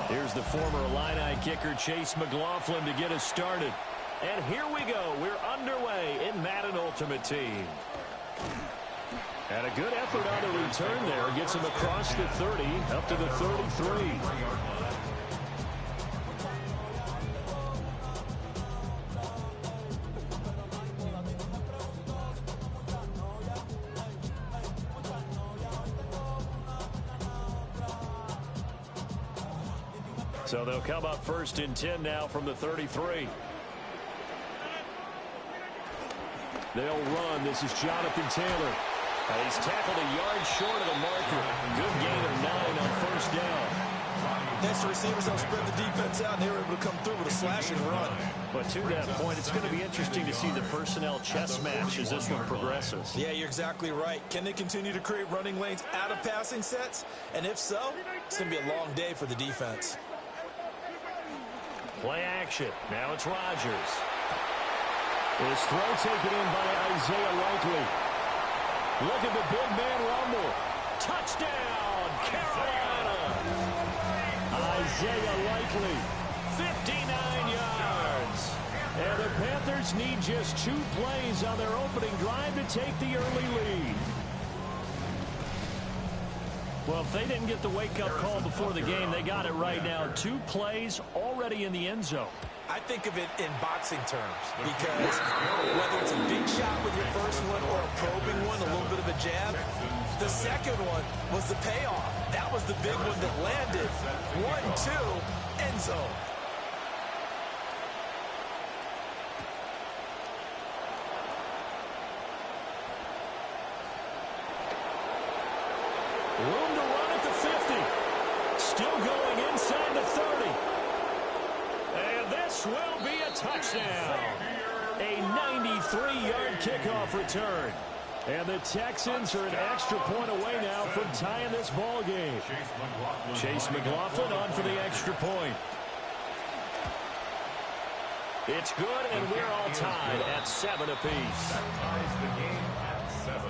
Here's the former Illini kicker, Chase McLaughlin, to get us started. And here we go. We're underway in Madden Ultimate Team. And a good effort on the return there. Gets him across the 30, up to the 33. So they'll come up first and 10 now from the 33. They'll run. This is Jonathan Taylor. He's tackled a yard short of the marker. Good gain of 9 on first down. Next, the receivers help spread the defense out, and they were able to come through with a slash and run. But to that point, it's going to be interesting to see the personnel chess match as this one progresses. Yeah, you're exactly right. Can they continue to create running lanes out of passing sets? And if so, it's going to be a long day for the defense. Play action. Now it's Rodgers. His throw taken in by Isaiah Likely. Look at the big man rumble. Touchdown, Carolina. Isaiah Likely, 59 yards. And the Panthers need just 2 plays on their opening drive to take the early lead. Well, if they didn't get the wake-up call before the game, they got it right now. 2 plays already in the end zone. I think of it in boxing terms because whether it's a big shot with your first one or a probing one, a little bit of a jab, the second one was the payoff. That was the big one that landed. 1-2, end zone. Room to run at the 50. Still going inside the 30. And this will be a touchdown. A 93-yard kickoff return. And the Texans are an extra point away now from tying this ball game. Chase McLaughlin on for the extra point. It's good, and we're all tied at 7 apiece. That ties the game at 7.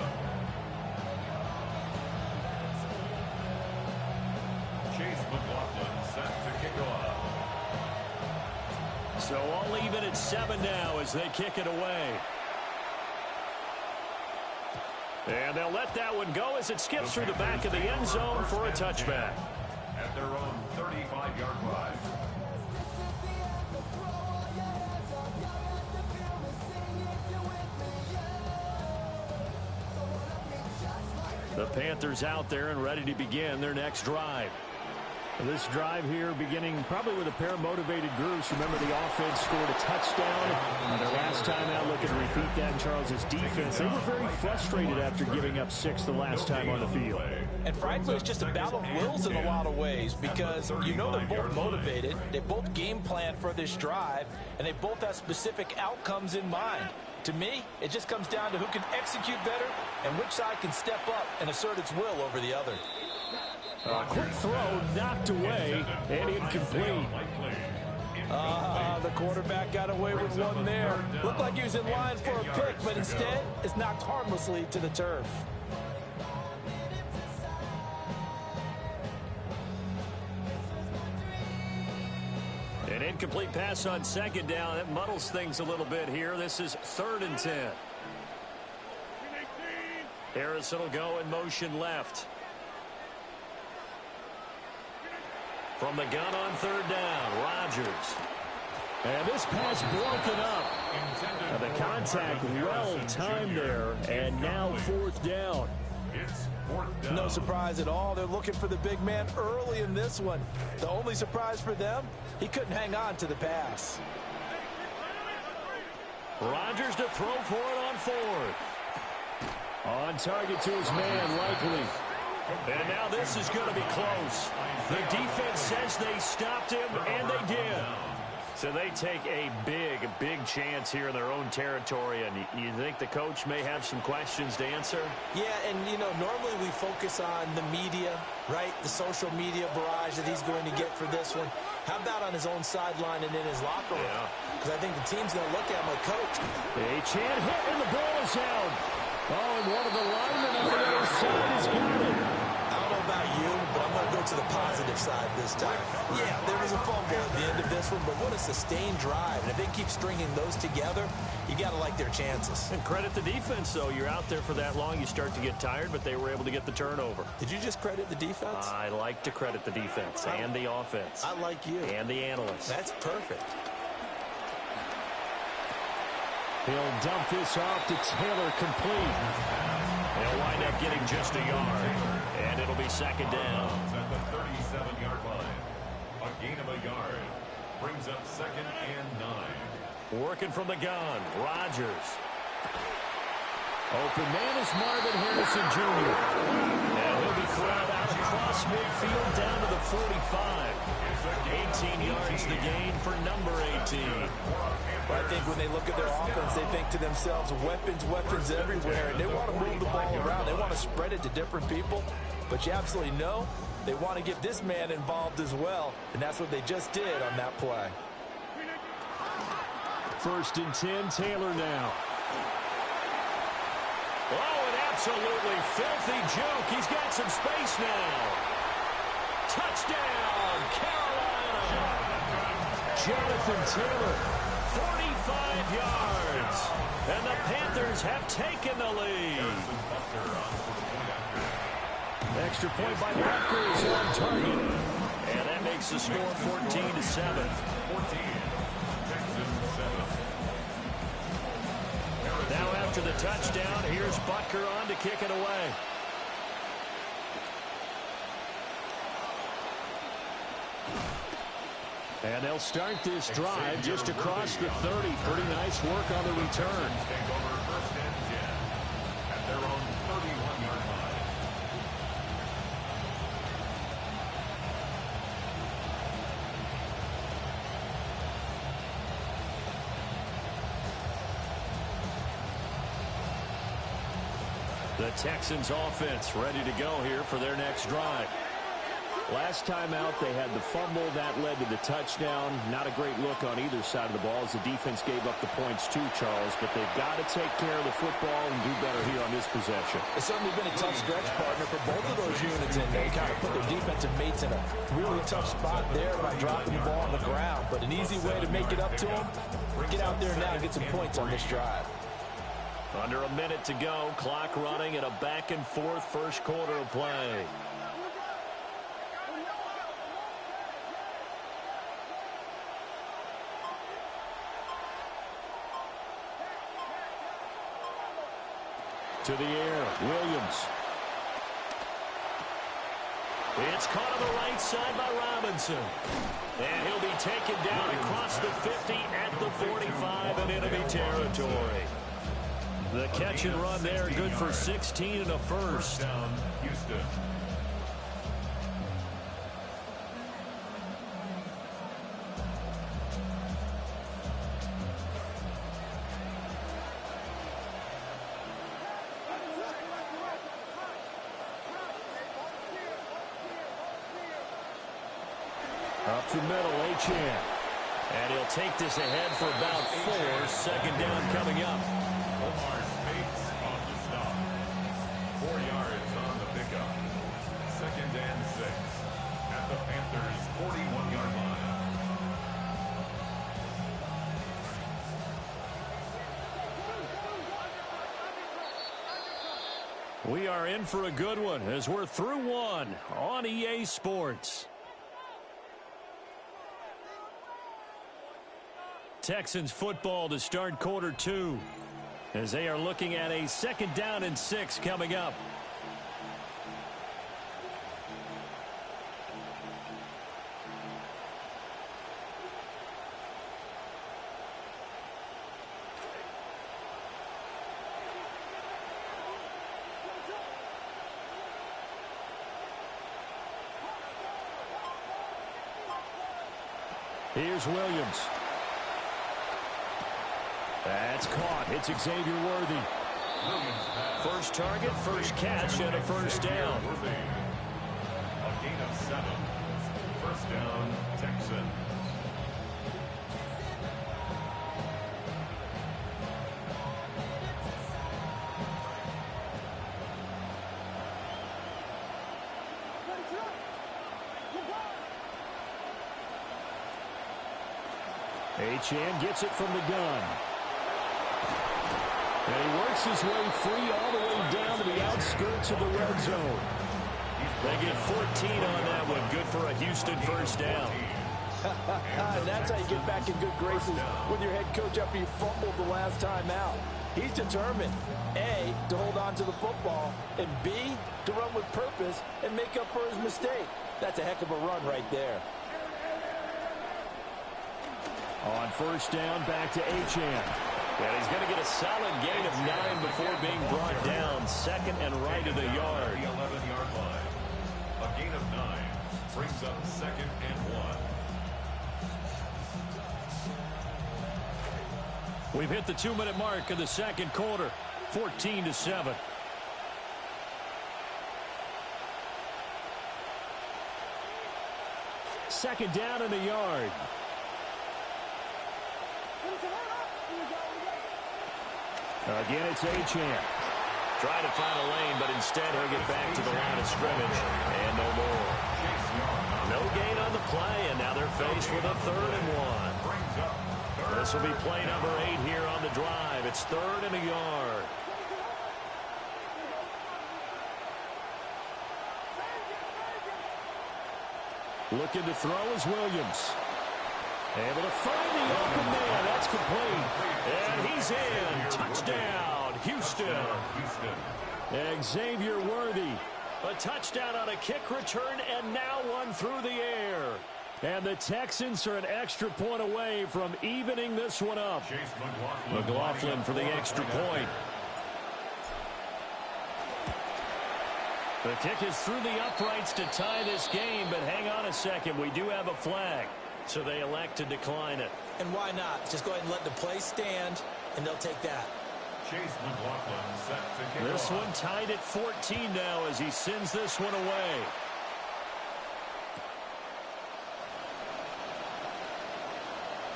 Chase McLaughlin set to kick off. So all even at 7 now as they kick it away. And they'll let that one go as it skips through the back of the end zone for a touchback. At their own 35-yard line. The Panthers out there and ready to begin their next drive. This drive here beginning probably with a pair of motivated groups. Remember, the offense scored a touchdown on their last last time out, looking to repeat that in Charles' defense. They were very frustrated after giving up 6 the last time on the field. And frankly, it's just a battle of wills in a lot of ways because you know they're both motivated. They both game plan for this drive, and they both have specific outcomes in mind. To me, it just comes down to who can execute better and which side can step up and assert its will over the other. Quick throw, knocked away, and incomplete. The quarterback got away with one there. Looked like he was in line for a pick, but instead, it's knocked harmlessly to the turf. An incomplete pass on second down. That muddles things a little bit here. This is 3rd and 10. Harrison will go in motion left. From the gun on 3rd down, Rodgers. And this pass broken up. The contact well timed there, and now 4th down. No surprise at all. They're looking for the big man early in this one. The only surprise for them, he couldn't hang on to the pass. Rodgers to throw for it on 4th. On target to his man, likely. And now this is going to be close. The defense says they stopped him, and they did. So they take a big chance here in their own territory, and you think the coach may have some questions to answer? Yeah, and, you know, normally we focus on the media, right? The social media barrage that he's going to get for this one. How about on his own sideline and in his locker room? Because I think the team's going to look at him like, Coach. A chant hit, and the ball is out. Oh, and one of the linemen on the other side has got it. I don't know about you, but I'm going to go to the positive side this time. Yeah, there was a fumble at the end of this one, but what a sustained drive. And if they keep stringing those together, you got to like their chances. And credit the defense, though. You're out there for that long, you start to get tired, but they were able to get the turnover. Did you just credit the defense? I like to credit the defense and the offense. I like you. And the analysts. That's perfect. He'll dump this off to Taylor, complete. He'll wind up getting just a yard. And it'll be 2nd down. At the 37-yard line. A gain of a yard. Brings up 2nd and 9. Working from the gun, Rodgers. Open man is Marvin Harrison Jr. And he'll be corralled out across midfield down to the 45. 18 yards the gain for number 18. I think when they look at their offense, they think to themselves, weapons everywhere, and they want to move the ball around. They want to spread it to different people, but you absolutely know they want to get this man involved as well, and that's what they just did on that play. 1st and 10, Taylor now. Oh, an absolutely filthy juke. He's got some space now. Touchdown, Carolina. Jonathan Taylor, 45 yards. And the Panthers have taken the lead. Extra point by Butker is on target. And that makes the score 14-7. Now after the touchdown, here's Butker on to kick it away. And they'll start this drive just across the 30. Pretty nice work on the return. Take over 1st and 10 at their own 31-yard line. The Texans offense ready to go here for their next drive. Last time out, they had the fumble. That led to the touchdown. Not a great look on either side of the ball as the defense gave up the points too, Charles. But they've got to take care of the football and do better here on this possession. It's certainly been a tough stretch, partner, for both of those units, and they kind of put their defensive mates in a really tough spot there by dropping the ball on the ground. But an easy way to make it up to them, get out there now and get some points on this drive. Under a minute to go. Clock running at a back-and-forth first quarter of play. To the air, Williams. It's caught on the right side by Robinson. And he'll be taken down across the 50 at the 45, and it'll be territory. The catch and run there, good for 16 and a first. Down, Houston. Up the middle, Achane. And he'll take this ahead for about 4. Second down coming up. Omar Speights on the stop. 4 yards on the pickup. Second and 6 at the Panthers' 41-yard line. We are in for a good one as we're through one on EA Sports. Texans football to start quarter 2 as they are looking at a second down and 6 coming up. Here's Williams. That's caught. It's Xavier Worthy. First target, first catch, and a first down. A gain of 7. First down, Texans. Achane gets it from the gun. And he works his way free all the way down to the outskirts of the red zone. They get 14 on that one. Good for a Houston first down. And that's how you get back in good graces with your head coach after you fumbled the last time out. He's determined, A, to hold on to the football, and B, to run with purpose and make up for his mistake. That's a heck of a run right there. On first down, back to Achane. And he's going to get a solid gain of 9 before being brought down. Second and right of the yard. The 11-yard line. A gain of 9 brings up second and 1. We've hit the 2-minute mark of the second quarter. 14-7. Second down in the yard. Again, it's Achane. Trying to find a lane, but instead he'll get back to the line of scrimmage. And no more. No gain on the play, and now they're faced with a 3rd and 1. This will be play number 8 here on the drive. It's 3rd and a yard. Looking to throw is Williams. Able to find the open man. That's complete. And he's in. Touchdown, Houston. Xavier Worthy. A touchdown on a kick return, and now one through the air. And the Texans are an extra point away from evening this one up. McLaughlin for the extra point. The kick is through the uprights to tie this game, but hang on a second. We do have a flag. So they elect to decline it. And why not? Just go ahead and let the play stand, and they'll take that. Chase McLaughlin set to kick This off. one tied at 14 now as he sends this one away.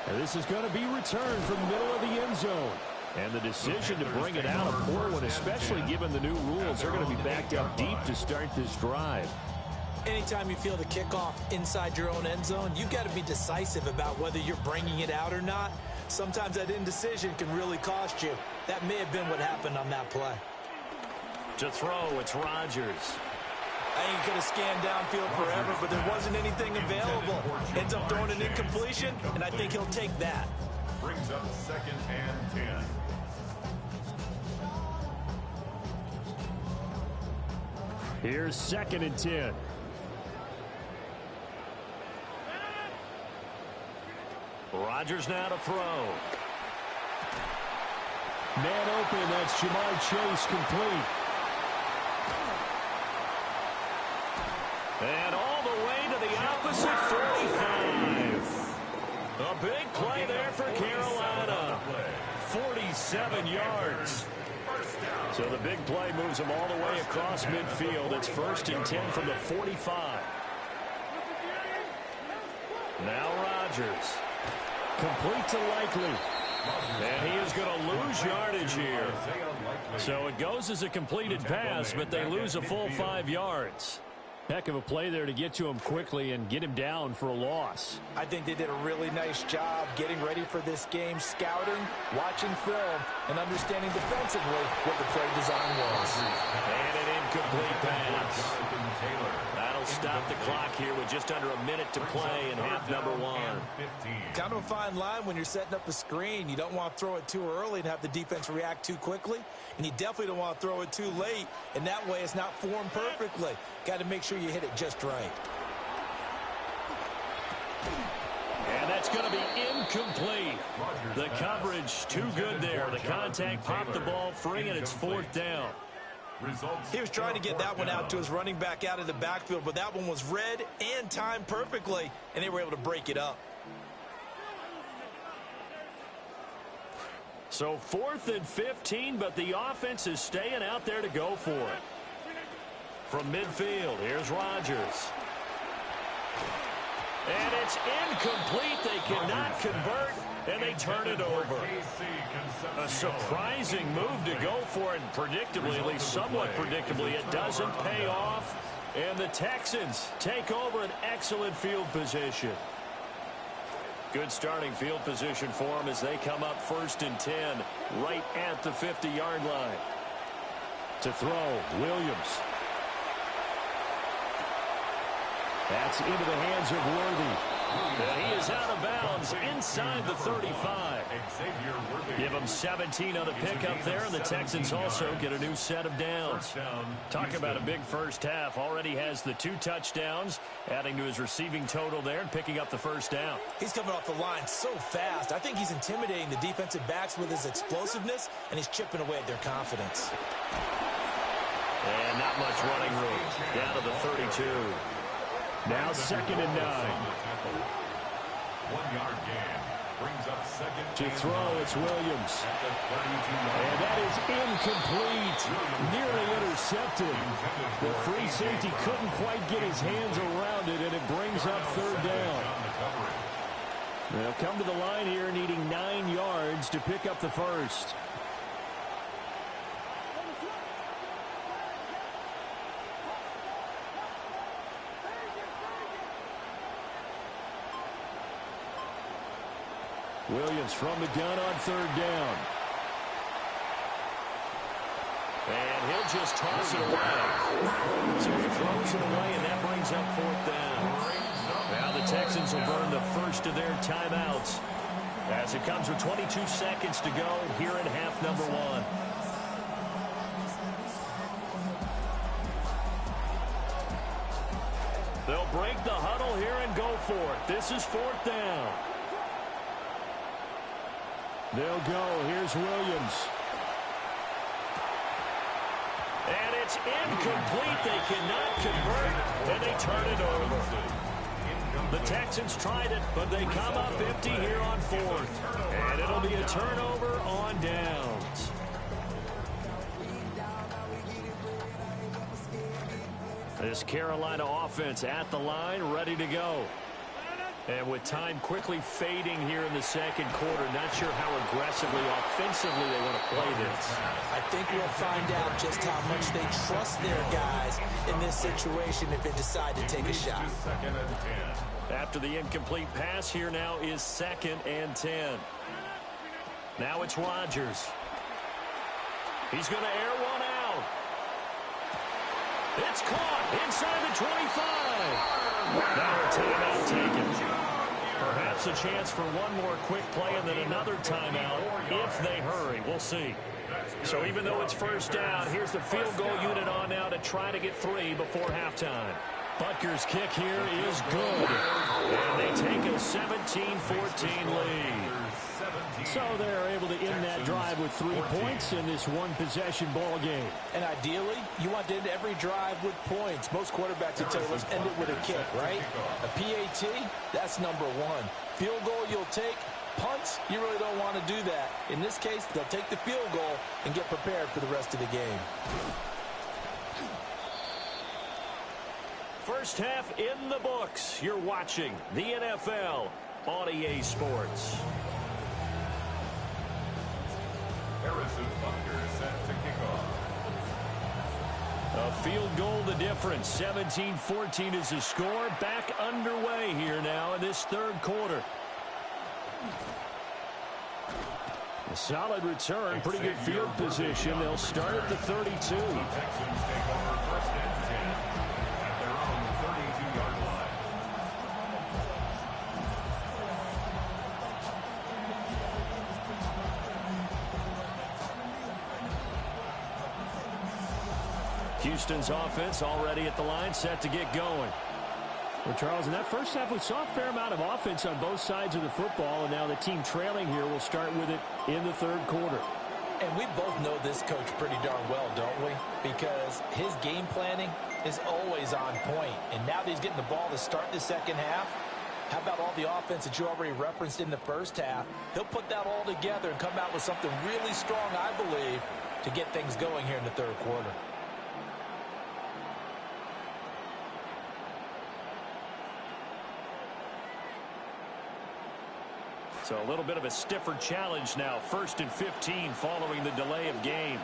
And this is going to be returned from the middle of the end zone. And the decision to bring it out, a poor one, especially given the new rules. They're going to be backed up deep to start this drive. Anytime you feel the kickoff inside your own end zone, you've got to be decisive about whether you're bringing it out or not. Sometimes that indecision can really cost you. That may have been what happened on that play. To throw, it's Rodgers. I ain't going to scan downfield forever, but there wasn't anything available. Ends up throwing an incompletion, and I think he'll take that. Brings up second and 10. Here's second and 10. Rodgers now to throw. Man open, that's Jamar Chase complete. And all the way to the opposite 45. A big play there for Carolina. 47 yards. So the big play moves them all the way across midfield. It's 1st and 10 from the 45. Now Rodgers. Complete to Likely. And he is going to lose yardage here. So it goes as a completed pass, but they lose a full 5 yards. Heck of a play there to get to him quickly and get him down for a loss. I think they did a really nice job getting ready for this game, scouting, watching film, and understanding defensively what the play design was. And an incomplete pass. That'll stop the clock here with just under a minute to play in half number 1. Kind of a fine line when you're setting up a screen. You don't want to throw it too early and have the defense react too quickly, and you definitely don't want to throw it too late, and that way it's not formed perfectly. Got to make sure you hit it just right. And that's going to be incomplete. The coverage too good there. The contact popped the ball free, and it's 4th down. He was trying to get that one out to his running back out of the backfield, but that one was read and timed perfectly, and they were able to break it up. So 4th and 15, but the offense is staying out there to go for it. From midfield, here's Rodgers. And it's incomplete. They cannot convert, and they turn it over. A surprising move to go for it, and predictably, at least somewhat predictably, it doesn't pay off. And the Texans take over an excellent field position. Good starting field position for them as they come up 1st and 10, right at the 50-yard line. To throw, Williams. That's into the hands of Worthy. And he is out of bounds inside the 35. Give them 17 on the pickup there, and the Texans also get a new set of downs. Talk about a big first half. Already has the 2 touchdowns, adding to his receiving total there and picking up the 1st down. He's coming off the line so fast. I think he's intimidating the defensive backs with his explosiveness, and he's chipping away at their confidence. And not much running room. Down to the 32. Now 2nd and 9. 1-yard gain. Brings up 2nd. To throw, it's Williams. And that is incomplete. Nearly intercepted. The free safety couldn't quite get his hands around it, and it brings up 3rd down. They'll come to the line here needing 9 yards to pick up the 1st. Williams from the gun on 3rd down. And he'll just toss it away. So he throws it away, and that brings up 4th down. Now the Texans will burn the first of their timeouts as it comes with 22 seconds to go here in half number 1. They'll break the huddle here and go for it. This is 4th down. They'll go. Here's Williams. And it's incomplete. They cannot convert, and they turn it over. The Texans tried it, but they come up empty here on 4th. And it'll be a turnover on downs. This Carolina offense at the line, ready to go. And with time quickly fading here in the 2nd quarter, not sure how aggressively, offensively they want to play this. I think we'll find out just how much they trust their guys in this situation if they decide to take a shot. After the incomplete pass, here now is 2nd and 10. Now it's Rodgers. He's going to air one out. It's caught inside the 25. Now a timeout taken. Perhaps a chance for one more quick play and then another timeout if they hurry. We'll see. So even though it's 1st down, here's the field goal unit on now to try to get 3 before halftime. Butker's kick here is good. And they take a 17-14 lead. So they're able to end that drive with with 3 points in this one-possession ball game. And ideally, you want to end every drive with points. Most quarterbacks would tell you, let's end it with a kick, right? A PAT, that's number 1. Field goal you'll take. Punts, you really don't want to do that. In this case, they'll take the field goal and get prepared for the rest of the game. First half in the books. You're watching the NFL on EA Sports. Harrison Butker set to kick off. A field goal the difference. 17-14 is the score. Back underway here now in this third quarter. A solid return. Pretty good field position. They'll start at the 32. The Texans take over first and 10 at their own 32-yard line. Houston's offense already at the line, set to get going. Well, Charles, in that first half, we saw a fair amount of offense on both sides of the football, and now the team trailing here will start with it in the third quarter. And we both know this coach pretty darn well, don't we? Because his game planning is always on point. And now that he's getting the ball to start the second half, how about all the offense that you already referenced in the first half? He'll put that all together and come out with something really strong, I believe, to get things going here in the third quarter. So a little bit of a stiffer challenge now. 1st and 15 following the delay of game.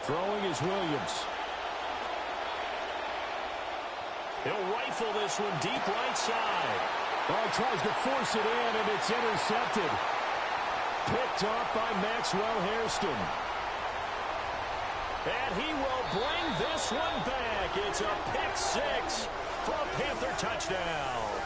Throwing is Williams. He'll rifle this one deep right side. Oh, tries to force it in, and it's intercepted. Picked off by Maxwell Hairston. And he will bring this one back. It's a pick-6 for a Panther touchdown.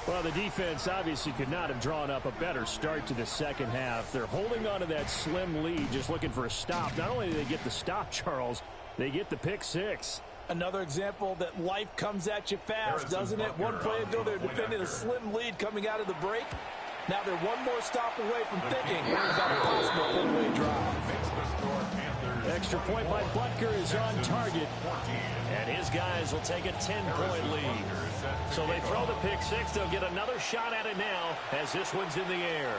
Well, the defense obviously could not have drawn up a better start to the second half. They're holding on to that slim lead, just looking for a stop. Not only do they get the stop, Charles, they get the pick-6. Another example that life comes at you fast, doesn't it? One play ago, they're defending a slim lead coming out of the break. Now they're one more stop away from thinking about a possible one-way drive. Extra point by Butker is on target. And his guys will take a 10-point lead. So they throw the pick-6. They'll get another shot at it now as this one's in the air.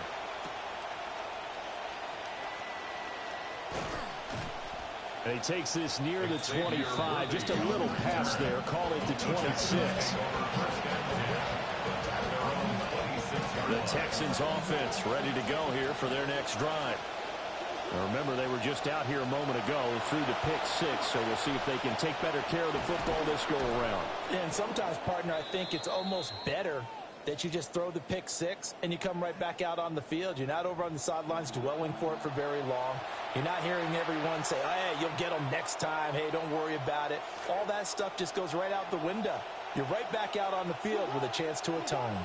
And he takes this near the 25. Just a little pass there. Call it the 26. The Texans offense ready to go here for their next drive. Now remember, they were just out here a moment ago through the pick-6, so we'll see if they can take better care of the football this go-around. And sometimes, partner, I think it's almost better that you just throw the pick-6 and you come right back out on the field. You're not over on the sidelines dwelling for it for very long. You're not hearing everyone say, hey, you'll get them next time. Hey, don't worry about it. All that stuff just goes right out the window. You're right back out on the field with a chance to atone.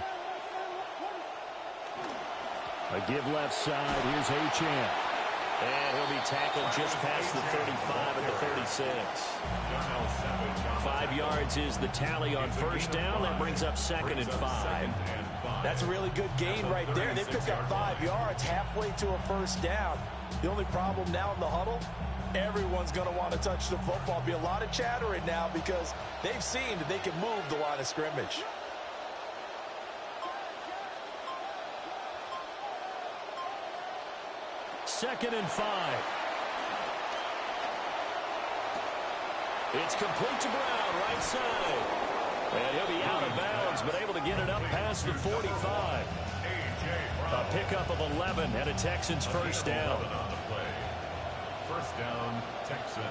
A give left side. Here's Achane. And he'll be tackled just past the 35 at the 36. 5 yards is the tally on first down. That brings up 2nd and 5. That's a really good gain right there. They picked up 5 yards halfway to a first down. The only problem now in the huddle, everyone's going to want to touch the football. Be a lot of chattering now because they've seen that they can move the line of scrimmage. Second and 5. It's complete to Brown, right side. And he'll be out of bounds, but able to get it up past the 45. A pickup of 11 and a Texans first down. First down, Texans.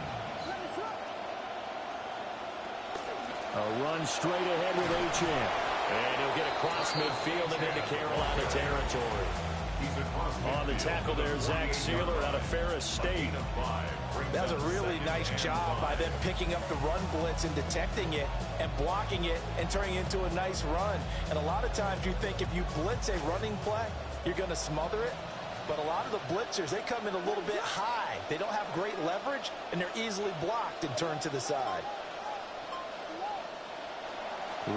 A run straight ahead with Achane. And he'll get across midfield and into Carolina territory. On the tackle there, Zach Sealer out of Ferris State. That was a really nice job by them picking up the run blitz and detecting it and blocking it and turning it into a nice run. And a lot of times you think if you blitz a running play, you're going to smother it. But a lot of the blitzers, they come in a little bit high. They don't have great leverage, and they're easily blocked and turned to the side.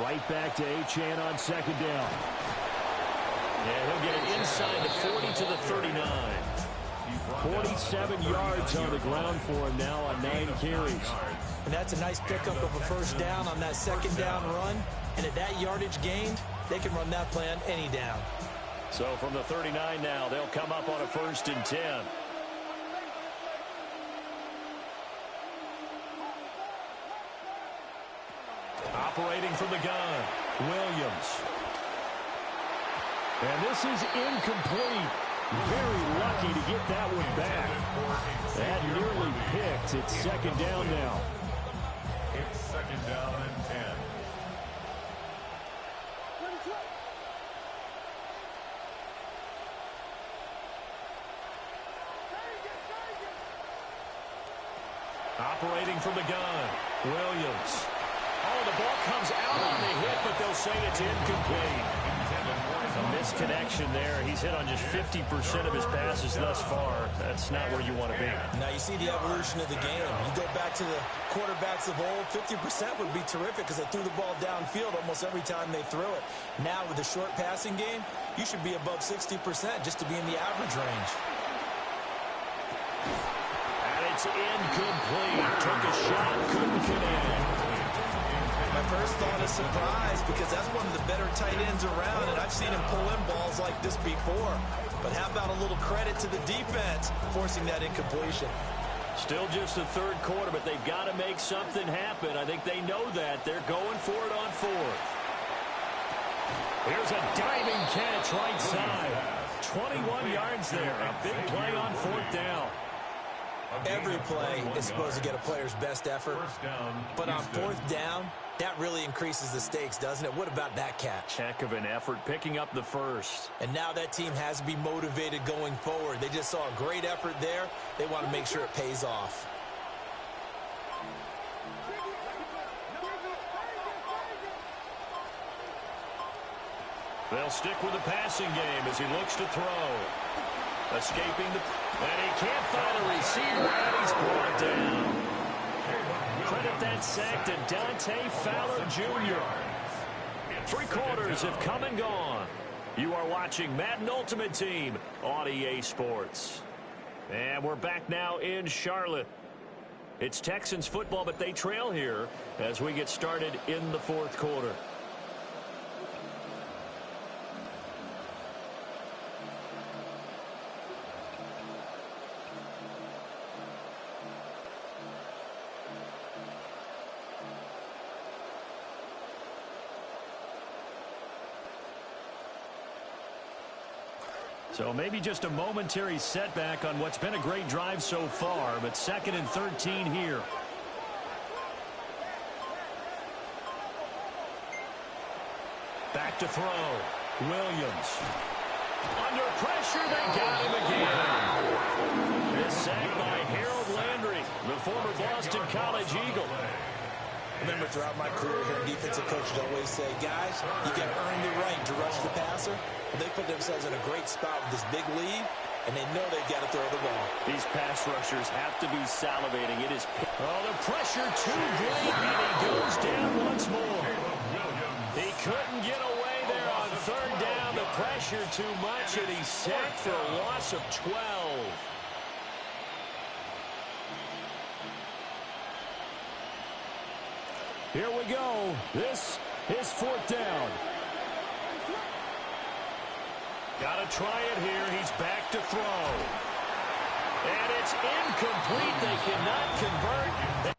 Right back to Achane on second down. And he'll get it inside the 40 to the 39. 47 yards on the ground for him now on 9 carries. And that's a nice pickup of a first down on that second down run. And at that yardage gained, they can run that play on any down. So from the 39 now, they'll come up on a 1st and 10. Operating from the gun, Williams. And this is incomplete. Very lucky to get that one back. That nearly picked. It's second down now. It's second down and 10. Operating from the gun, Williams. Oh, the ball comes out on the hit, but they'll say it's incomplete. A misconnection there. He's hit on just 50% of his passes thus far. That's not where you want to be. Now you see the evolution of the game. You go back to the quarterbacks of old, 50% would be terrific because they threw the ball downfield almost every time they threw it. Now with the short passing game, you should be above 60% just to be in the average range. And it's incomplete. Took a shot, couldn't connect. My first thought is surprise because that's one of the better tight ends around, and I've seen him pull in balls like this before. But how about a little credit to the defense forcing that incompletion? Still just the third quarter, but they've got to make something happen. I think they know that. They're going for it on 4th. Here's a diving catch right side. 21 yards there. A big play on 4th down. Every play is supposed to get a player's best effort. But on 4th down, that really increases the stakes, doesn't it? What about that catch? Heck of an effort picking up the first. And now that team has to be motivated going forward. They just saw a great effort there. They want to make sure it pays off. They'll stick with the passing game as he looks to throw. Escaping the... And he can't find a receiver, and he's brought down. Credit that sack to Dante Fowler Jr. 3 quarters have come and gone. You are watching Madden Ultimate Team on EA Sports. And we're back now in Charlotte. It's Texans football, but they trail here as we get started in the 4th quarter. So maybe just a momentary setback on what's been a great drive so far, but 2nd and 13 here. Back to throw. Williams. Under pressure, they got him again. This sack by Harold Landry, the former Boston College Eagle. Remember, throughout my career here, defensive coaches always say, guys, you can earn the right to rush the passer. But they put themselves in a great spot with this big lead, and they know they've got to throw the ball. These pass rushers have to be salivating. It is... Oh, the pressure too great, and he goes down once more. He couldn't get away there on 3rd down. The pressure too much, and he's sacked for a loss of 12. Here we go. This is 4th down. Got to try it here. He's back to throw. And it's incomplete. They cannot convert.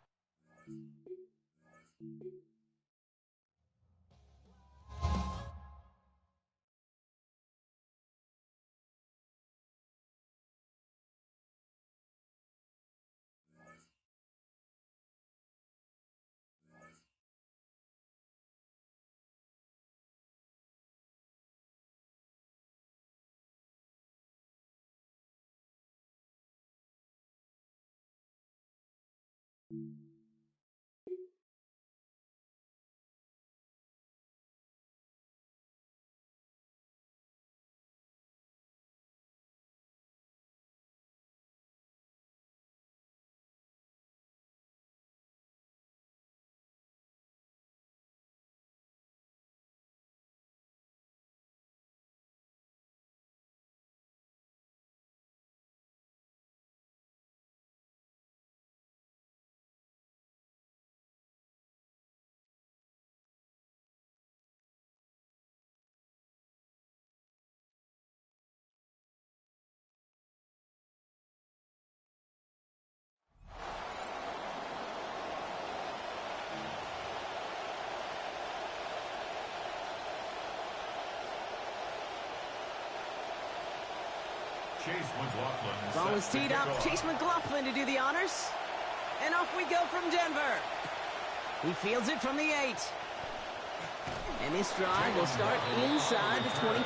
Chase McLaughlin. Ball is teed up. Chase McLaughlin to do the honors. And off we go from Denver. He fields it from the 8. And this drive will start inside the 25.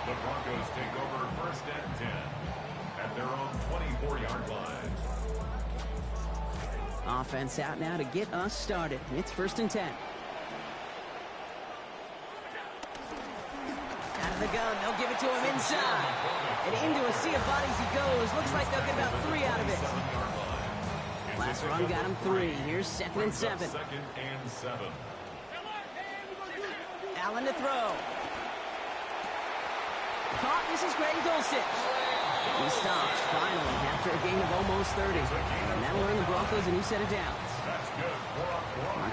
The Broncos take over first and 10 at their own 24-yard line. Offense out now to get us started. It's first and 10. Out of the gun, they'll give it to him inside. And into a sea of bodies he goes. Looks like they'll get about 3 out of it. Last run got him 3. Here's second and 7. Second and 7. Allen to throw. Caught. This is Greg Dulcich. He stops finally after a gain of almost 30. And that'll earn the Broncos a new set of downs.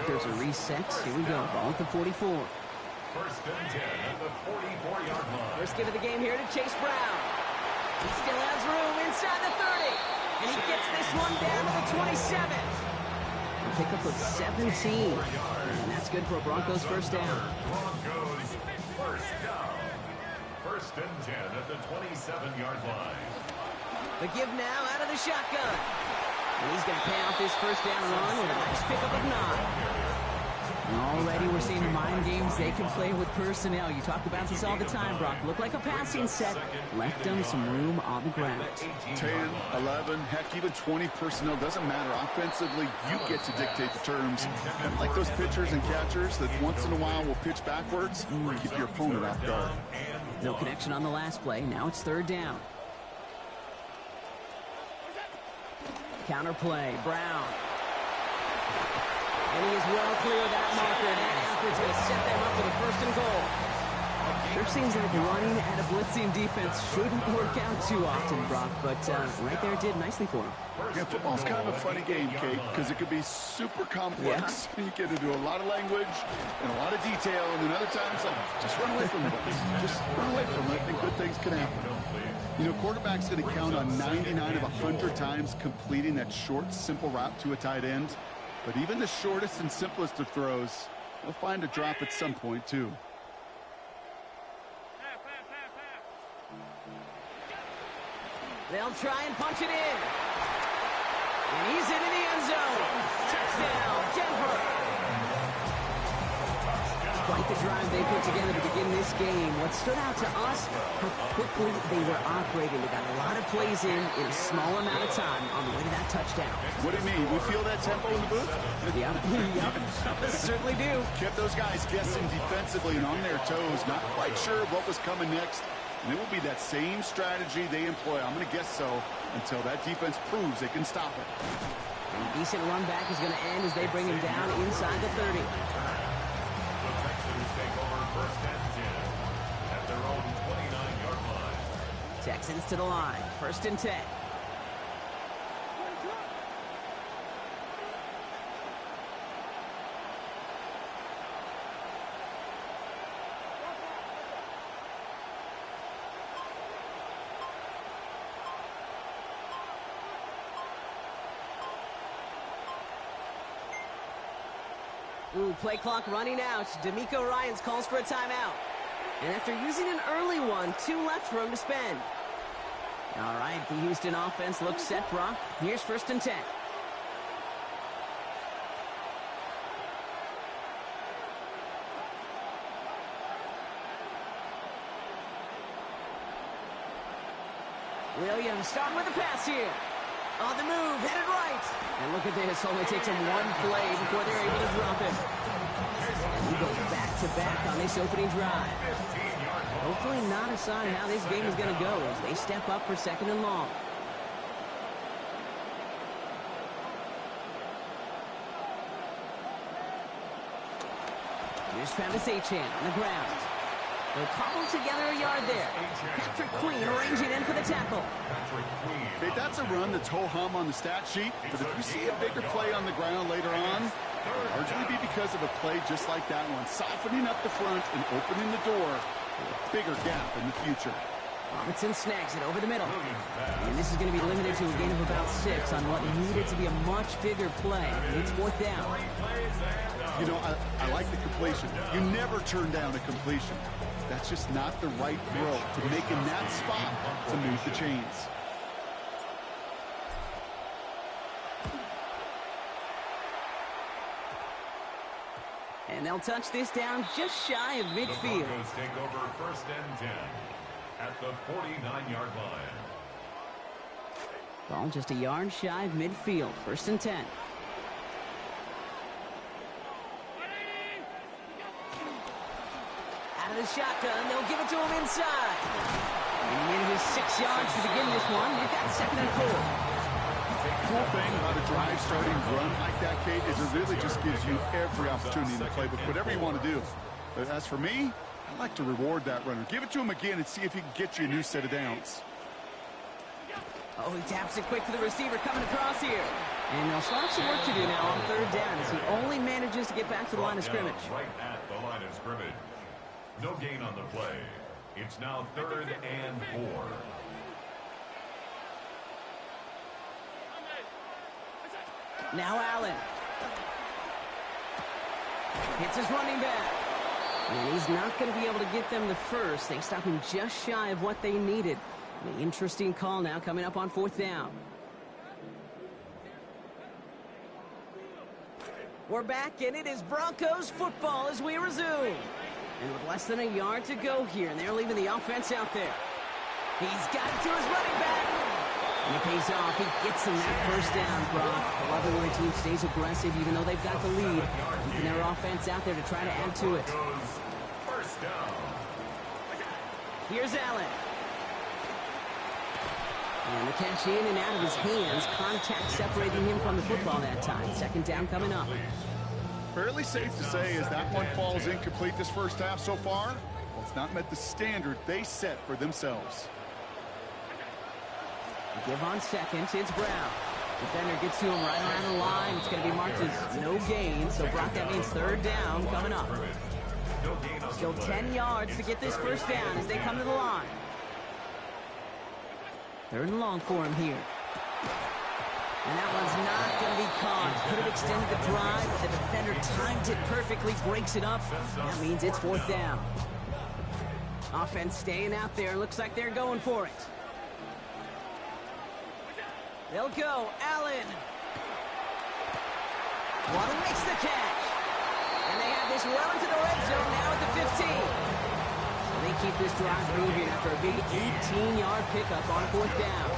There's a reset. Here we go. Ball at the 44. First and 10 at the 44-yard line. First give of the game here to Chase Brown. He still has room inside the 30. And he gets this one down to the 27. A pickup of 17. And that's good for a Broncos first down. Broncos first down. First and 10 at the 27-yard line. The give now out of the shotgun. And he's going to pay off his first down run with a nice pickup of 9. Already we're seeing the mind games they can play with personnel. You talk about this all the time, Brock. Looked like a passing set. Left them some room on the ground. 10, 11, heck, even 20 personnel. Doesn't matter. Offensively, you get to dictate the terms. And like those pitchers and catchers that once in a while will pitch backwards, keep your opponent off guard. No connection on the last play. Now it's third down. Counter play. Brown. And he is well clear of that marker. And that effort's going to set them up with a first and goal. Sure seems like running at a blitzing defense shouldn't work out too often, Brock. But right there it did nicely for him. Yeah, football's kind of a funny game, Kate, because it could be super complex. Yeah. You get into a lot of language and a lot of detail, and then other times, just run away from it. Just run away from it, and good things can happen. You know, quarterback's going to count on 99 of 100 times completing that short, simple route to a tight end. But even the shortest and simplest of throws, they'll find a drop at some point, too. They'll try and punch it in. And he's into the end zone. Touchdown, Denver. Quite the drive they put together to begin this game. What stood out to us, how quickly they were operating. They got a lot of plays in a small amount of time on the way to that touchdown. What do you mean? We feel that tempo in the booth? Yeah, certainly do. Kept those guys guessing defensively and on their toes, not quite sure what was coming next. And it will be that same strategy they employ, I'm going to guess so, until that defense proves they can stop it. And a decent run back is going to end as they bring him down inside the 30. The Texans take over first and 10 at their own 29-yard line. Texans to the line, first and 10. Ooh, play clock running out. D'Amico Ryans calls for a timeout. And after using an early one, 2 left for him to spend. All right, the Houston offense looks set, Brock. Here's first and 10. Williams starting with a pass here. On the move, headed right. And look at this, only takes him one play before they're able to drop him. And he goes back-to-back on this opening drive. Hopefully not a sign how this game is going to go as they step up for second and long. Here's Travis Etienne on the ground. They'll cobble together a yard there. Patrick Queen arranging in for the tackle. Okay, that's a run that's ho-hum on the stat sheet, but if you see a bigger play on the ground later on, it'll largely be because of a play just like that one, softening up the front and opening the door for a bigger gap in the future. Robinson snags it over the middle. And this is going to be limited to a gain of about 6 on what needed to be a much bigger play. It's fourth down. You know, I like the completion. You never turn down a completion. That's just not the right throw to make in that spot to move the chains. And they'll touch this down just shy of midfield. The Broncos take over 1st and 10 at the 49-yard line. Ball just a yard shy of midfield. 1st and 10. Out of the shotgun, they'll give it to him inside. And he manages 6 yards to begin this one. They've got 2nd and 4. The cool thing about a drive starting run like that, Kate, is it really just gives you every opportunity in the playbook, whatever you want to do. But as for me, I like to reward that runner. Give it to him again and see if he can get you a new set of downs. Oh, he taps it quick to the receiver coming across here. And they'll start some work to do now on 3rd down as he only manages to get back to the line of scrimmage. Right at the line of scrimmage. No gain on the play. It's now 3rd and 4. Now Allen. Hits his running back. And he's not going to be able to get them the first. They stop him just shy of what they needed. An interesting call now coming up on 4th down. We're back, and it is Broncos football as we resume. And with less than a yard to go here, and they're leaving the offense out there. He's got it to his running back. And it pays off. He gets him that 1st down, Brock. I love it when the team stays aggressive, even though they've got the lead. Keeping their offense out there to try to add to it. First down. Here's Allen. And the catch in and out of his hands. Contact separating him from the football that time. 2nd down coming up. Fairly safe to say as that one falls incomplete this first half so far, well, it's not met the standard they set for themselves. Give on 2nd, it's Brown. Defender gets to him right around the line. It's going to be marked as no gain. So, Brock, that means 3rd down coming up. Still 10 yards to get this 1st down as they come to the line. 3rd and long for him here. And that one's not going to be caught. Could have extended the drive, but the defender timed it perfectly, breaks it up. That means it's 4th down. Offense staying out there. Looks like they're going for it. They'll go. Allen. Water makes the catch. And they have this well into the red zone now at the 15. So they keep this drive moving after a big 18-yard pickup on 4th down.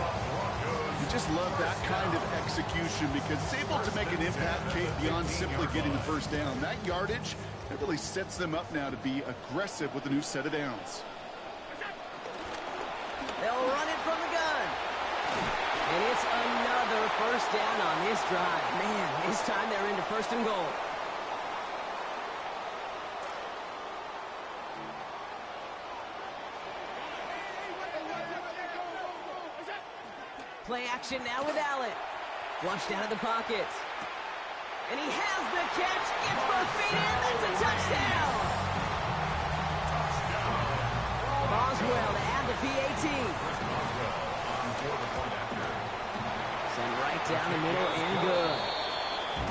You just love that kind of execution because it's able to make an impact, Kate, beyond simply getting the 1st down. That yardage, that really sets them up now to be aggressive with a new set of downs. They'll run it from the gun. And it's another 1st down on this drive. Man, this time they're into 1st and goal. Play action now with Allen. Flushed out of the pocket. And he has the catch. Gets both feet in. That's a touchdown. Boswell to add the PAT. Send right down the middle and good.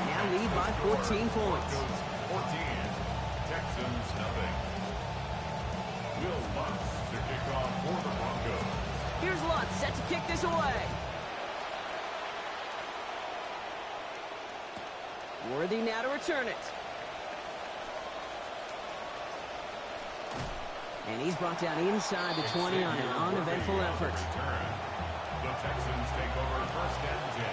Now lead by 14 points. 14. Texans nothing. Will Lutz to kick off for the Broncos. Here's Lutz set to kick this away. Worthy now to return it. And he's brought down inside the 20 on an uneventful effort. The Texans take over 1st and 10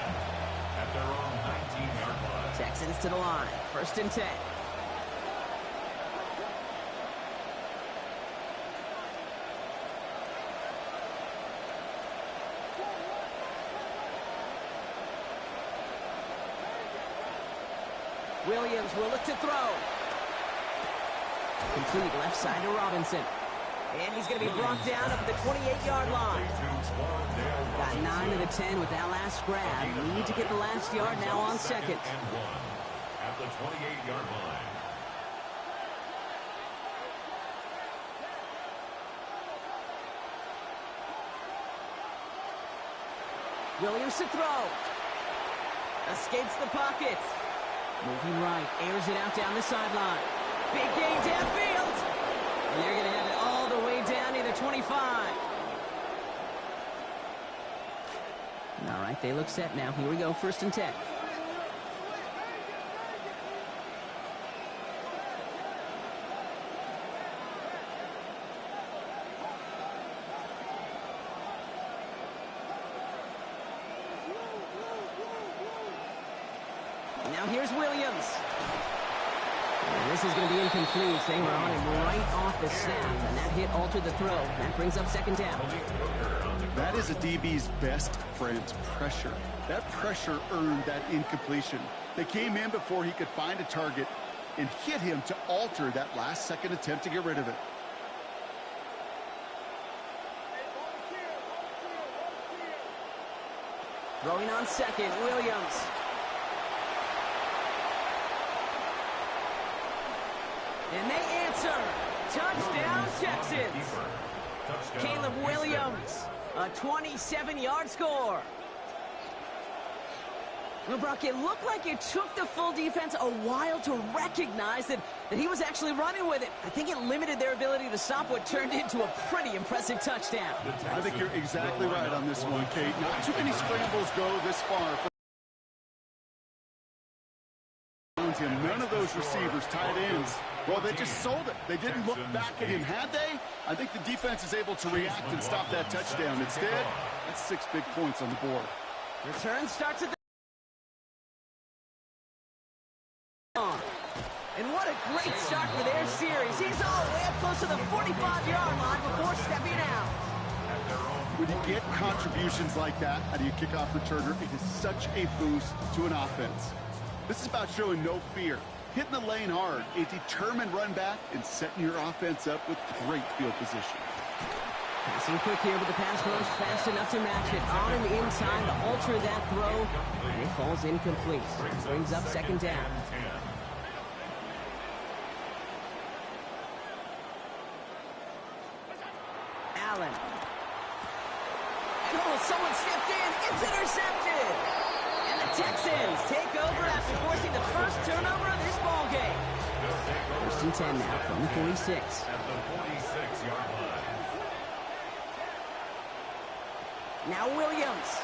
at their own 19-yard line. Texans to the line. 1st and 10. Williams will look to throw. Complete left side to Robinson. And he's going to be brought down up at the 28-yard line. Got 9 of the 10 with that last grab. Need to get the last yard now on 2nd. And 1 at the 28-yard line. Williams to throw. Escapes the pocket. Moving right, airs it out down the sideline. Big game downfield. And they're going to have it all All right, they look set now. Here we go, 1st and 10. Now here's Williams. And this is going to be incomplete. They were on him right off the snap, and that hit altered the throw. That brings up 2nd down. That is a DB's best friend, pressure. That pressure earned that incompletion. They came in before he could find a target and hit him to alter that last-second attempt to get rid of it. Throwing on 2nd, Williams. And they answer. Touchdown, Texans. Caleb Williams, a 27-yard score. Well, Brock, it looked like it took the full defense a while to recognize that he was actually running with it. I think it limited their ability to stop what turned into a pretty impressive touchdown. I think you're exactly right on this one, Kate. Not too many scrambles go this far for him. None of those receivers, tight ends, well, they just sold it. They didn't look back at him. Had they? I think the defense is able to react and stop that touchdown. Instead, that's 6 big points on the board. Return starts at the... And what a great start for their series. He's all the way up close to the 45-yard line before stepping out. When you get contributions like that out of your kickoff returner, it is such a boost to an offense. This is about showing no fear, hitting the lane hard, a determined run back, and setting your offense up with great field position. Passing quick here, but the pass rush fast enough to match it. On him in time to alter that throw, and it falls incomplete. Brings up 2nd down. Allen. And someone stepped in. It's intercepted. And the Texans take over after forcing the first turnover of this ball game. 1st and 10 now from the 46. At the 46-yard line. Now Williams.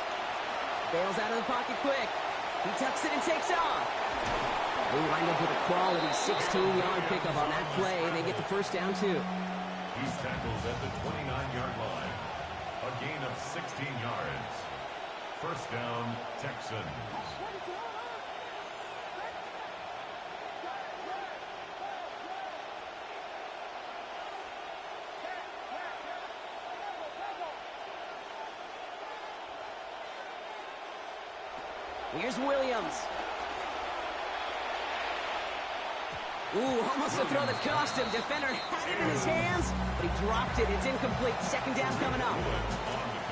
Bails out of the pocket quick. He tucks it and takes off. They wind up with a quality 16-yard pickup on that play. They get the 1st down, too. He's tackled at the 29-yard line. A gain of 16 yards. 1st down, Texans. Here's Williams. Ooh, almost a throw that cost him. Defender had it in his hands, but he dropped it. It's incomplete. 2nd down coming up.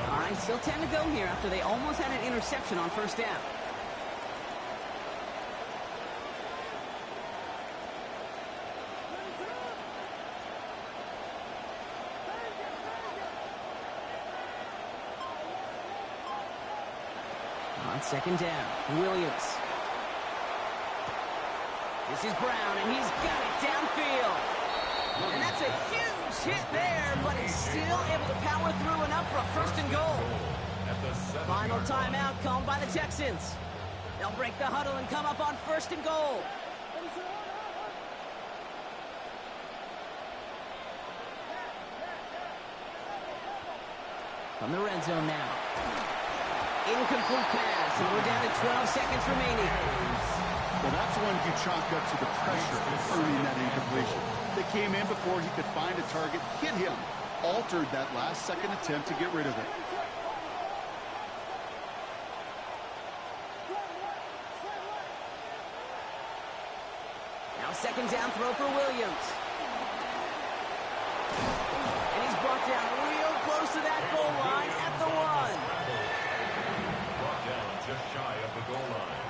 All right, still 10 to go here after they almost had an interception on 1st down. On 2nd down, Williams. This is Brown, and he's got it downfield. And that's a huge hit there, but he's still able to power through enough for a 1st and goal. Final timeout called by the Texans. They'll break the huddle and come up on 1st and goal. From the red zone now. Incomplete pass, and we're down to 12 seconds remaining. Well, that's one you chalk up to the pressure of earning that incompletion. They came in before he could find a target, hit him, altered that last-second attempt to get rid of it. Now 2nd down throw for Williams. And he's brought down real close to that goal line at the 1. Brought down just shy of the goal line.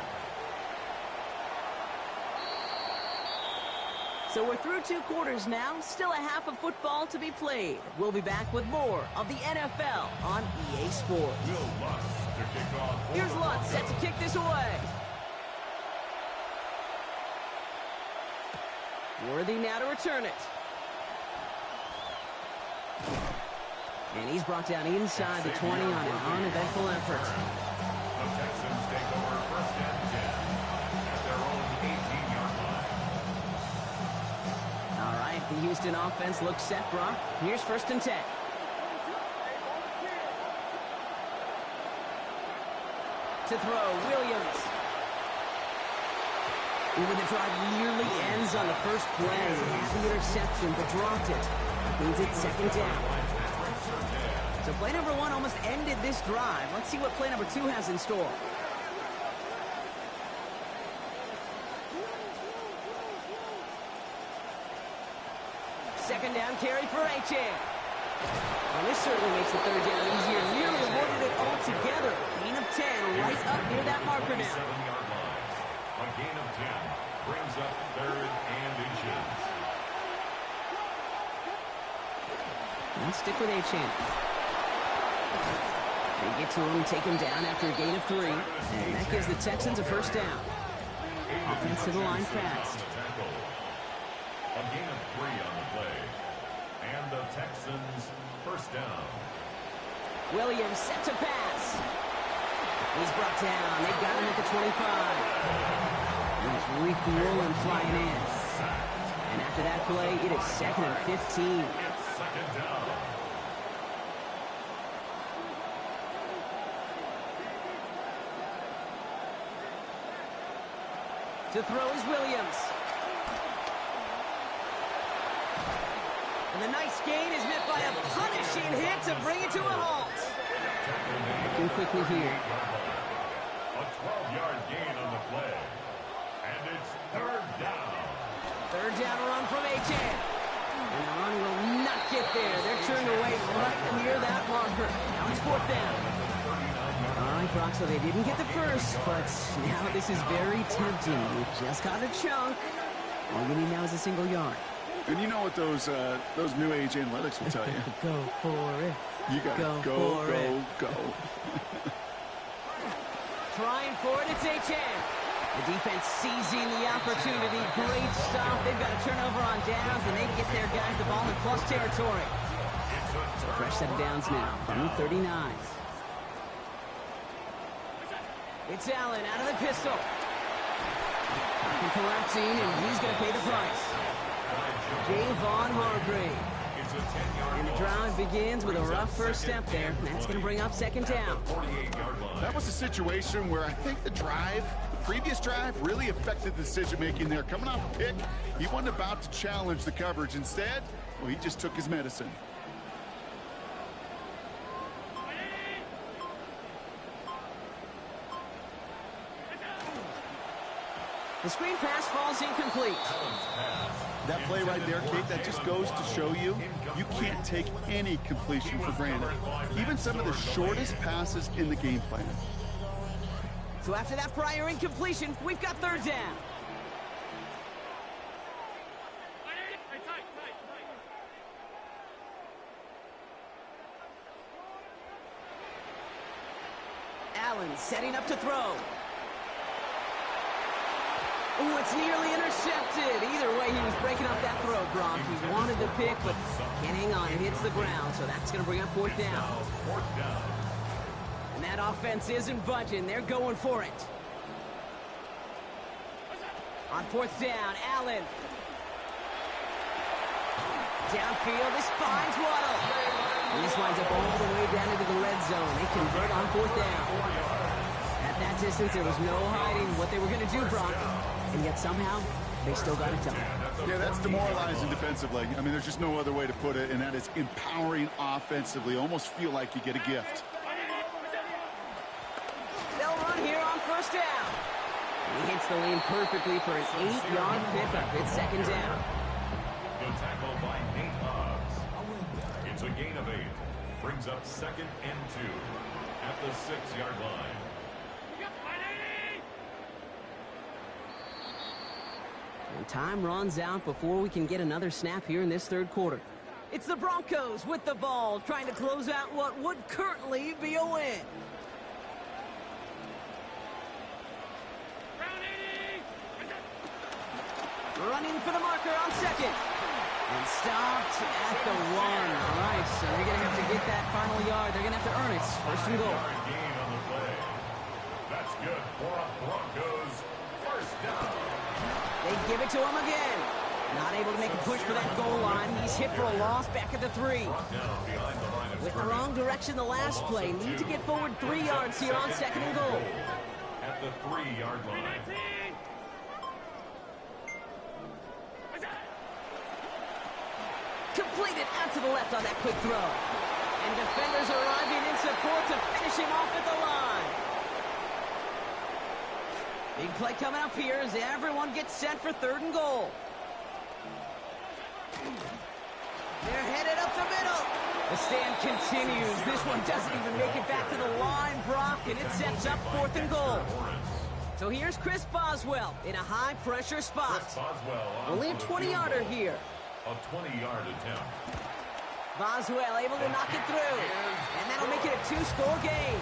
So we're through 2 quarters now. Still a half of football to be played. We'll be back with more of the NFL on EA Sports. Will Lutz to kick off. Here's Lutz set to kick this away. Worthy now to return it. And he's brought down inside the 20 on an uneventful effort. The Houston offense looks set, Brock. Here's 1st and 10. To throw, Williams. Ooh, the drive nearly ends on the first play. Had the interception, but dropped it. That means it's 2nd down. So play number 1 almost ended this drive. Let's see what play number 2 has in store. Second down carry for Achan. Well, this certainly makes the 3rd down easier. Nearly avoided it altogether. Gain of 10 right up near that marker now. 7-yard line. A gain of 10 brings up 3rd and inches. And stick with Achan. They get to him, take him down after a gain of 3. And that gives the Texans a 1st down. Offense to the line fast. A gain of 3 on the play. And the Texans 1st down. Williams set to pass. He's brought down. They got him at the 25. There's Rick Woolen flying in. And after that play, it is 2nd and 15. It's 2nd down. To throw is Williams. And the nice gain is met by a punishing hit to bring it to a halt. Looking quickly here. A 12-yard gain on the play. And it's 3rd down. 3rd down run from Achan. And the run will not get there. They're turned away right near that marker. Now it's 4th down. All right, Brock, so they didn't get the first, but now this is very tempting. You just got a chunk. All you need now is a single yard. And you know what those new age analytics will tell you. Go for it. You got to go. Trying for it, it's Achan. The defense seizing the opportunity. Great stop. They've got a turnover on downs, and they get their guys the ball in plus territory. So fresh set of downs now from the 39. It's Allen out of the pistol. Collapsing, and he's going to pay the price. Javon Hargrave. And the drive begins with a rough first step there. That's going to bring up 2nd down. That was a situation where I think the previous drive, really affected the decision-making there. Coming off a pick, he wasn't about to challenge the coverage. Instead, well, he just took his medicine. The screen pass falls incomplete. That play right there, Kate, that just goes to show you can't take any completion for granted. Even some of the shortest passes in the game plan. So after that prior incompletion, we've got 3rd down. Allen setting up to throw. Ooh, it's nearly intercepted. Either way, he was breaking up that throw, Brock. He wanted the pick, but can't hang on. It hits the ground, so that's going to bring up 4th down. And that offense isn't budging. They're going for it. On 4th down, Allen. Downfield, this finds Waddle. And this winds up all the way down into the red zone. They convert on 4th down. At that distance, there was no hiding what they were going to do, Brock. And yet somehow, they still got it done. Yeah, that's demoralizing defensively. I mean, there's just no other way to put it, and that is empowering offensively. Almost feel like you get a gift. They'll run here on 1st down. And he hits the lane perfectly for an 8-yard pickup. It's 2nd down. The tackle by Nate Hobbs. It's a gain of 8. Brings up 2nd and 2 at the 6-yard line. And time runs out before we can get another snap here in this 3rd quarter. It's the Broncos with the ball, trying to close out what would currently be a win. Running for the marker on 2nd. And stopped at the 1. All right, so they're going to have to get that final yard. They're going to have to earn it. 1st and goal. Gain on the play. That's good for a Broncos 1st down. They give it to him again. Not able to make a push for that goal line. He's hit for a loss back at the 3. With the wrong direction the last play. Need to get forward 3 yards here on 2nd and goal. At the 3-yard line. Completed out to the left on that quick throw. And defenders arriving in support to finish him off at the line. Big play coming up here as everyone gets set for 3rd and goal. They're headed up the middle. The stand continues. This one doesn't even make it back to the line, Brock, and it sets up 4th and goal. So here's Chris Boswell in a high-pressure spot. Only a 20-yarder here. A 20-yard attempt. Boswell able to knock it through. And that'll make it a 2-score game.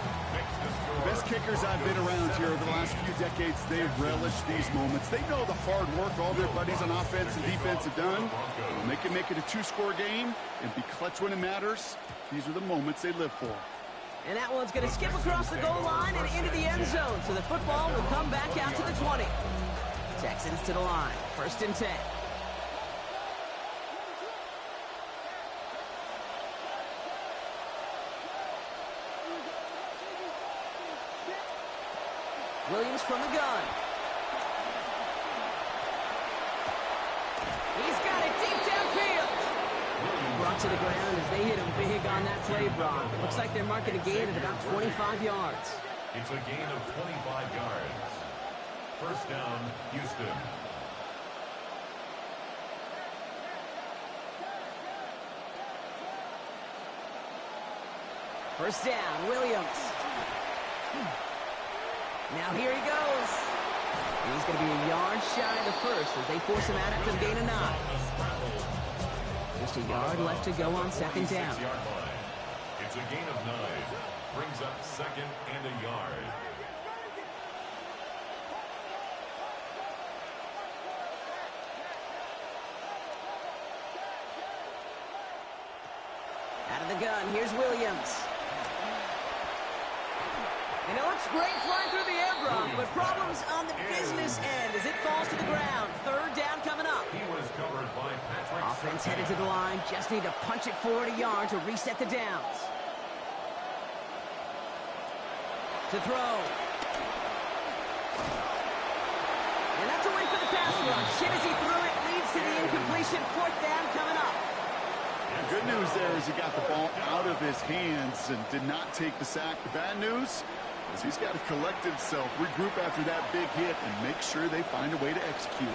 The best kickers I've been around here over the last few decades, they relish these moments. They know the hard work all their buddies on offense and defense have done. When they can make it a 2-score game and be clutch when it matters, these are the moments they live for. And that one's going to skip across the goal line and into the end zone. So the football will come back out to the 20. Texans to the line. 1st and 10. Williams from the gun. He's got it deep downfield. Brought to the ground as they hit him big on that play, Brock. It looks like they're marking a gain at about 25 yards. It's a gain of 25 yards. 1st down, Houston. First down, Williams. Now here he goes. And he's going to be a yard shy of the 1st as they force him out after the gain of 9. Just a yard left to go on 2nd down. It's a gain of 9. Brings up 2nd and a yard. Out of the gun, here's Williams. And it looks great flying through the air, Brock, but problems on the business end as it falls to the ground. 3rd down coming up. He was covered by Patrick. Offense headed to the line. Just need to punch it forward a yard to reset the downs. To throw. And that's a win for the pass rush. Hit as he threw it, leads to the incompletion. 4th down coming up. The good news there is he got the ball out of his hands and did not take the sack. The bad news is he's got to collect himself, regroup after that big hit, and make sure they find a way to execute.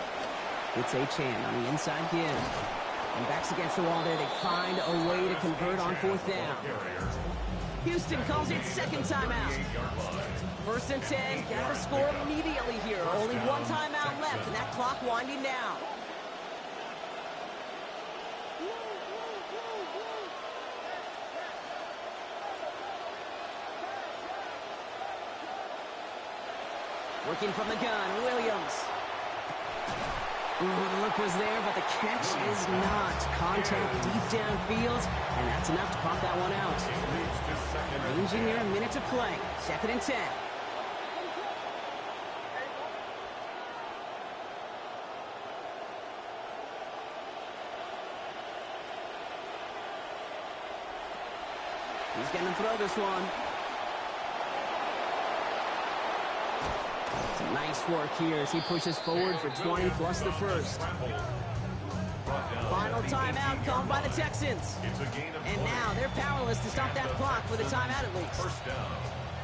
It's H.N. on the inside give. And backs against the wall there. They find a way to convert on 4th down. Houston calls it 2nd timeout. 1st and 10. Got to score immediately here. Only 1 timeout left, and that clock winding down. Working from the gun, Williams. Ooh, the look was there, but the catch is not. Contact deep downfield, and that's enough to pop that one out. Ranging here, a minute to play. 2nd and 10. He's going to throw this one. Nice work here as he pushes forward for 20 plus the 1st. Final timeout called by the Texans. And now they're powerless to stop that clock with a timeout at least.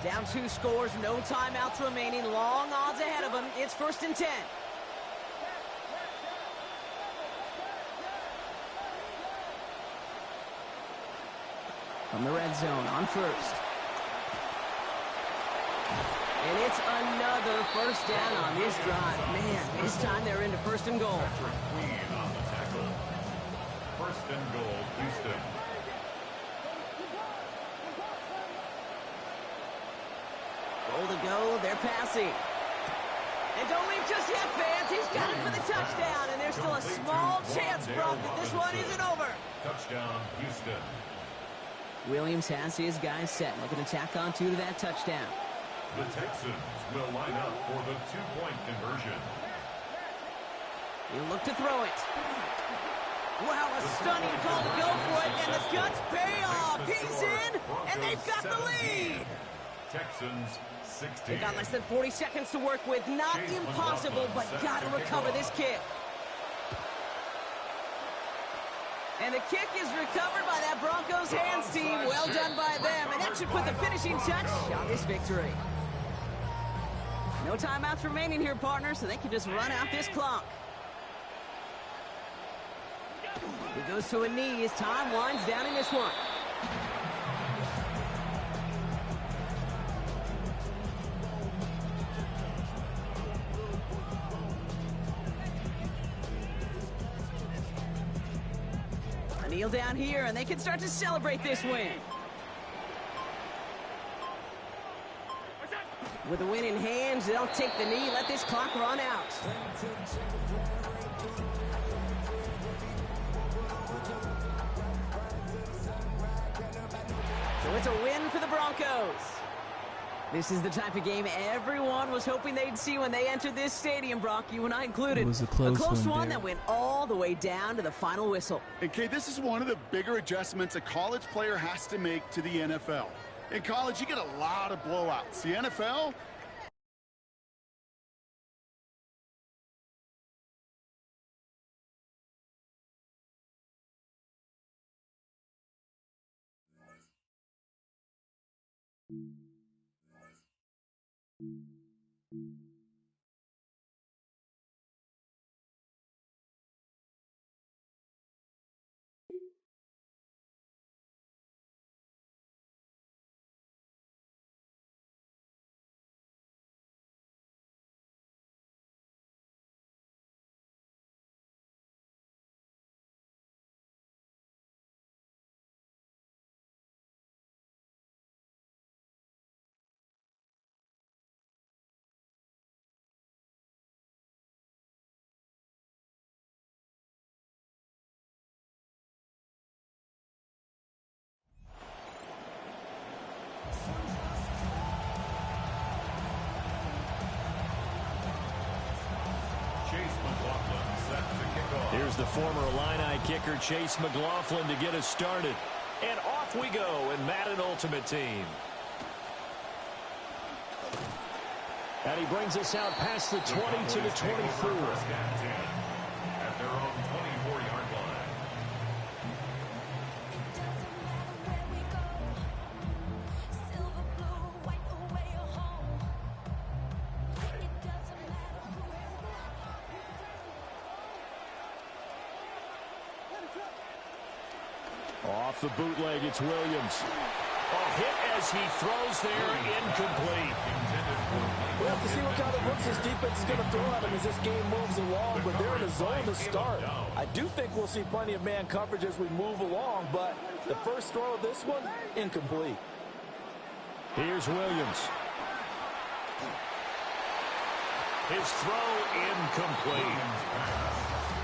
Down 2 scores, no timeouts remaining. Long odds ahead of them. It's 1st and 10. From the red zone on 1st. And it's another 1st down on this drive. Man, this time they're into 1st and goal. Patrick Queen on the tackle. 1st and goal, Houston. Goal to go, they're passing. And don't leave just yet, fans. He's got it for the touchdown, and there's still a small chance, Brock, that this one isn't over. Touchdown, Houston. Williams has his guys set, looking to tack on 2 to that touchdown. The Texans will line up for the 2-point conversion. He'll look to throw it. Wow, a stunning call to go for it, and the cuts pay off. He's in, and they've got the lead. Texans 16. They got less than 40 seconds to work with. Not impossible, but got to recover this kick. And the kick is recovered by that Broncos hands team. Well done by them, and that should put the finishing touch on this victory. No timeouts remaining here, partners, so they can just run out this clock. He goes to a knee as time winds down in this one. A kneel down here, and they can start to celebrate this win. With a win in hands, they'll take the knee, let this clock run out. So it's a win for the Broncos. This is the type of game everyone was hoping they'd see when they entered this stadium, Brock, you and I included. It was a close one there. that went all the way down to the final whistle. And, Kay, this is one of the bigger adjustments a college player has to make to the NFL. In college, you get a lot of blowouts. The NFL... Here's the former Illini kicker, Chase McLaughlin, to get us started. And off we go in Madden Ultimate Team. And he brings us out past the 20 to the 24. At their own 24-yard line. Off the bootleg, it's Williams. A hit as he throws there, incomplete. We'll have to see what kind of looks this defense is going to throw at him as this game moves along, but they're in a zone to start. I do think we'll see plenty of man coverage as we move along, but the first throw of this one, incomplete. Here's Williams. His throw incomplete.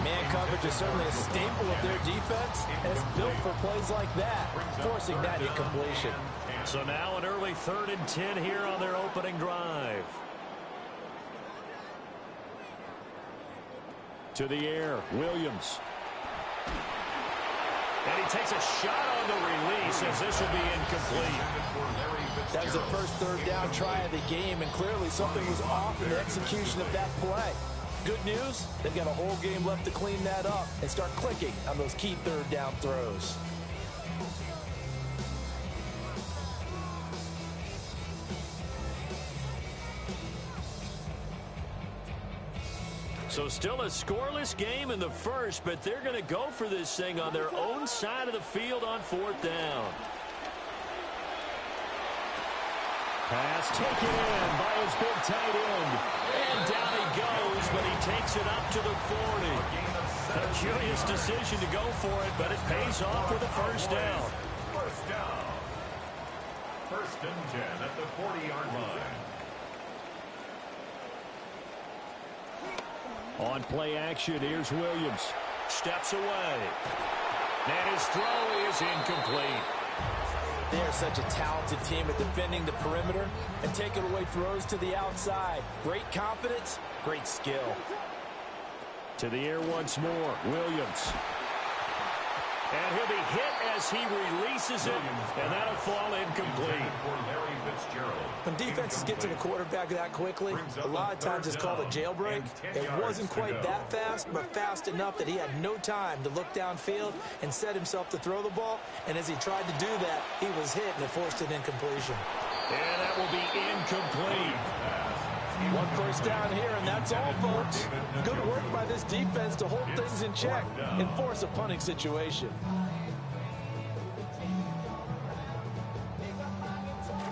Man coverage is certainly a staple of their defense, and it's built for plays like that, forcing that incompletion. So now an early 3rd and 10 here on their opening drive. To the air, Williams. And he takes a shot on the release as this will be incomplete. That was the first 3rd down try of the game, and clearly something was off in the execution of that play. Good news, they've got a whole game left to clean that up and start clicking on those key 3rd down throws. So still a scoreless game in the first, but they're going to go for this thing on their own side of the field on 4th down. Pass taken in by his big tight end. And down he goes, but he takes it up to the 40. A curious decision to go for it, but it pays off with a first down. First down. 1st and 10 at the 40-yard line. On play action, here's Williams. Steps away. And his throw is incomplete. They are such a talented team at defending the perimeter and taking away throws to the outside. Great confidence, great skill. To the air once more. Williams. And he'll be hit as he releases it, and that'll fall incomplete. When defenses get to the quarterback that quickly, a lot of times it's called a jailbreak. It wasn't quite that fast, but fast enough that he had no time to look downfield and set himself to throw the ball. And as he tried to do that, he was hit, and it forced an incompletion. And that will be incomplete. One first down here, and that's all, folks. Good work by this defense to hold things in check and force a punting situation.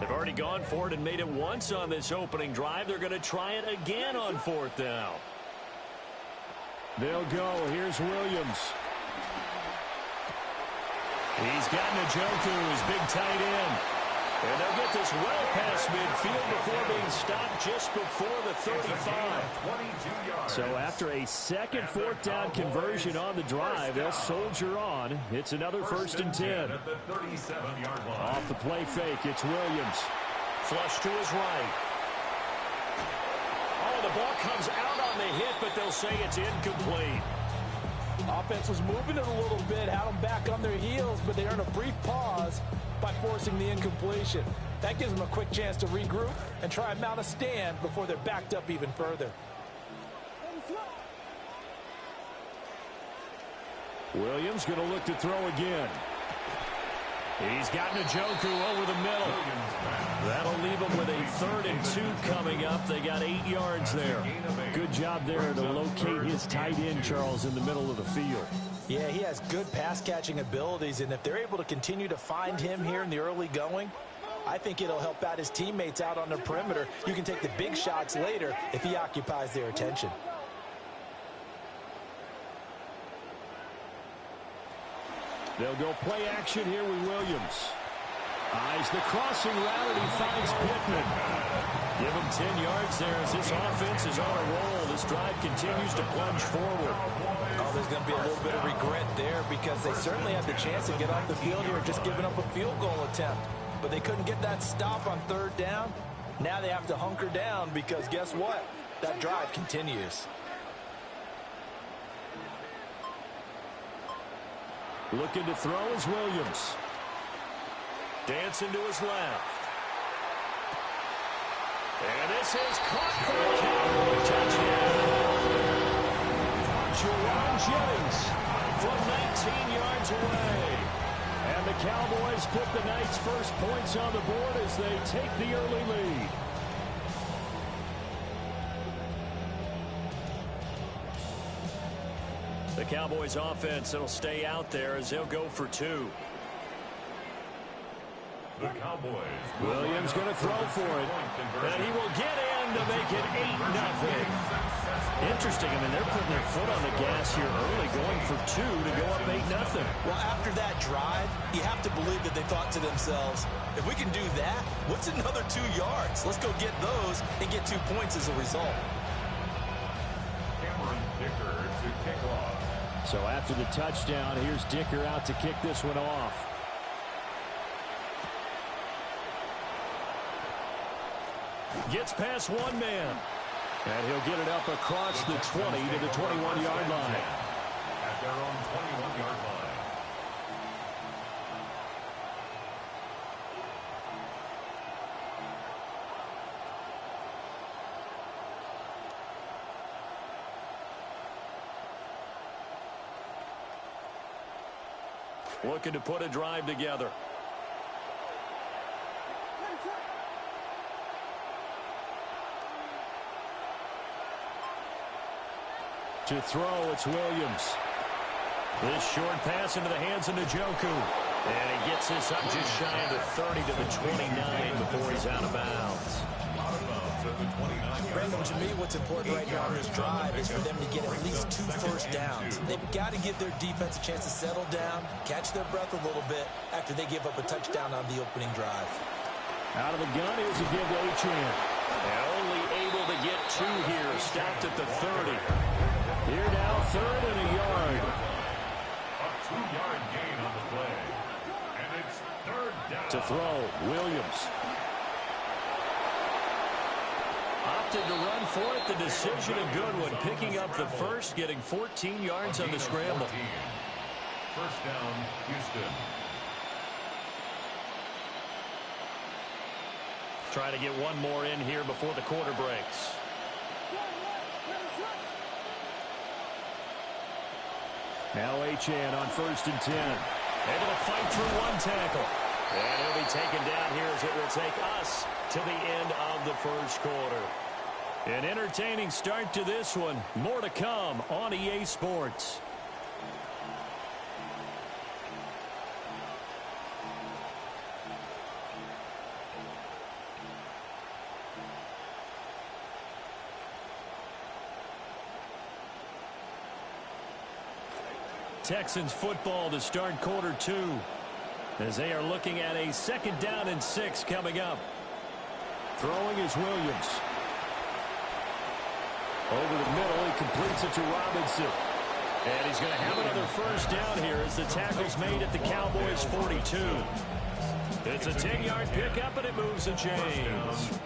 They've already gone for it and made it once on this opening drive. They're going to try it again on 4th down. They'll go. Here's Williams. He's got Njoku, his big tight end. And they'll get this well past midfield before being stopped just before the 35. So after a second 4th down conversion on the drive, they'll soldier on. It's another 1st and 10. Off the play fake, it's Williams. Flush to his right. Oh, the ball comes out on the hit, but they'll say it's incomplete. Offense was moving it a little bit, had them back on their heels, but they earned a brief pause by forcing the incompletion. That gives them a quick chance to regroup and try and mount a stand before they're backed up even further. Williams going to look to throw again. He's got Njoku over the middle. That'll leave them with a 3rd and 2 coming up. They got 8 yards there. Good job there to locate his tight end, Charles, in the middle of the field. Yeah, he has good pass-catching abilities, and if they're able to continue to find him here in the early going, I think it'll help out his teammates out on the perimeter. You can take the big shots later if he occupies their attention. They'll go play action here with Williams. Eyes the crossing route, and he finds Pittman. Give him 10 yards there as this offense is on a roll. This drive continues to plunge forward. Oh, there's going to be a little bit of regret there because they certainly had the chance to get off the field here just giving up a field goal attempt. But they couldn't get that stop on 3rd down. Now they have to hunker down because guess what? That drive continues. Looking to throw is Williams. Dancing to his left. And this is caught for a Cowboy touchdown. Juwan Jennings from 19 yards away. And the Cowboys put the Knights' first points on the board as they take the early lead. The Cowboys offense, it'll stay out there as they'll go for 2. The Cowboys. Williams going to throw for it. And he will get in to make it 8-0. Interesting. I mean, they're putting their foot on the gas here early, going for 2 to go up 8-0. Well, after that drive, you have to believe that they thought to themselves, if we can do that, what's another 2 yards? Let's go get those and get 2 points as a result. To kick off. So after the touchdown, here's Dicker out to kick this one off. Gets past one man. And he'll get it up across the 20 to the 21-yard line. At their own 21-yard line. Looking to put a drive together. To throw, it's Williams. This short pass into the hands of Njoku. And he gets this up just shy of the 30 to the 29 before he's out of bounds. Brandon, to me, what's important right now on this drive is for them to get at least 2 first downs. They've got to give their defense a chance to settle down, catch their breath a little bit after they give up a touchdown on the opening drive. Out of the gun, here's a give to Achane. And only able to get 2 here, stopped at the 30. Here now, 3rd and a yard. A 2-yard gain on the play. And it's 3rd down. To throw, Williams. opted to run for it. The decision a good one. Picking up the first, getting 14 yards on the scramble. First down, Houston. Try to get one more in here before the quarter breaks. Now Achane on 1st and 10. Able to fight through one tackle. And he'll be taken down here as it will take us to the end of the first quarter. An entertaining start to this one. More to come on EA Sports. Texans football to start quarter 2 as they are looking at a 2nd down and 6 coming up. Throwing is Williams. Over the middle, he completes it to Robinson. And he's going to have another first down here as the tackle's made at the Cowboys' 42. It's a 10-yard pickup, and it moves the chains.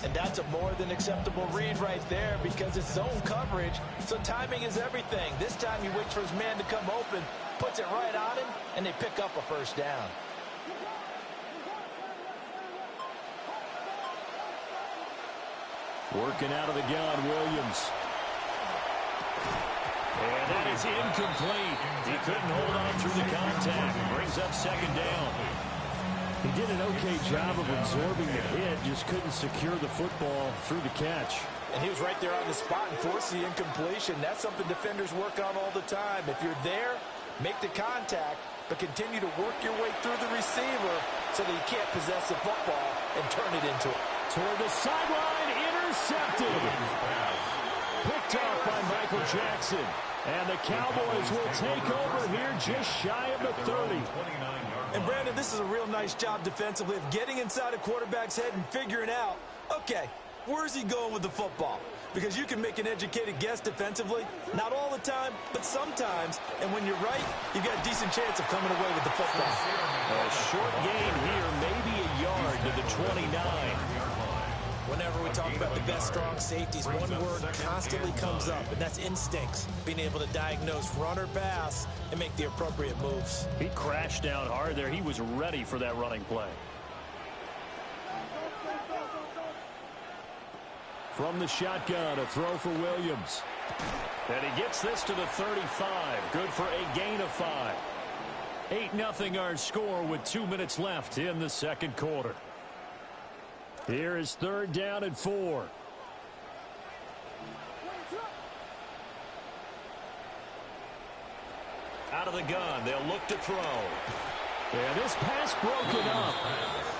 And that's a more than acceptable read right there because it's zone coverage, so timing is everything. This time he waits for his man to come open, puts it right on him, and they pick up a first down. Working out of the gun, Williams. And that is incomplete. He couldn't hold on through the contact. Brings up 2nd down. He did an okay job of absorbing the hit, just couldn't secure the football through the catch. And he was right there on the spot and forced the incompletion. That's something defenders work on all the time. If you're there, make the contact, but continue to work your way through the receiver so that you can't possess the football and turn it into it. Toward the sideline, intercepted. Picked off by Michael Jackson. And the Cowboys will take over here just shy of the 30. And, Brandon, this is a real nice job defensively of getting inside a quarterback's head and figuring out, okay, where's he going with the football? Because you can make an educated guess defensively. Not all the time, but sometimes. And when you're right, you've got a decent chance of coming away with the football. A short gain here, maybe a yard to the 29. Whenever we talk about the best strong safeties, one word constantly comes up, and that's instincts. Being able to diagnose run or pass and make the appropriate moves. He crashed down hard there. He was ready for that running play. From the shotgun, a throw for Williams. And he gets this to the 35. Good for a gain of 5. 8-0 our score with 2 minutes left in the second quarter. Here is 3rd down and 4. Out of the gun, they'll look to throw. And this pass broken up.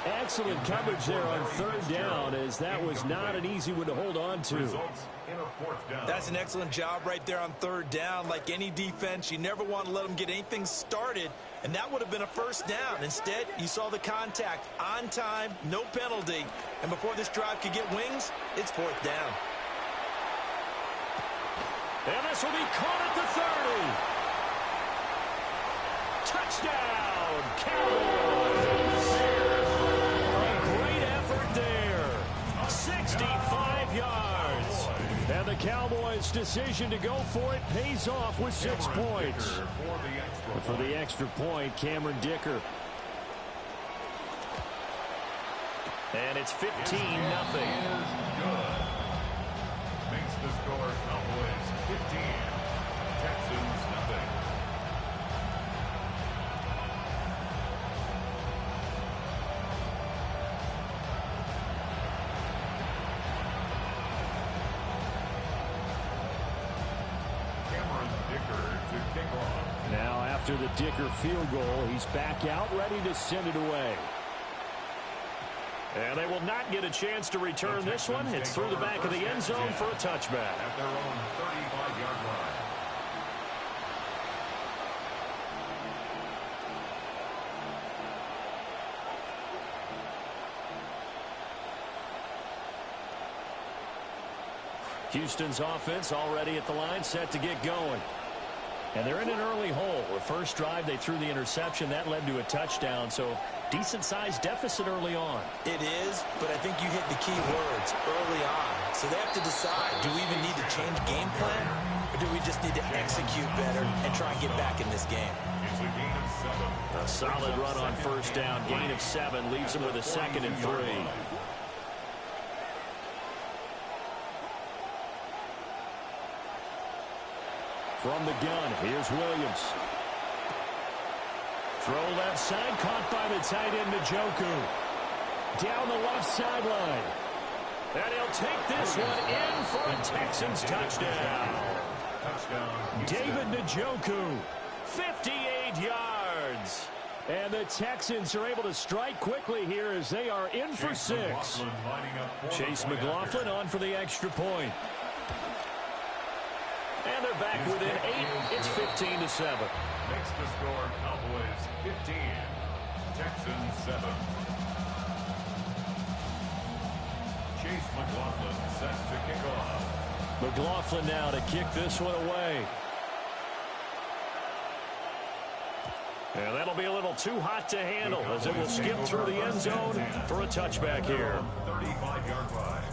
Excellent coverage there on 3rd down, as that was not an easy one to hold on to. That's an excellent job right there on 3rd down. Like any defense, you never want to let them get anything started, and that would have been a first down. Instead, you saw the contact on time, no penalty, and before this drive could get wings, it's 4th down. And this will be caught at the 30. Touchdown, Cowboys! A great effort there. 65 yards. And the Cowboys' decision to go for it pays off with 6 points. And for the extra point, Cameron Dicker. And it's 15-0. Makes the score Cowboys 15, Texans nothing. Now after the Dicker field goal, he's back out, ready to send it away. And they will not get a chance to return this one. It's through the back of the end zone for a touchback. At their own 35-yard line. Houston's offense already at the line, set to get going. And they're in an early hole. The first drive, they threw the interception. That led to a touchdown. So decent-sized deficit early on. It is, but I think you hit the key words early on. So they have to decide, do we even need to change game plan? Or do we just need to execute better and try and get back in this game? It's a gain of 7. A solid run on first down. Gain of 7 leaves them with a 2nd and 3. From the gun, here's Williams. Throw left side, caught by the tight end, Njoku. Down the left sideline. And he'll take this one in for a Texans touchdown. David Njoku, 58 yards. And the Texans are able to strike quickly here as they are in for 6. Chase McLaughlin on for the extra point. And they're back within 8. It's 15-7. Makes the score Cowboys 15, Texans 7. Chase McLaughlin set to kick off. McLaughlin now to kick this one away. And that'll be a little too hot to handle as it will skip through the end zone for a touchback here. 35-yard line.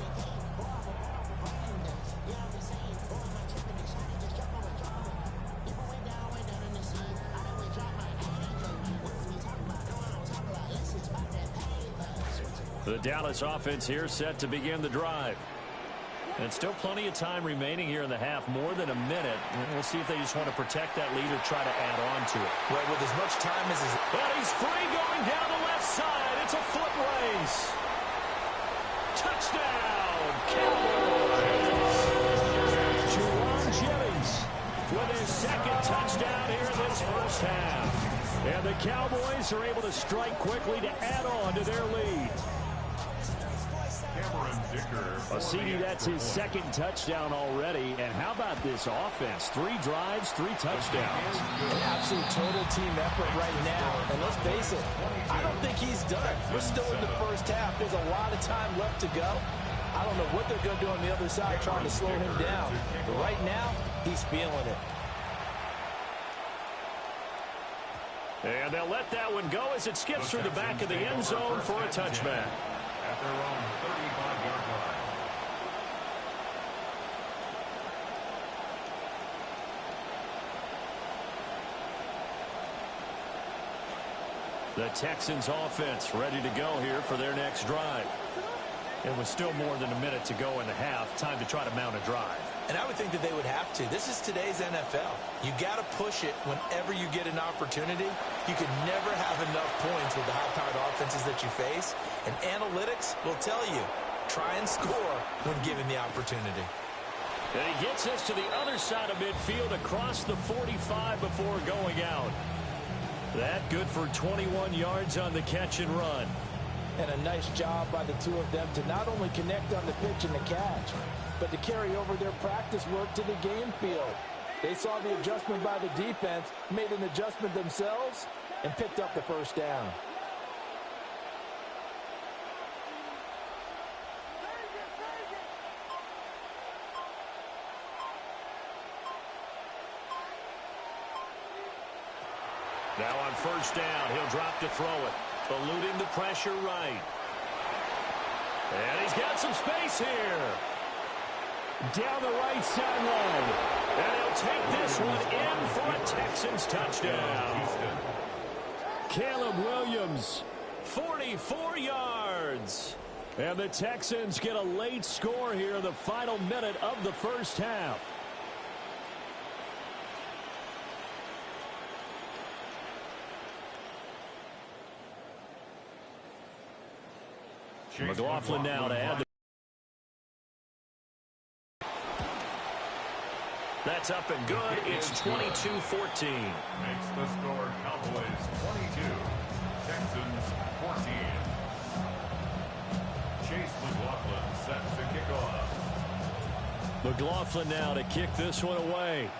The Dallas offense here set to begin the drive. And still plenty of time remaining here in the half, more than a minute. And we'll see if they just want to protect that lead or try to add on to it. Well, with as much time as is... But he's free going down the left side. It's a foot race. Touchdown, Cowboys. Juwan Jennings with his 2nd touchdown here in this first half. And the Cowboys are able to strike quickly to add on to their lead. CD, that's his 2nd touchdown already. And how about this offense? 3 drives, 3 touchdowns. An absolute total team effort right now. And let's face it, I don't think he's done. We're still in the first half. There's a lot of time left to go. I don't know what they're going to do on the other side trying to slow him down. But right now, he's feeling it. And they'll let that one go as it skips through the back of the end zone for a touchback. At their own 35-yard line. The Texans offense ready to go here for their next drive. It was still more than a minute to go in the half. Time to try to mount a drive. And I would think that they would have to. This is today's NFL. You got to push it whenever you get an opportunity. You can never have enough points with the high-powered offenses that you face. And analytics will tell you, try and score when given the opportunity. And he gets us to the other side of midfield across the 45 before going out. That good for 21 yards on the catch and run. And a nice job by the two of them to not only connect on the pitch and the catch, but to carry over their practice work to the game field. They saw the adjustment by the defense, made an adjustment themselves, and picked up the first down. Now on first down, he'll drop to throw it. Eluding the pressure right. And he's got some space here. Down the right sideline. And he'll take this one in for a Texans touchdown. Caleb Williams, 44 yards. And the Texans get a late score here in the final minute of the first half. McLaughlin now to add the... That's up and good. It's 22-14. Makes the score Cowboys 22, Texans 14. Chase McLaughlin set to kick off. McLaughlin now to kick this one away.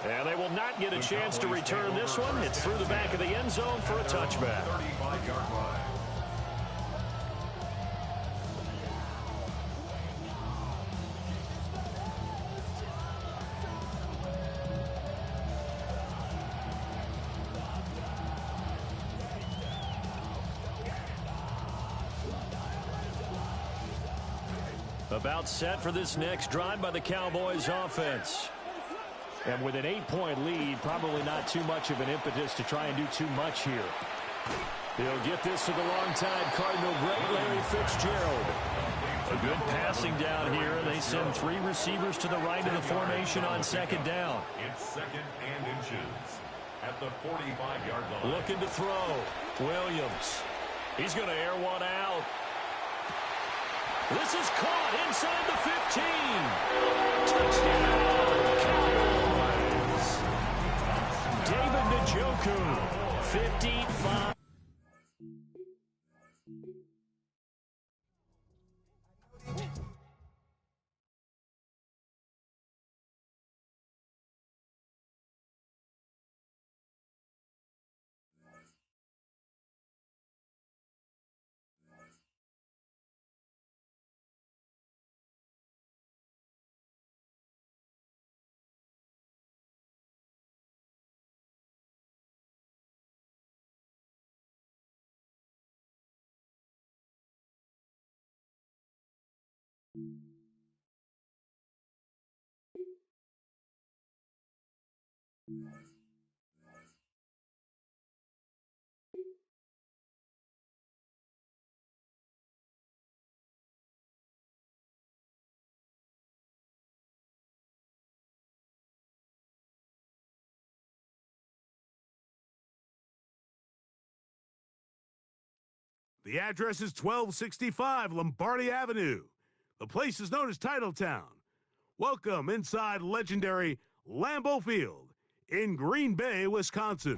And they will not get a chance to return this one. It's through the back of the end zone for a touchback. 35-yard line. About set for this next drive by the Cowboys offense. And with an 8-point lead, probably not too much of an impetus to try and do too much here. He'll get this to the longtime Cardinal great Larry Fitzgerald. A good passing down here. They send 3 receivers to the right of the formation on second down. It's second and inches at the 45-yard line. Looking to throw. Williams. He's going to air one out. This is caught inside the 15. Touchdown, Cowboys. David Njoku, 55. The address is 1265 Lombardi Avenue. The place is known as Titletown. Welcome inside legendary Lambeau Field in Green Bay, Wisconsin.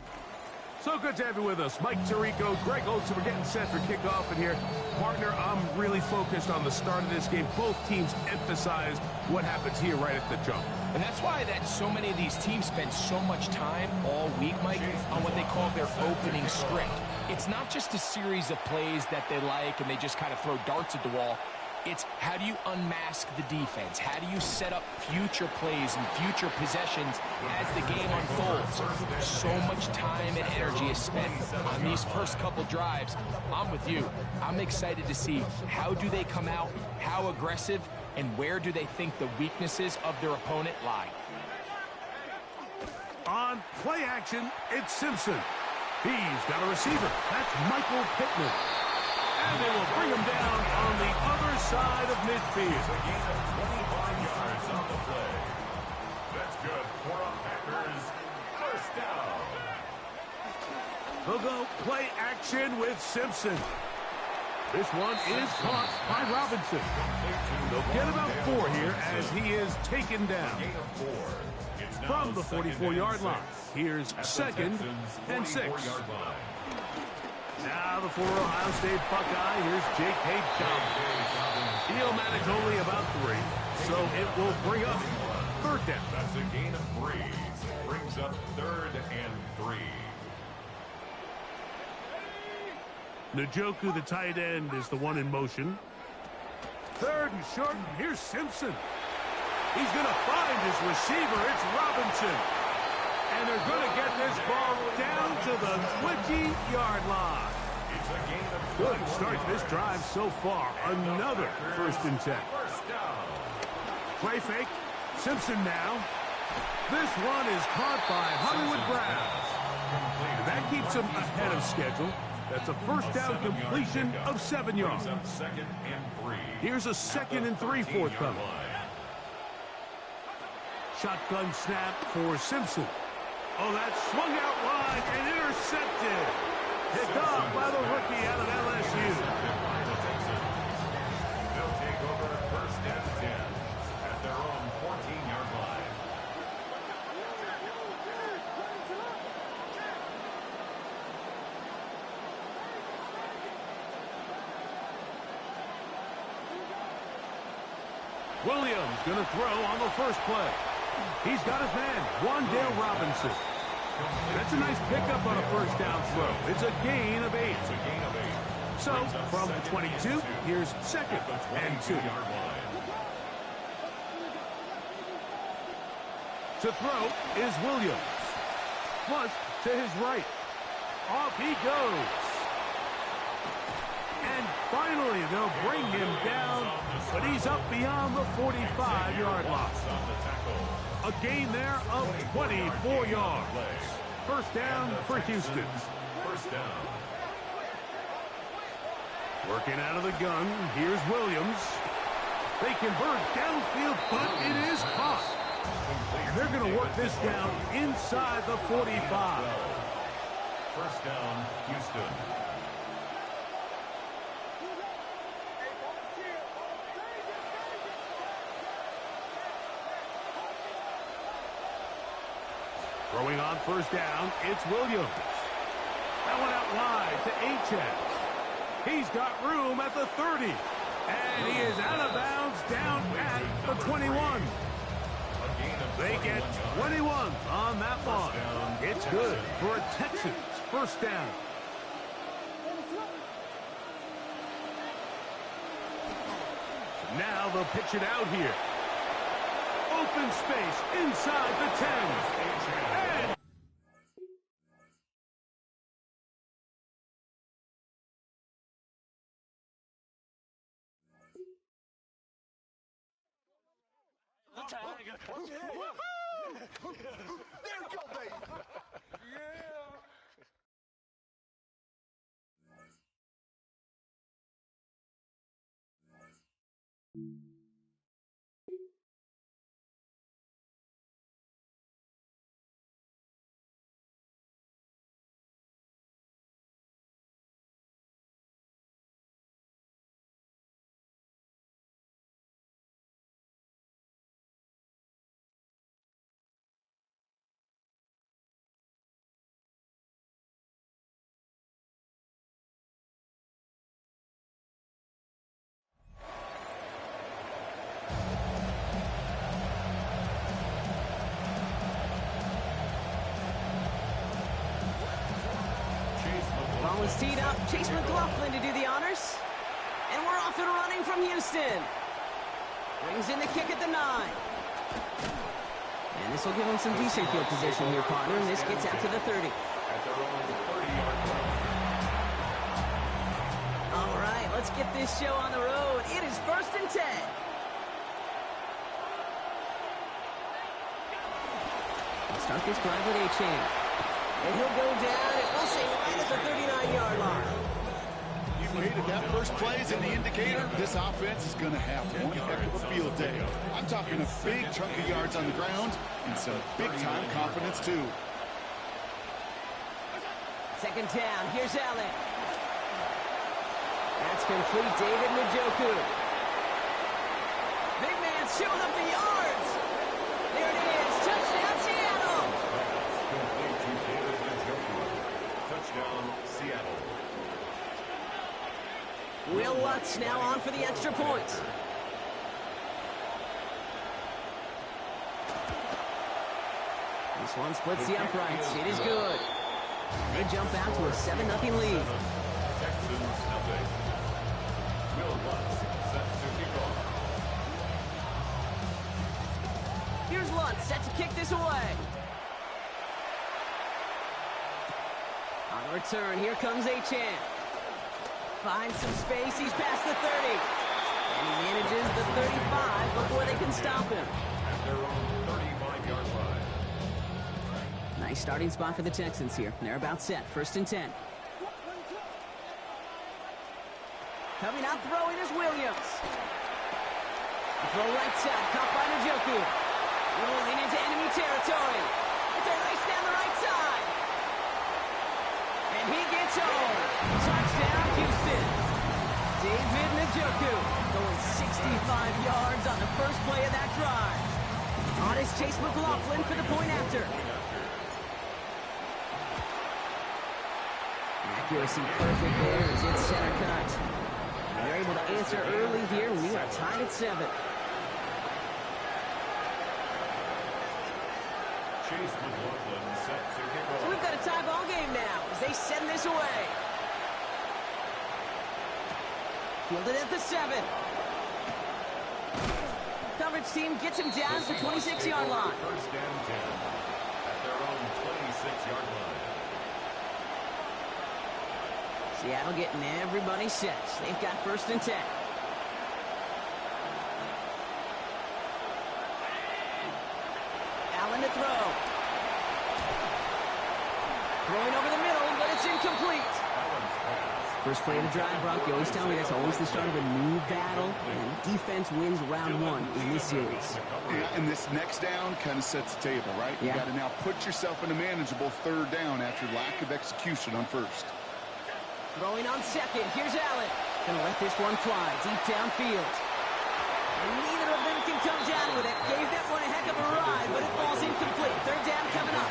So good to have you with us. Mike Tirico, Greg Olsen, we're getting set for kickoff in here. Partner, I'm really focused on the start of this game. Both teams emphasize what happens here right at the jump. And that's why so many of these teams spend so much time all week, Mike, on what they call their opening script. It's not just a series of plays that they like and they just kind of throw darts at the wall. It's how do you unmask the defense? How do you set up future plays and future possessions as the game unfolds? So much time and energy is spent on these first couple drives. I'm with you. I'm excited to see how do they come out, how aggressive, and where do they think the weaknesses of their opponent lie. On play action, it's Simpson. He's got a receiver. That's Michael Pittman. And they will bring him down on the other side of midfield. A gain of 25 yards on the play. That's good for a Packers first down. They'll go play action with Simpson. This one is caught by Robinson. They'll get about 4 here as he is taken down. From the 44-yard line, here's second and 6. Now the former Ohio State Buckeye, here's J.K. Dobbins. He'll manage only about 3, so it will bring up third down. That's a gain of 3. Brings up 3rd and 3. Njoku, the tight end, is the one in motion. 3rd and short, and here's Simpson. He's going to find his receiver. It's Robinson. And they're going to get this ball down to the 20-yard line. It's a gain of Good start to this drive so far. Another 1st and 10. Play fake. Simpson now. This one is caught by Hollywood Brown. And that keeps him ahead of schedule. That's a first down completion of 7 yards. Here's a 2nd and 3 forthcoming. Shotgun snap for Simpson. Oh, that swung out wide and intercepted. Picked off by the rookie out of LSU. They'll take over 1st and 10 at their own 14-yard line. Williams going to throw on the first play. He's got his man, Wan'Dale Robinson. That's a nice pickup on a first down throw. It's a gain of 8. So, from the 22, here's 2nd and 2. To throw is Williams. Flush to his right. Off he goes. And finally, they'll bring him down, but he's up beyond the 45-yard line. A gain there of 24 yards. First down for Houston. First down. Working out of the gun, here's Williams. They convert downfield, but it is caught. They're going to work this down inside the 45. First down, Houston. Throwing on first down, it's Williams. That one out wide to Achane. He's got room at the 30. And he is out of bounds down at the 21. They get 21 on that one. It's good for a Texans first down. Now they'll pitch it out here. Open space inside the 10. And Ball is teed up. Chase McLaughlin to do the honors. And we're off and running from Houston. Brings in the kick at the 9. And this will give him some decent field position here, partner. And this gets out to the 30. At their own 30-yard line. All right, let's get this show on the road. It is 1st and 10. Let's start this drive with Achane. And he'll go down, and we'll say right at the 39-yard line. You made it. That first play is an indicator this offense is going to have one heck of a field day. I'm talking a big chunk of yards on the ground and some big-time confidence, too. Second down, here's Allen. That's complete, David Njoku. Big man showing up the yards. There it is, touchdown Seattle. Complete to David Njoku. Touchdown, Seattle. Will Lutz now on for the extra point. This one splits the uprights. It is good. They jump out to a 7-0 lead. Texans nothing. Will Lutz set to kick off. Here's Lutz set to kick this away. On the return, here comes Achane. Finds some space, he's past the 30. And he manages the 35 before they can stop him. At their own 35-yard line. Nice starting spot for the Texans here. They're about set, 1st and 10. Coming out throwing is Williams. The throw right side, caught by Njoku. Rolling into enemy territory. It's a race down the right side. And he gets home. Touchdown, Houston. David Njoku going 65 yards on the first play of that drive. On is Chase McLaughlin for the point after. Accuracy perfect there as it's center cut. And they're able to answer early here. We are tied at 7. Chase McLaughlin set to kick off. So we've got a tie ball game now as they send this away. Fielded at the 7. Coverage team gets him down at the 26-yard line. First and 10 at their own 26-yard line. Seattle getting everybody set. They've got 1st and 10. Allen to throw. Throwing over the middle, but it's incomplete. First play of the drive, Brock. You always tell me that's always the start of a new battle, and defense wins round 1 in this series. Yeah, and this next down kind of sets the table, right? Yeah. You got to now put yourself in a manageable 3rd down after lack of execution on 1st. Throwing on 2nd. Here's Allen. Gonna let this one fly deep downfield. And neither of them can come down with it. Gave that one a heck of a ride, but it falls incomplete. 3rd down coming up.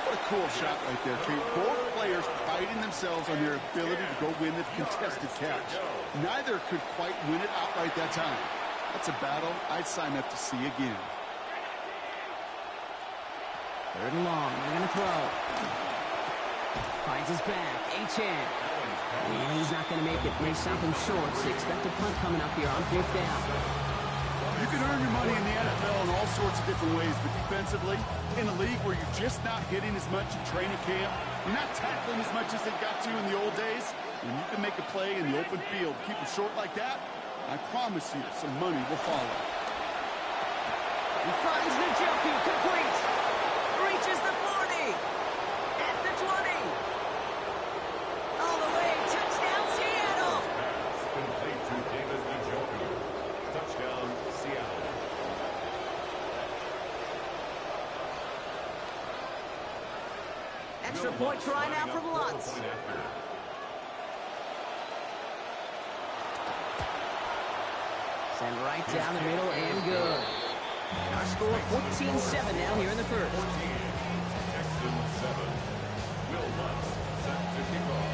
What a cool shot right there, Kate. Both players priding themselves on their ability to go win the contested catch. Neither could quite win it outright that time. That's a battle I'd sign up to see again. 3rd and long. They're going to throw. Finds his back. Achane. And he's not going to make it. They stop him short, so expect a punt coming up here on 5th down. You can earn your money in the NFL in all sorts of different ways, but defensively, in a league where you're just not hitting as much in training camp, you're not tackling as much as they got to in the old days, when you can make a play in the open field, keep it short like that, I promise you some money will follow. He finds Njoku, complete. Reaches the 40. At the 20. All the way, touchdown Seattle. Complete to David Njoku. Touchdown, Seattle. Extra point try now from Lutz. Send right down the middle and good. Our score 14-7 now here in the 1st. Texans 7. Will Lutz set to kick off.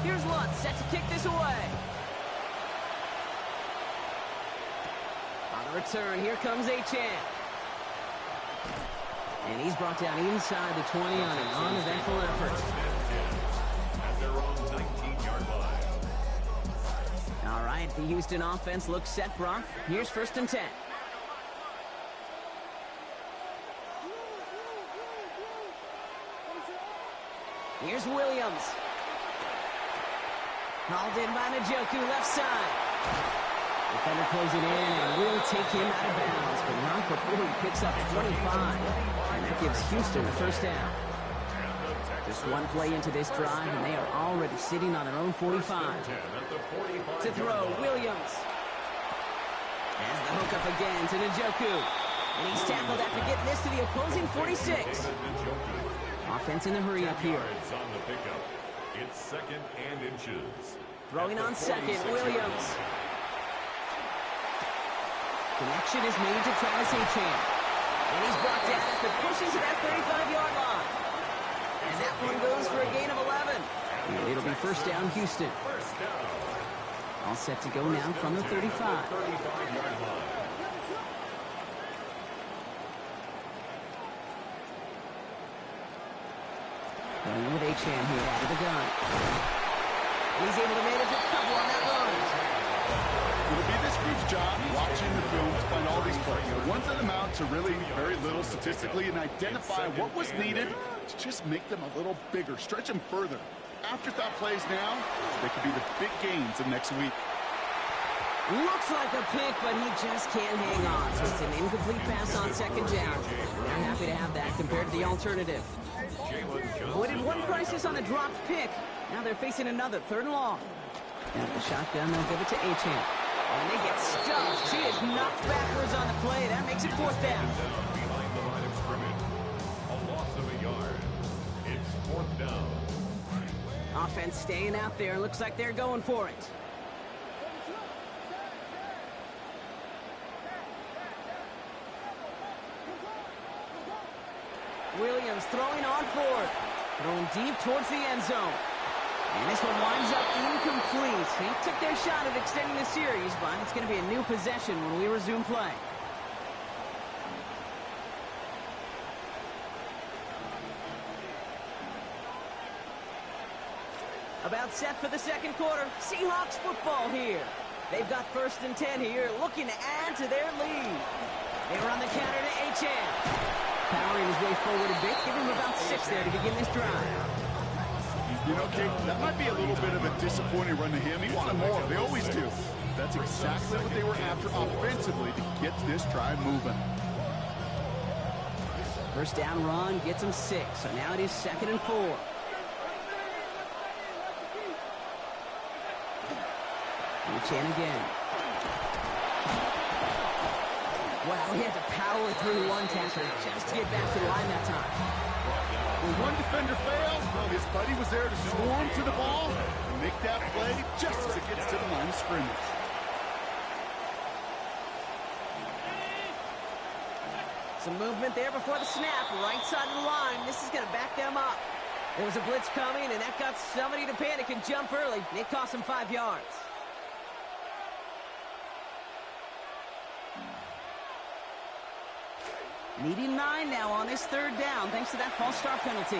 Here's Lutz set to kick this away. On the return, here comes Achane. And he's brought down inside the 20 on an uneventful effort. At their own 19-yard line. All right, the Houston offense looks set, Brock. Here's 1st and 10. Here's Williams. Hauled in by Njoku, left side. Defender closing in and will take him out of bounds, but not before he picks up 25. And that gives Houston the 1st down. Just one play into this drive, and they are already sitting on their own 45. To throw, Williams. Has the hook up again to Njoku. And he's tackled after getting this to the opposing 46. Offense in the hurry up here. It's 2nd and inches. Throwing on 2nd, Williams. Connection is made to Travis Achane. And he's brought down after pushing to that 35-yard line. And that one goes for a gain of 11. And it'll be 1st down, Houston. All set to go now from the 35. Going with Achane here out of the gun. And he's able to manage a couple on that run. It'll be this group's job watching the film to find all these plays. The ones that amount to really very little statistically and identify what was needed to just make them a little bigger, stretch them further. Afterthought plays now, they could be the big gains of next week. Looks like a pick, but he just can't hang on. So it's an incomplete pass on 2nd down. They're happy to have that compared to the alternative. Avoided one crisis on a dropped pick. Now they're facing another 3rd and long. Out the shotgun, they'll give it to Achane. And they get stuffed. He is knocked backwards on the play. That makes it 4th down. Behind the line of scrimmage. A loss of a yard. It's 4th down. Offense staying out there. Looks like they're going for it. Williams throwing on 4th. Thrown deep towards the end zone. And this one winds up incomplete. He took their shot at extending the series, but it's going to be a new possession when we resume play. About set for the 2nd quarter. Seahawks football here. They've got 1st and 10 here, looking to add to their lead. They run the counter to Achane. Powering his way forward a bit, give him about 6 there to begin this drive. You know, Kate, that might be a little bit of a disappointing run to him. He wanted more. They always do. That's exactly what they were after offensively to get this drive moving. First down run gets him 6. So now it is 2nd and 4. Chan again. Wow, he had to power through one tackler just to get back to the line that time. When one defender fails, well, his buddy was there to swarm to the ball and make that play just as it gets to the line of scrimmage. Some movement there before the snap. Right side of the line. This is going to back them up. There was a blitz coming, and that got somebody to panic and jump early. It cost him 5 yards. Leading 9 now on this 3rd down, thanks to that false start penalty.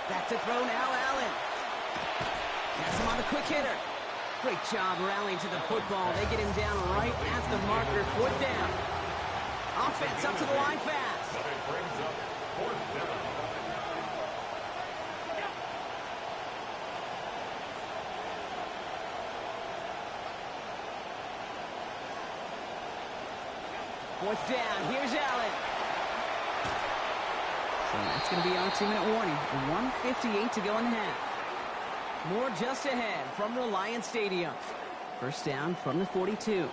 Back to throw now, Allen. Has him on the quick hitter. Great job rallying to the football. They get him down right at the marker. 4th down. Offense up to the line fast. It brings up 4th down. Fourth down. Here's Allen. So that's going to be our 2-minute warning. 1:58 to go in the half. More just ahead from Reliant Stadium. First down from the 42.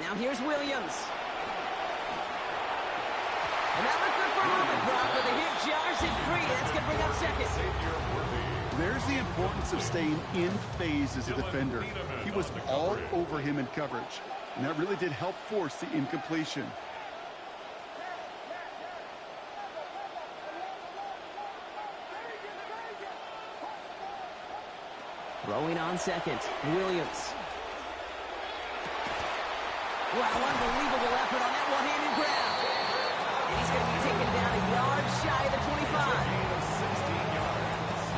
Now here's Williams. And that looked good for a moment, Brock, but the hit jars it free. That's going to bring up 2nd. There's the importance of staying in phase as a defender. He was all over him in coverage, and that really did help force the incompletion. Throwing on 2nd, Williams. Wow, unbelievable effort on that one-handed grab. And he's going to be taken down a yard shy of the 25.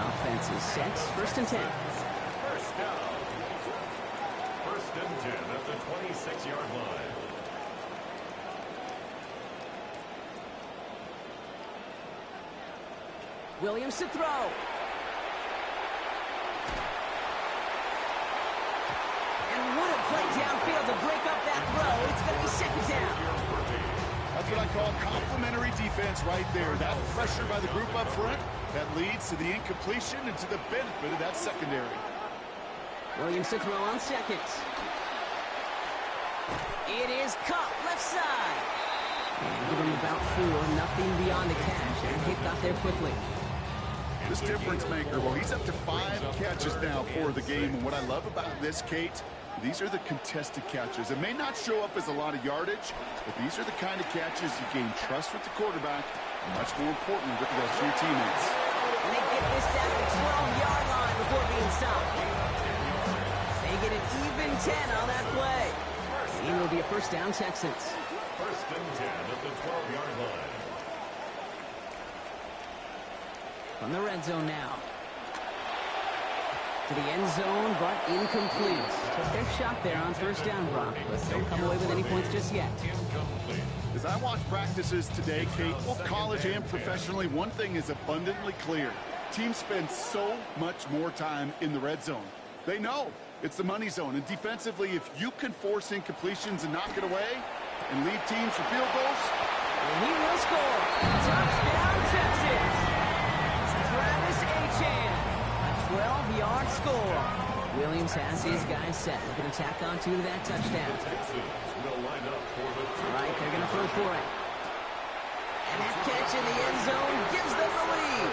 Offense is set. 1st and 10. First down. 1st and 10 at the 26-yard line. Williams to throw. And what a play downfield to break up that throw. It's going to be 2nd down. That's what I call complimentary defense right there. That pressure by the group up front, that leads to the incompletion and to the benefit of that secondary. Williams to throw on 2nd. It is caught left side. And give him about 4, nothing beyond the catch. And hit got there quickly. This difference maker, well, he's up to 5 catches now for the game. And what I love about this, Kate, these are the contested catches. It may not show up as a lot of yardage, but these are the kind of catches you gain trust with the quarterback, and much more important with the rest of your teammates. And they get this down to the 12-yard line before being stopped. They get an even 10 on that play. And it'll be a first down, Texans. 1st and 10 at the 12-yard line. From the red zone now. To the end zone, but incomplete. Took their shot there on 1st down, Brock, but don't come away with any points just yet. As I watch practices today, Kate, both college and professionally, one thing is abundantly clear. Teams spend so much more time in the red zone. They know it's the money zone, and defensively, if you can force incompletions and knock it away and lead teams for field goals, and he will score. Touchdown, Texas. Travis Etienne. 12-yard score. Williams has his guys set. Looking to tack on 2 to that touchdown. All right, they're going to throw for it. And that catch in the end zone gives them the lead.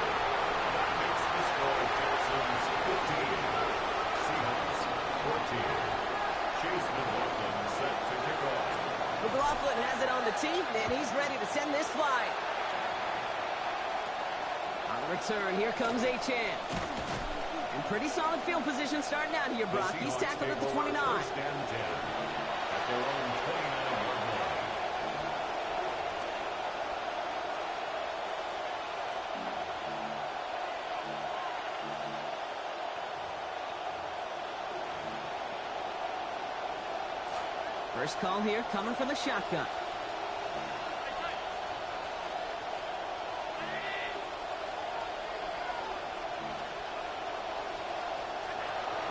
McLaughlin has it on the tee, and he's ready to send this flight. On the return, here comes Etienne. And pretty solid field position starting out here, Brock. He's tackled at the 29. First call here coming from the shotgun.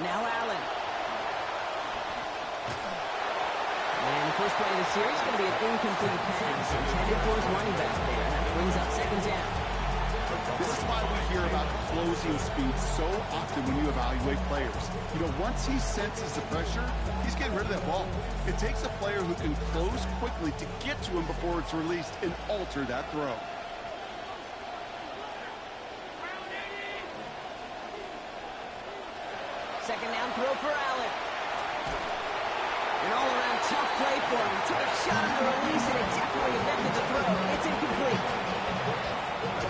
Now Allen. And the first play of the series is going to be an incomplete pass intended for his running back there. That brings up second down. This is why we hear about closing speed so often when you evaluate players. You know, once he senses the pressure, he's getting rid of that ball. It takes a player who can close quickly to get to him before it's released and alter that throw. Second down throw for Allen. An all-around tough play for him. He took a shot on the release, and it definitely affected the throw. It's incomplete.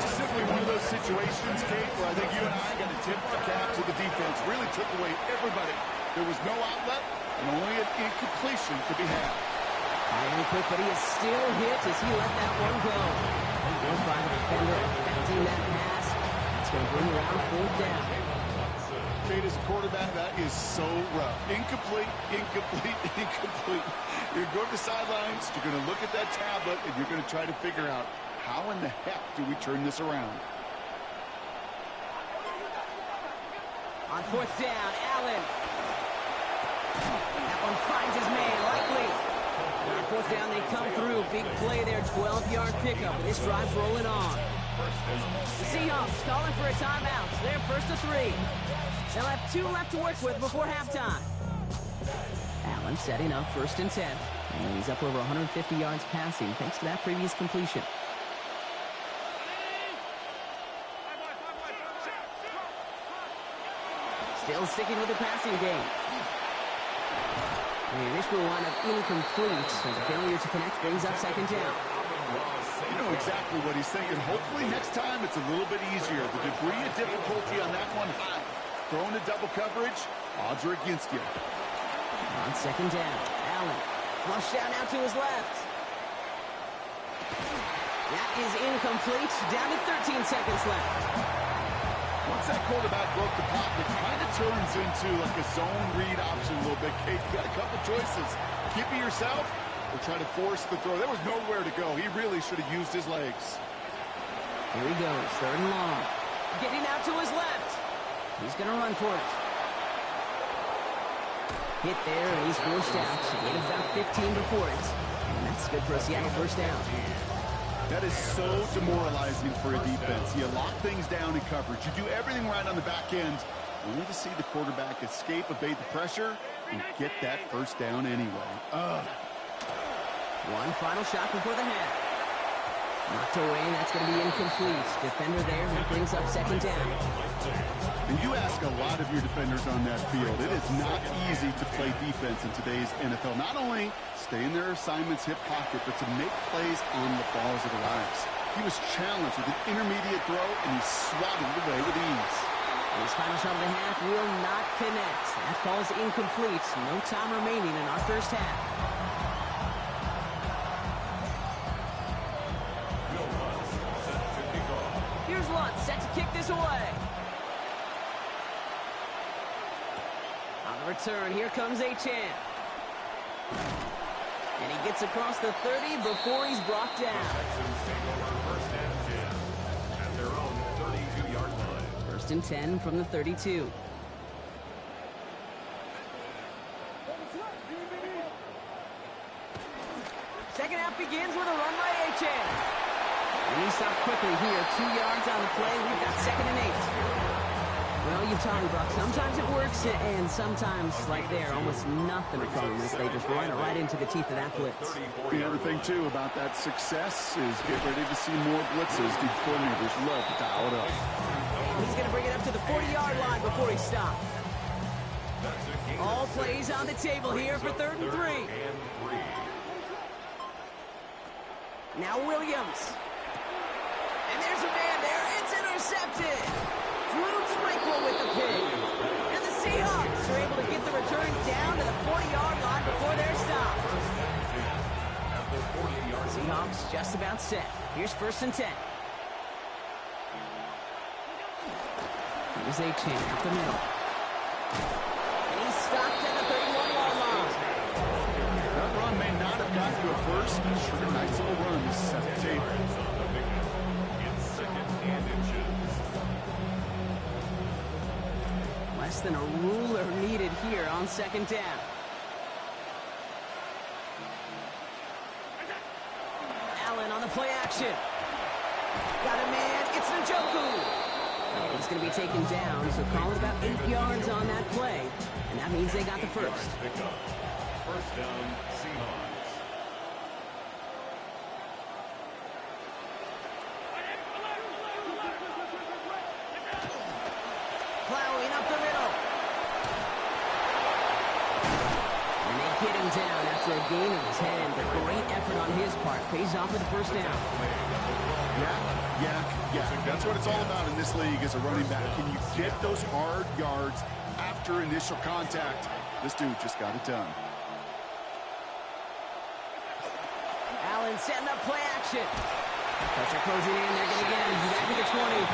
Just simply one of those situations, Kate, where I think you and I got to tip our cap to the defense. Really took away everybody. There was no outlet, and only an incompletion could be had. Very quick, but he is still hit as he let that one go. Good work by the defender affecting that pass. It's going to bring around fourth down. Kate, as a quarterback, that is so rough. Incomplete, incomplete, incomplete. You're going to the sidelines, you're going to look at that tablet, and you're going to try to figure out how in the heck do we turn this around. On fourth down, Allen. That one finds his man, likely. And on fourth down, they come through. Big play there, 12-yard pickup. And this drive's rolling on. The Seahawks calling for a timeout. They're first to 3. They'll have 2 left to work with before halftime. Allen setting up first and 10. And he's up over 150 yards passing thanks to that previous completion. Still sticking with the passing game. And this will wind up incomplete. So the failure to connect brings up second down. You know exactly what he's thinking. Hopefully next time it's a little bit easier. The degree of difficulty on that one high. Throwing to double coverage, odds are against you. On second down, Allen. Flush down out to his left. That is incomplete. Down to 13 seconds left. Once that quarterback broke the pocket, it kind of turns into like a zone read option a little bit. Kate, you got a couple choices. Keep it yourself or try to force the throw. There was nowhere to go. He really should have used his legs. Here he goes, third and long. Getting out to his left. He's going to run for it. Hit there, and he's forced out. Gain of about 15 before it. And that's good for a Seattle first down. That is so demoralizing for a defense. You lock things down in coverage. You do everything right on the back end, only to see the quarterback escape, evade the pressure, and get that first down anyway. One final shot before the half. Knocked away, and that's going to be incomplete. Defender there, that brings up second down. And you ask a lot of your defenders on that field. It is not easy to play defense in today's NFL. Not only stay in their assignments, hip pocket, but to make plays on the ball as it arrives. He was challenged with an intermediate throw, and he swatted it away with ease. His final shot of the half will not connect. That falls incomplete. No time remaining in our first half. Here's Lutz set to kick this away. On the return, here comes Achane. And he gets across the 30 before he's brought down. First and 10 at their own 32-yard line. First and 10 from the 32. Second half begins with a run by Achane. And he stops quickly here. 2 yards on the play. We've got second and 8. Well, you tell me, Buck, sometimes it works, and sometimes, like there, almost nothing from them as they just run it right into the teeth of that blitz. The other thing, too, about that success is get ready to see more blitzes. The coordinators love to dial it up. He's going to bring it up to the 40-yard line before he stops. All plays on the table here for third and 3. Now Williams. And there's a man there. It's intercepted. Drew Sprinkle with the pick. And the Seahawks are able to get the return down to the 40-yard line before they're stopped. Seahawks just about set. Here's first and 10. Here's Achane up the middle. And he's stopped at the 31-yard line. That run to do it first. Sure, a nice little run to set the table. It's 2nd and inches. Less than a ruler needed here on 2nd down. Allen on the play action. Got a man. It's Njoku. And he's going to be taken down, so call it about 8 yards on that play. And that means they got the first. First down, Seahawks. Plowing up the middle. And they get him down after a gain of 10. But great effort on his part. Pays off with the first down. Yak. That's what it's all about in this league as a running back. Can you get those hard yards after initial contact? This dude just got it done. Allen setting up play action. Pressure closing in. They're going to get him back to the 20.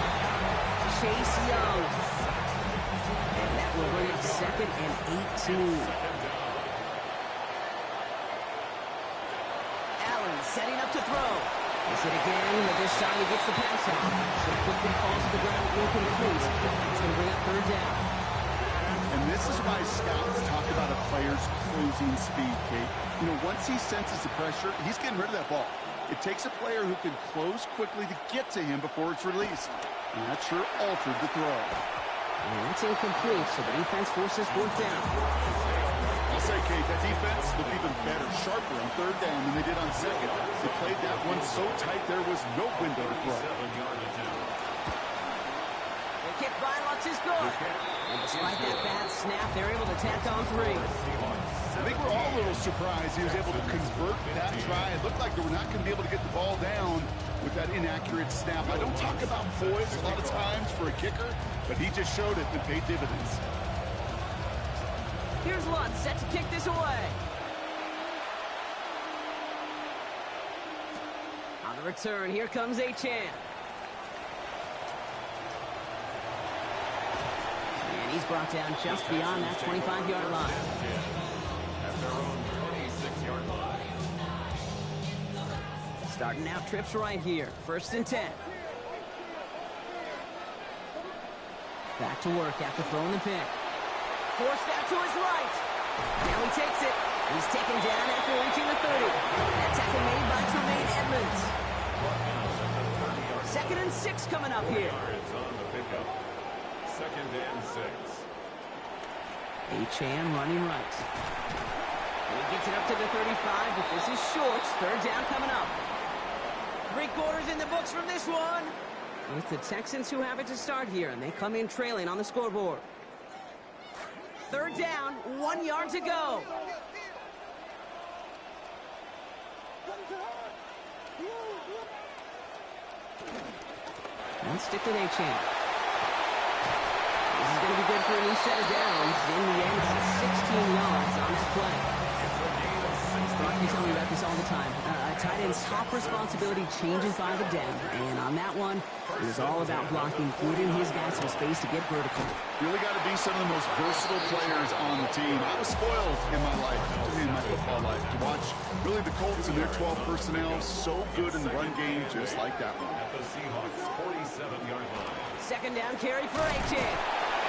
Chase Young. And that will bring up 2nd and 18. Allen setting up to throw. Is it again, but this time he gets the pass off. So quickly falls to the ground, incomplete. It's going to bring up 3rd down. And this is why scouts talk about a player's closing speed, Kate. You know, once he senses the pressure, he's getting rid of that ball. It takes a player who can close quickly to get to him before it's released. And that sure altered the throw. And that's incomplete, so the defense forces 4th down. I'll say, Kate, that defense looked even better, sharper on 3rd down than they did on 2nd. They played that one so tight there was no window to throw. The kick by Lutz is good. And despite that bad snap, they're able to tack on 3. I think we're all a little surprised he was able to convert that try. It looked like they were not going to be able to get the ball down with that inaccurate snap. I don't talk about poise a lot of times for a kicker, but he just showed it and paid dividends. Here's Lutz set to kick this away. On the return, here comes Achane. And he's brought down just beyond that 25-yard line. At their own 26-yard line. Starting out trips right here. 1st and 10. Back to work after throwing the pick. Forced out to his right. Now he takes it. He's taken down after reaching the 30. That tackle made by Tremaine Edmonds. 2nd and 6 coming up here. Yards on the pickup. 2nd and 6. Achane running right. And he gets it up to the 35, but this is short. 3rd down coming up. 3/4 in the books from this one. It's the Texans who have it to start here, and they come in trailing on the scoreboard. 3rd down, 1 yard to go. And stick with Achane. This is going to be good for a new set of downs. In the end, about 16 yards on that play. Brock, you tell me about this all the time. A tight end's top responsibility changes by the down. And on that one, it was all about blocking, giving his guys some space to get vertical. Really got to be some of the most versatile players on the team. I was spoiled in my life, in my football life, to watch really the Colts and their 12 personnel so good in the run game, just like that one. At the Seahawks 47-yard line. 2nd down carry for Achane.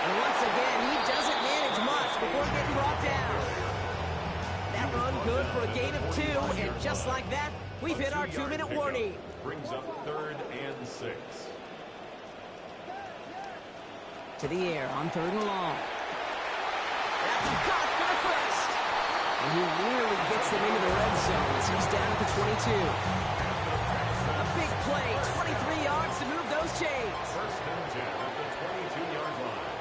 And once again, he doesn't manage much before getting brought down. That run good for a gain of 2, and just like that, we've hit our 2-minute warning. Brings up 3rd and 6. To the air on 3rd and long. That's a cut for the first. And he nearly gets them into the red zone as he's down at the 22. A big play, 23 yards to move those chains. 1st and 10 at the 22-yard line.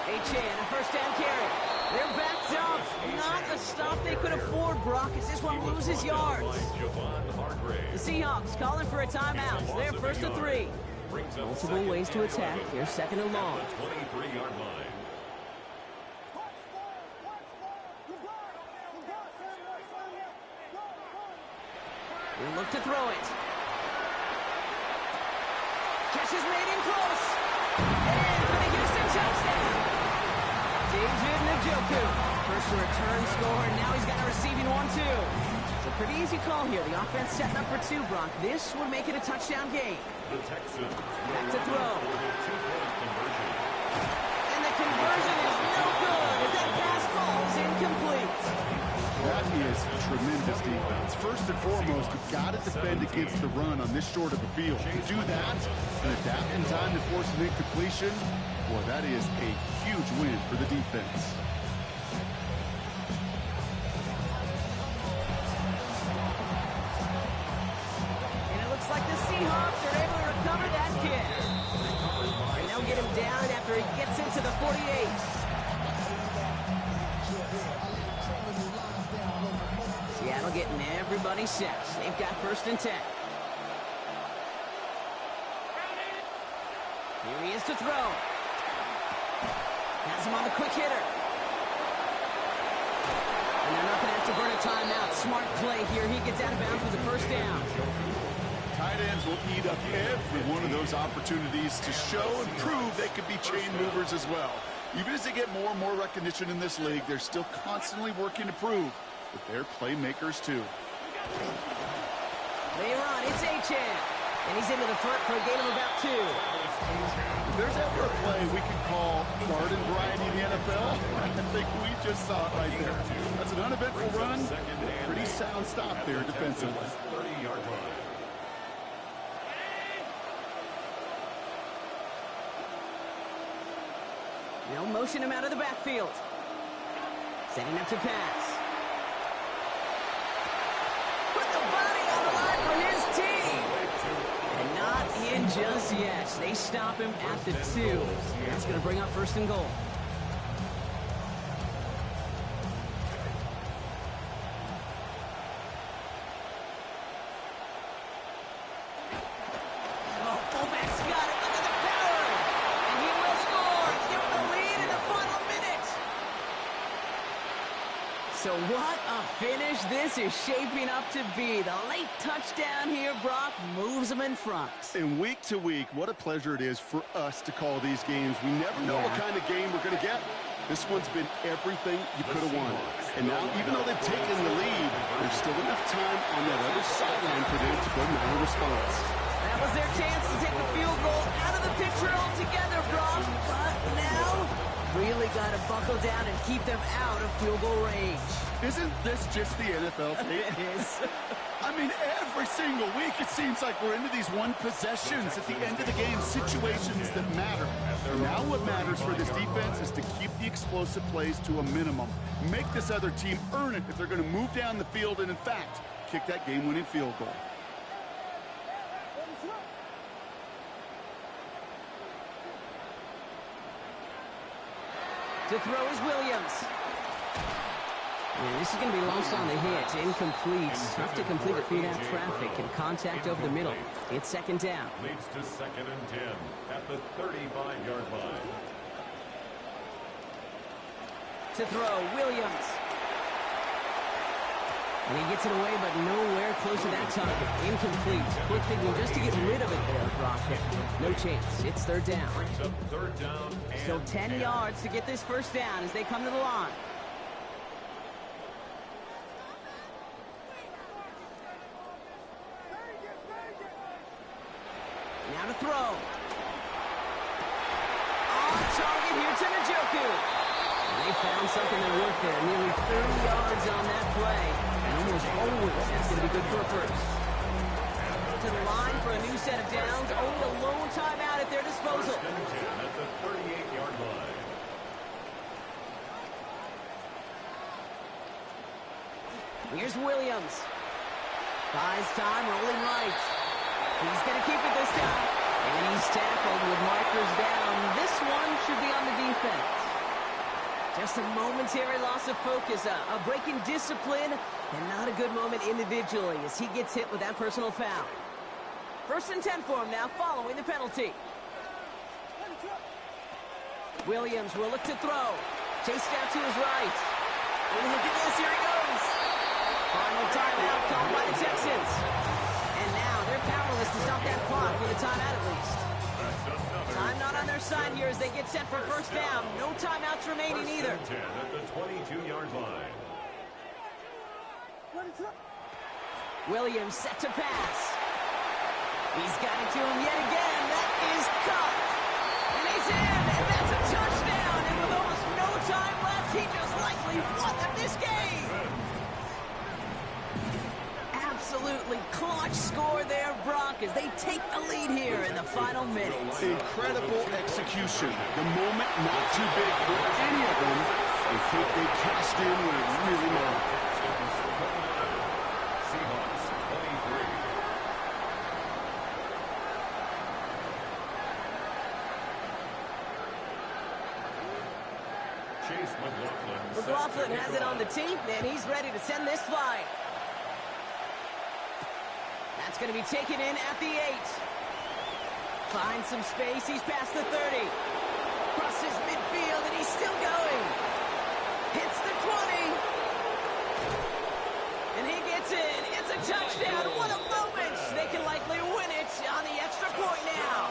Achane, a 1st down carry. They're backed up. Not a stop they could afford, Brock, as this one loses yards. The Seahawks calling for a timeout. They're 1st and 3. Multiple ways to attack. They're 2nd and long. 23-yard line. We look to throw it. Catch is made in close. And for the Houston touchdown. David Njoku. goes for a return score, and now he's got a receiving one, too. It's a pretty easy call here. The offense setting up for two, Brock. This would make it a touchdown game. The Texans Back to throw. with a two-point conversion. And the conversion is no good as that pass falls incomplete. That is tremendous defense. First and foremost, you've got to defend against the run on this short of a field. To do that and adapt in time to force an incompletion, boy, that is a huge win for the defense. And it looks like the Seahawks are able to recover that kick. And they'll get him down after he gets into the 48. Seattle getting everybody set. They've got 1st and 10. Here he is to throw. Has him on the quick hitter. And they're not going to have to burn a timeout. Smart play here. He gets out of bounds for the 1st down. Tight ends will eat up every one of those opportunities to show and prove they could be chain movers as well. Even as they get more and more recognition in this league, they're still constantly working to prove that they're playmakers too. They run. It's Achane. And he's into the front for a gain of about 2. If there's ever a play we could call garden variety in the NFL, I think we just saw it right there. That's an uneventful run. Pretty sound stop there defensively. 30-yard line. They'll motion him out of the backfield. Setting up to pass. Put the body on the line for his team. And not in just yet. They stop him at the 2. That's going to bring up 1st and goal. Oh, fullback's got it. Look at the power. And he will score. Give him the lead in the final minute. So what a finish this is shaping up to be. The late touchdown here, Brock, moves them in front. And week to week, what a pleasure it is for us to call these games. We never know what kind of game we're going to get. This one's been everything you could have won. And now, even though they've taken the lead, there's still enough time on that other sideline for them to go now in response. That was their chance to take a field goal out of the picture altogether, Brock. But now, really got to buckle down and keep them out of field goal range. Isn't this just the NFL? It is. I mean, every single week it seems like we're into these one possessions at the end of the game, situations that matter. And now what matters for this defense is to keep the explosive plays to a minimum. Make this other team earn it if they're going to move down the field and, in fact, kick that game-winning field goal. To throw is Williams. And this is going to be lost on the hit. Incomplete. Tough to complete it through that traffic and contact over the middle. It's 2nd down. Leads to 2nd and 10 at the 35-yard line. To throw, Williams. And he gets it away, but nowhere close to that target. Incomplete. Quick thinking just to get rid of it there, Brock. No chance. It's 3rd down. Brings up 3rd down and Still 10 yards to get this 1st down as they come to the line. Now to throw. On target here to Njoku. They found something that worked there. Nearly 30 yards on that play. And almost always that's going to be good for a 1st. To the line for a new set of downs. Only a lone timeout at their disposal. 1st and 10 at the 38-yard line. Here's Williams. Buys time, rolling right. He's going to keep it this time. And he's tackled with markers down. This one should be on the defense. Just a momentary loss of focus, a break in discipline, and not a good moment individually as he gets hit with that personal foul. 1st and 10 for him now following the penalty. Williams will look to throw. Chased out to his right. And look at this, here he goes. Final timeout called by the Texans. And now they're powerless to stop that clock with a timeout at least. Time not on their side here as they get set for first down. No timeouts remaining either. First and 10 at the 22-yard line. Williams set to pass. He's got it to him yet again. That is caught. And he's in, and that's a touchdown. And with almost no time left, he just likely won them this game. Absolutely clutch score there, Brock, as they take the lead here in the final minutes. Incredible execution. The moment not too big for any of them. They cashed in when it really mattered. Seahawks 23. Chase McLaughlin has it on the tee, and he's ready to send this flying. That's going to be taken in at the 8. Finds some space. He's past the 30. Crosses midfield, and he's still going. Hits the 20. And he gets in. It's a touchdown. What a moment. They can likely win it on the extra point now.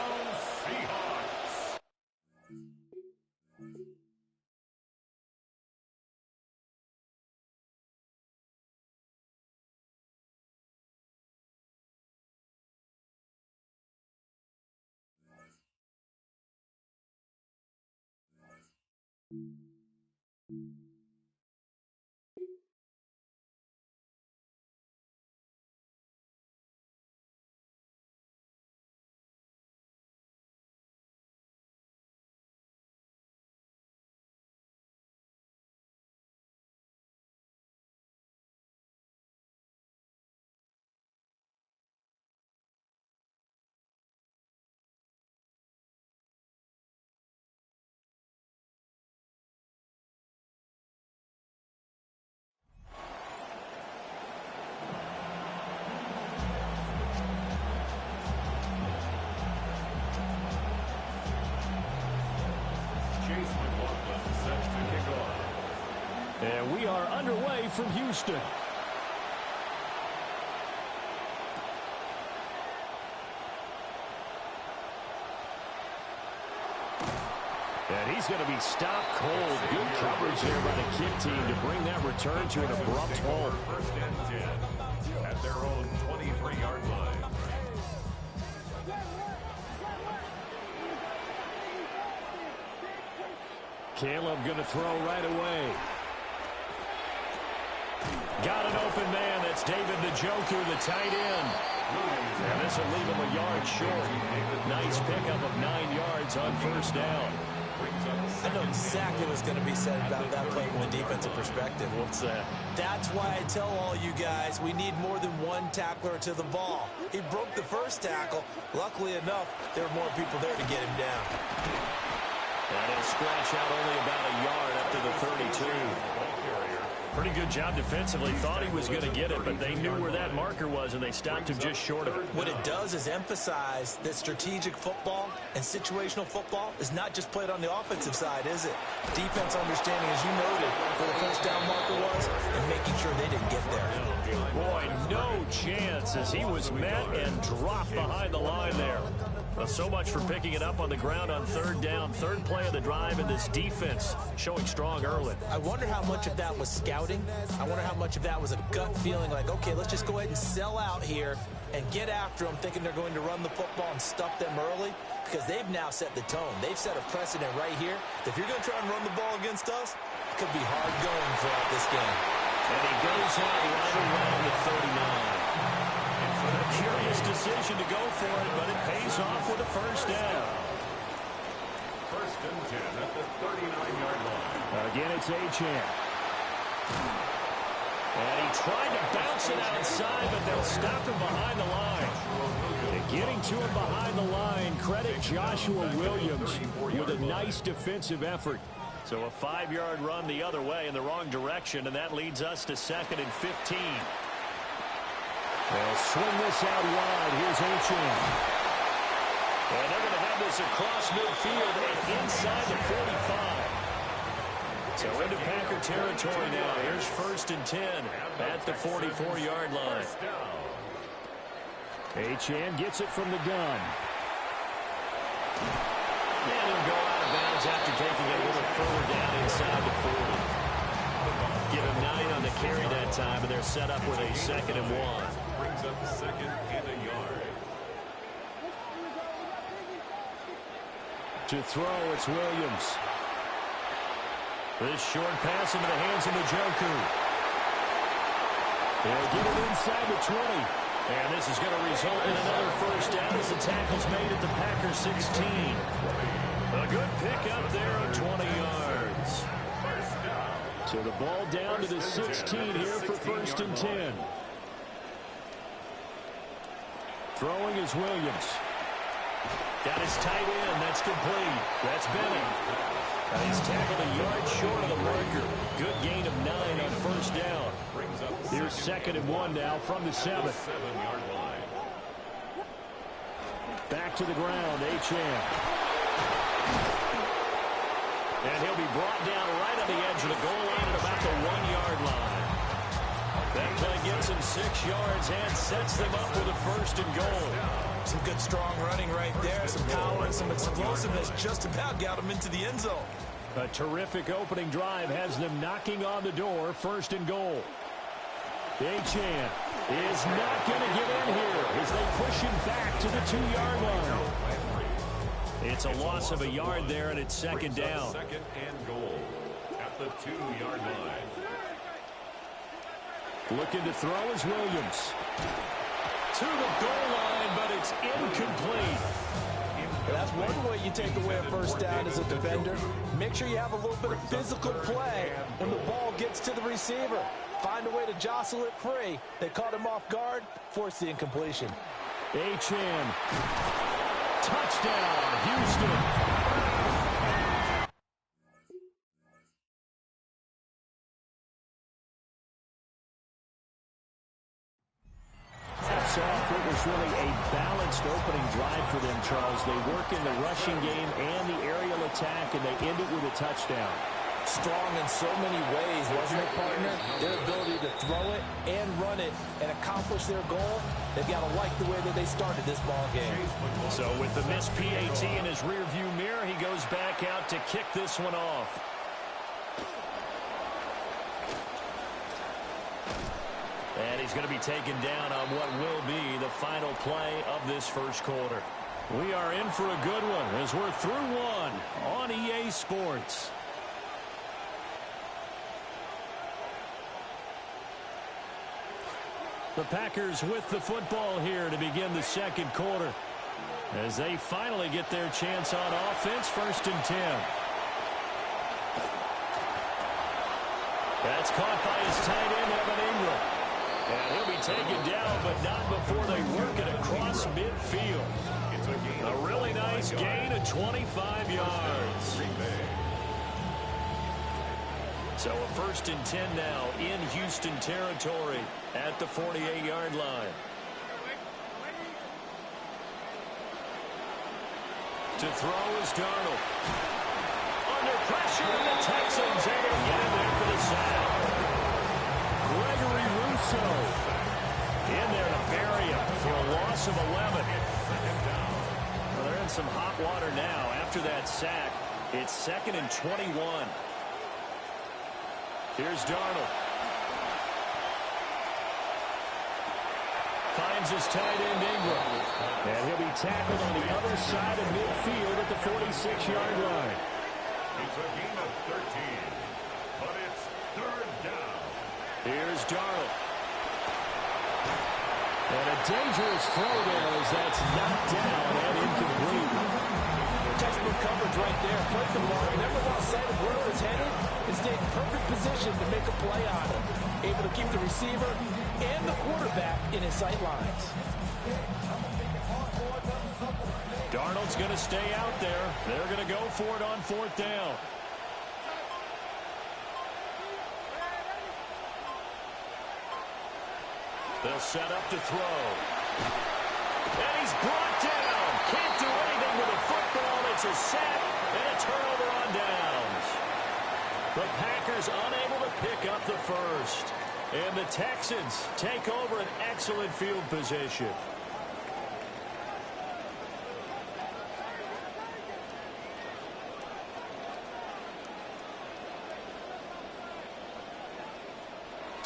And we are underway from Houston. And he's going to be stopped cold. Good coverage there by the kick team to bring that return to an abrupt halt. First and 10 at their own 23-yard line. Caleb going to throw right away. Got an open man. That's David Njoku, the tight end. And this will leave him a yard short. Nice pickup of 9 yards on first down. I know exactly what's going to be said about that play from a defensive perspective. What's that? That's why I tell all you guys we need more than one tackler to the ball. He broke the first tackle. Luckily enough, there were more people there to get him down. And he'll scratch out only about a yard up to the 32. Pretty good job defensively. Thought he was going to get it, but they knew where that marker was, and they stopped him just short of it. What it does is emphasize that strategic football and situational football is not just played on the offensive side, is it? Defense understanding, as you noted, where the first down marker was and making sure they didn't get there. Boy, no chance as he was met and dropped behind the line there. Well, so much for picking it up on the ground on third down. Third play of the drive, and this defense showing strong early. I wonder how much of that was scouting. I wonder how much of that was a gut feeling like, okay, let's just go ahead and sell out here and get after them, thinking they're going to run the football and stuff them early, because they've now set the tone. They've set a precedent right here. If you're going to try and run the ball against us, it could be hard going throughout this game. And he goes out right around the 39. A curious decision to go for it, but it pays off with a first down. First and 10 at the 39-yard line. Again, it's Achane. And he tried to bounce it outside, but they'll stop him behind the line. And getting to him behind the line, credit Joshua Williams with a nice defensive effort. So a 5-yard run the other way in the wrong direction, and that leads us to 2nd and 15. They'll swing this out wide. Here's Achane. And they're going to have this across midfield and inside the 45. So into Packer territory now. Here's 1st and 10 at the 44-yard line. Achane gets it from the gun. And him go out of bounds after taking it a little further down inside the 40. Give him 9 on the carry that time, and they're set up with a 2nd and 1. Brings up 2nd and a yard. To throw, it's Williams. This short pass into the hands of Njoku. They'll get it inside the 20. And this is going to result in another first down as the tackle's made at the Packers 16. A good pickup there of 20 yards. So the ball down to the 16 here for 1st and 10. Throwing is Williams. Got his tight end. That's complete. That's Bennett. He's tackled a yard short of the marker. Good gain of 9 on 1st down. Here's 2nd and 1 now from the 7. 7-yard line. Back to the ground, Achane. And he'll be brought down right on the edge of the goal line at about the 1-yard line. That play gets him 6 yards and sets them up with a 1st and goal. Some good strong running right there, some power and some explosiveness just about got him into the end zone. A terrific opening drive has them knocking on the door, 1st and goal. Achane is not going to get in here as they push him back to the 2-yard line. It's a loss of a yard there, and it's 2nd down. 2nd and goal at the 2-yard line. Looking to throw is Williams. To the goal line, but it's incomplete. That's one way you take away a 1st down as a defender. Make sure you have a little bit of physical play when the ball gets to the receiver. Find a way to jostle it free. They caught him off guard, forced the incompletion. Achane. Touchdown, Houston. Off, it was really a balanced opening drive for them, Charles. They work in the rushing game and the aerial attack, and they end it with a touchdown. Strong in so many ways, wasn't it, partner? Their ability to throw it and run it and accomplish their goal, they've got to like the way that they started this ball game. So with the missed PAT in his rearview mirror, he goes back out to kick this one off. And he's going to be taken down on what will be the final play of this 1st quarter. We are in for a good one as we're through one on EA Sports. The Packers with the football here to begin the 2nd quarter as they finally get their chance on offense, 1st and 10. That's caught by his tight end, Evan Ingram. And he'll be taken down, but not before they work it across midfield. A really nice gain of 25 yards. So a 1st and 10 now in Houston territory at the 48-yard line. To throw is Darnold. Under pressure, and the Texans able to get in there for the sack. Gregory Rousseau in there to bury him for a loss of 11. Well, they're in some hot water now after that sack. It's 2nd and 21. Here's Darnold. Finds his tight end Ingram. And he'll be tackled on the other side of midfield at the 46-yard line. It's a gain of 13, but it's 3rd down. Here's Darnold. And a dangerous throw there as that's knocked down and incomplete. Textbook coverage right there. Played the ball, never lost sight of where it was headed, and stayed in perfect position to make a play on it. Able to keep the receiver and the quarterback in his sight lines. Darnold's going to stay out there. They're going to go for it on 4th down. They'll set up to throw. And he's brought down. Can't do anything with the football. It's a sack and a turnover on downs. The Packers unable to pick up the 1st. And the Texans take over an excellent field position.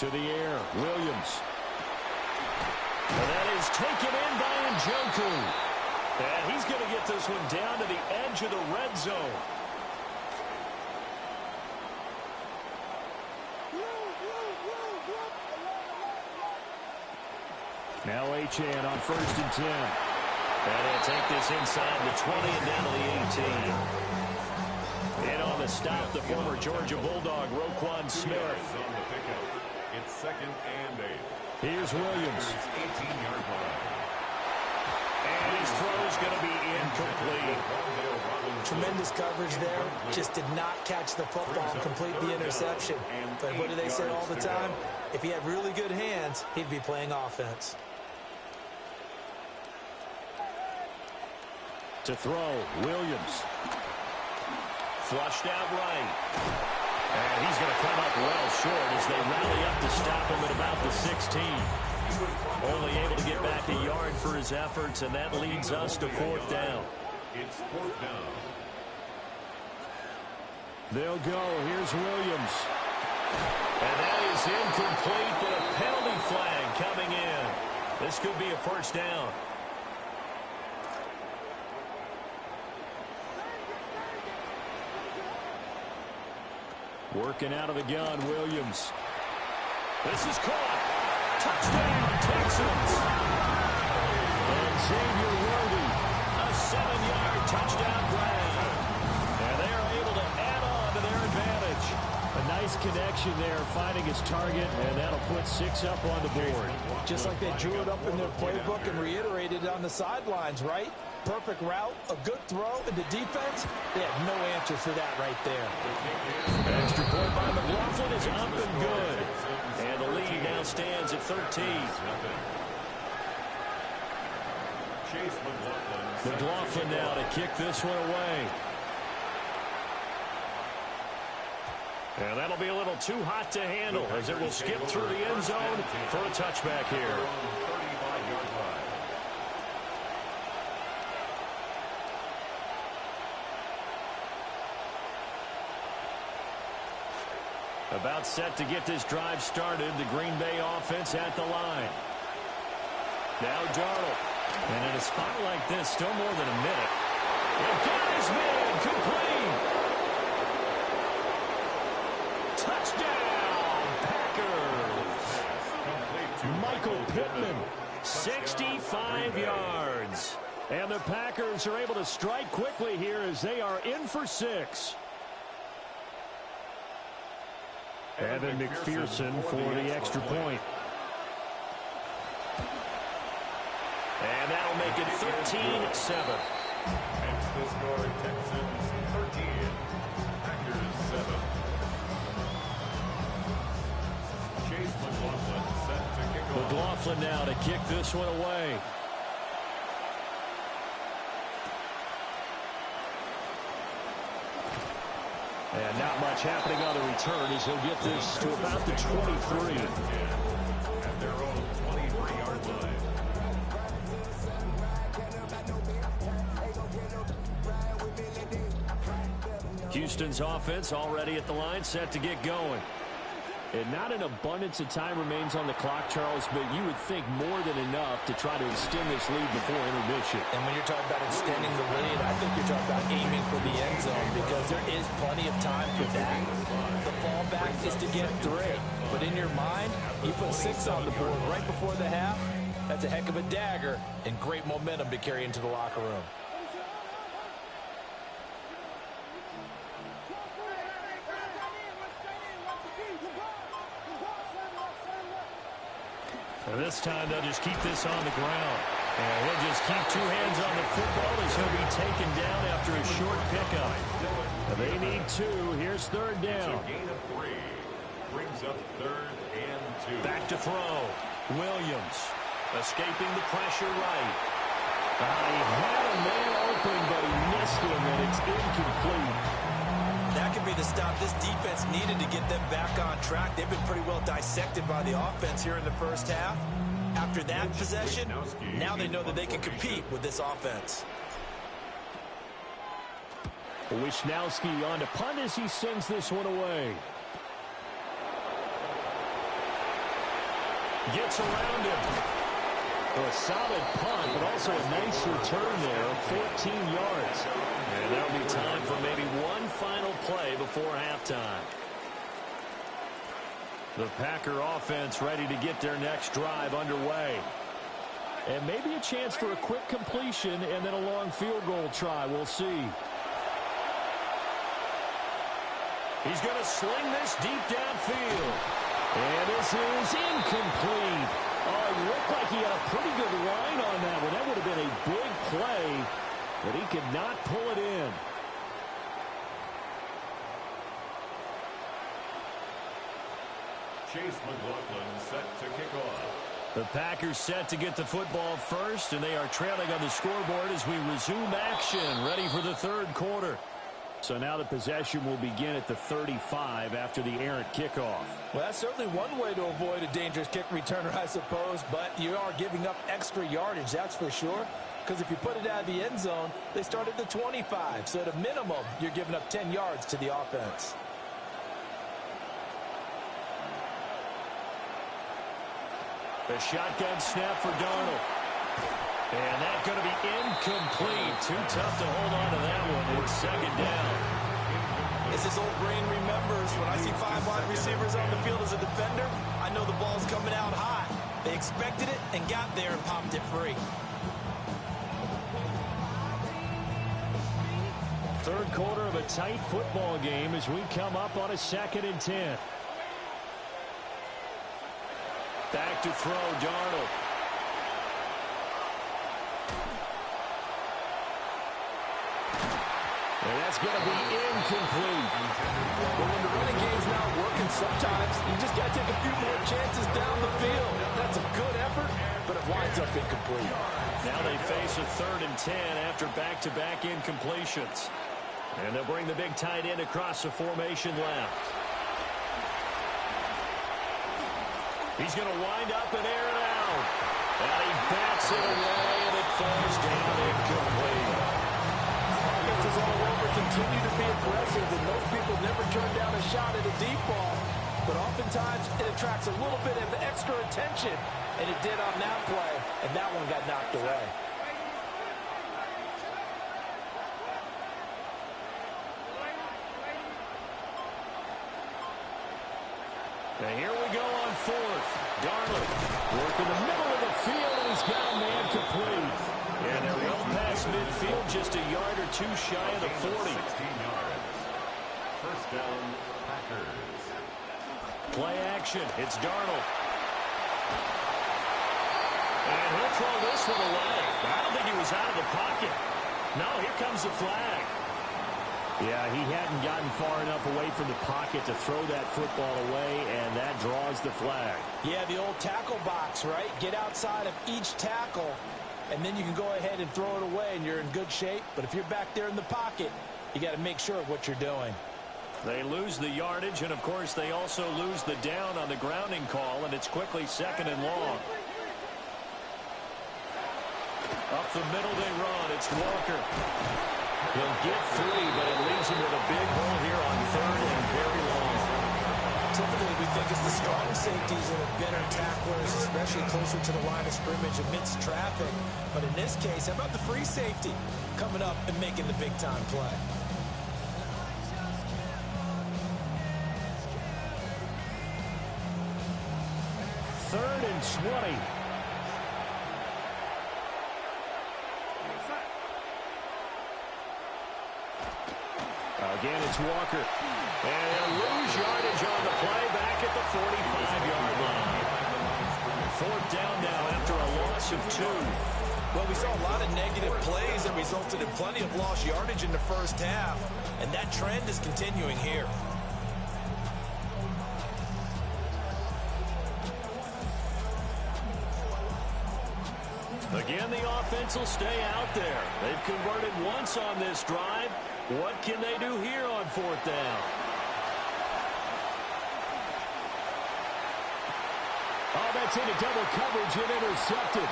To the air, Williams. And that is taken in by Njoku. And he's going to get this one down to the edge of the red zone. Now Achane on 1st and 10. And he'll take this inside the 20 and down to the 18. And on the stop, the former Georgia Bulldog, Roquan Smith. It's 2nd and 8. Here's Williams. 18-yard line. And his throw is going to be incomplete. Tremendous coverage there. Just did not catch the football and complete the interception. But what do they say all the time? If he had really good hands, he'd be playing offense. To throw, Williams. Flushed out right. And he's going to come up well short as they rally up to stop him at about the 16. Only able to get back a yard for his efforts, and that leads us to 4th down. It's 4th down. They'll go. Here's Williams. And that is incomplete, but a penalty flag coming in. This could be a 1st down. Working out of the gun, Williams. This is caught. Touchdown, Texans. And Xavier Worthy, a 7-yard touchdown grab. And they are able to add on to their advantage. A nice connection there, finding his target, and that'll put 6 up on the board. Just like they drew it up in their playbook and reiterated it on the sidelines, right? Perfect route, a good throw, and the defense, they have no answer for that right there. Extra point by McLaughlin is up and good. And the lead now stands at 13. McLaughlin now to kick this one away. And that'll be a little too hot to handle as it will skip through the end zone for a touchback here. About set to get this drive started. The Green Bay offense at the line. Now Darnold. And in a spot like this, still more than a minute. And got his man complete. Touchdown, Packers. Michael Pittman, 65 yards. And the Packers are able to strike quickly here as they are in for 6. Evan McPherson for the extra point. And that'll make it 13-7. Makes the score Texans 13, Packers 7. Chase McLaughlin set to kick off. McLaughlin now to kick this one away. And not much happening on the return as he'll get this to about the 23. At their own 23-yard line. Houston's offense already at the line, set to get going. And not an abundance of time remains on the clock, Charles, but you would think more than enough to try to extend this lead before intermission. And when you're talking about extending the lead, I think you're talking about aiming for the end zone because there is plenty of time for that. The fallback is to get 3. But in your mind, you put 6 on the board right before the half. That's a heck of a dagger and great momentum to carry into the locker room. And this time they'll just keep this on the ground. And he'll just keep 2 hands on the football as he'll be taken down after a short pickup. They need 2. Here's 3rd down. It's a gain of 3. Brings up 3rd and 2. Back to throw. Williams escaping the pressure right. He had a man open, but he missed him, and it's incomplete. That could be the stop this defense needed to get them back on track. They've been pretty well dissected by the offense here in the first half. After that possession, now they know that they can compete with this offense. Wisnowski on to punt as he sends this one away. Gets around him. A solid punt, but also a nice return there, 14 yards. And that'll be time for maybe one final play before halftime. The Packer offense ready to get their next drive underway. And maybe a chance for a quick completion and then a long field goal try. We'll see. He's going to sling this deep downfield. And this is incomplete. Oh, it looked like he had a pretty good line on that one. That would have been a big play, but he could not pull it in. Chase McLaughlin set to kick off. The Packers set to get the football first, and they are trailing on the scoreboard as we resume action, ready for the third quarter. So now the possession will begin at the 35 after the errant kickoff. Well, that's certainly one way to avoid a dangerous kick returner, I suppose, but you are giving up extra yardage, that's for sure. Because if you put it out of the end zone, they start at the 25. So at a minimum, you're giving up 10 yards to the offense. The shotgun snap for Darnold. And that's going to be incomplete. Too tough to hold on to that one. It's second down. As his old brain remembers, when I see 5 wide receivers on the field as a defender, I know the ball's coming out hot. They expected it and got there and popped it free. Third quarter of a tight football game as we come up on a 2nd and 10. Back to throw, Darnold. And that's going to be incomplete. But when the running game's not working, sometimes you just got to take a few more chances down the field. That's a good effort, but it winds up incomplete. Now they face a 3rd and 10 after back-to-back incompletions. And they'll bring the big tight end across the formation left. He's going to wind up and air it out. And he bats it away, and it falls down incomplete. Offenses all over continue to be aggressive, and most people never turn down a shot at a deep ball. But oftentimes, it attracts a little bit of extra attention, and it did on that play, and that one got knocked away. And here we go on 4th. Darnold working the middle of the field, and he's got a man complete. And they're well past midfield, just a yard or two shy of the 40. 16 yards. First down, Packers. Play action. It's Darnold. And he'll throw this one away. I don't think he was out of the pocket. No, here comes the flag. Yeah, he hadn't gotten far enough away from the pocket to throw that football away, and that draws the flag. Yeah, the old tackle box, right? Get outside of each tackle, and then you can go ahead and throw it away, and you're in good shape. But if you're back there in the pocket, you got to make sure of what you're doing. They lose the yardage, and, of course, they also lose the down on the grounding call, and it's quickly 2nd and long. Up the middle they run. It's Walker. He'll get 3, but it leaves him with a big hole here on 3rd and very long. Typically, we think it's the strong safeties that are better tacklers, especially closer to the line of scrimmage amidst traffic. But in this case, how about the free safety coming up and making the big-time play? Third and 20. Again, it's Walker. And they'll lose yardage on the play back at the 45-yard line. 4th down now after a loss of 2. Well, we saw a lot of negative plays that resulted in plenty of lost yardage in the first half, and that trend is continuing here. Again, the offense will stay out there. They've converted once on this drive. What can they do here on 4th down? Oh, that's into double coverage and intercepted.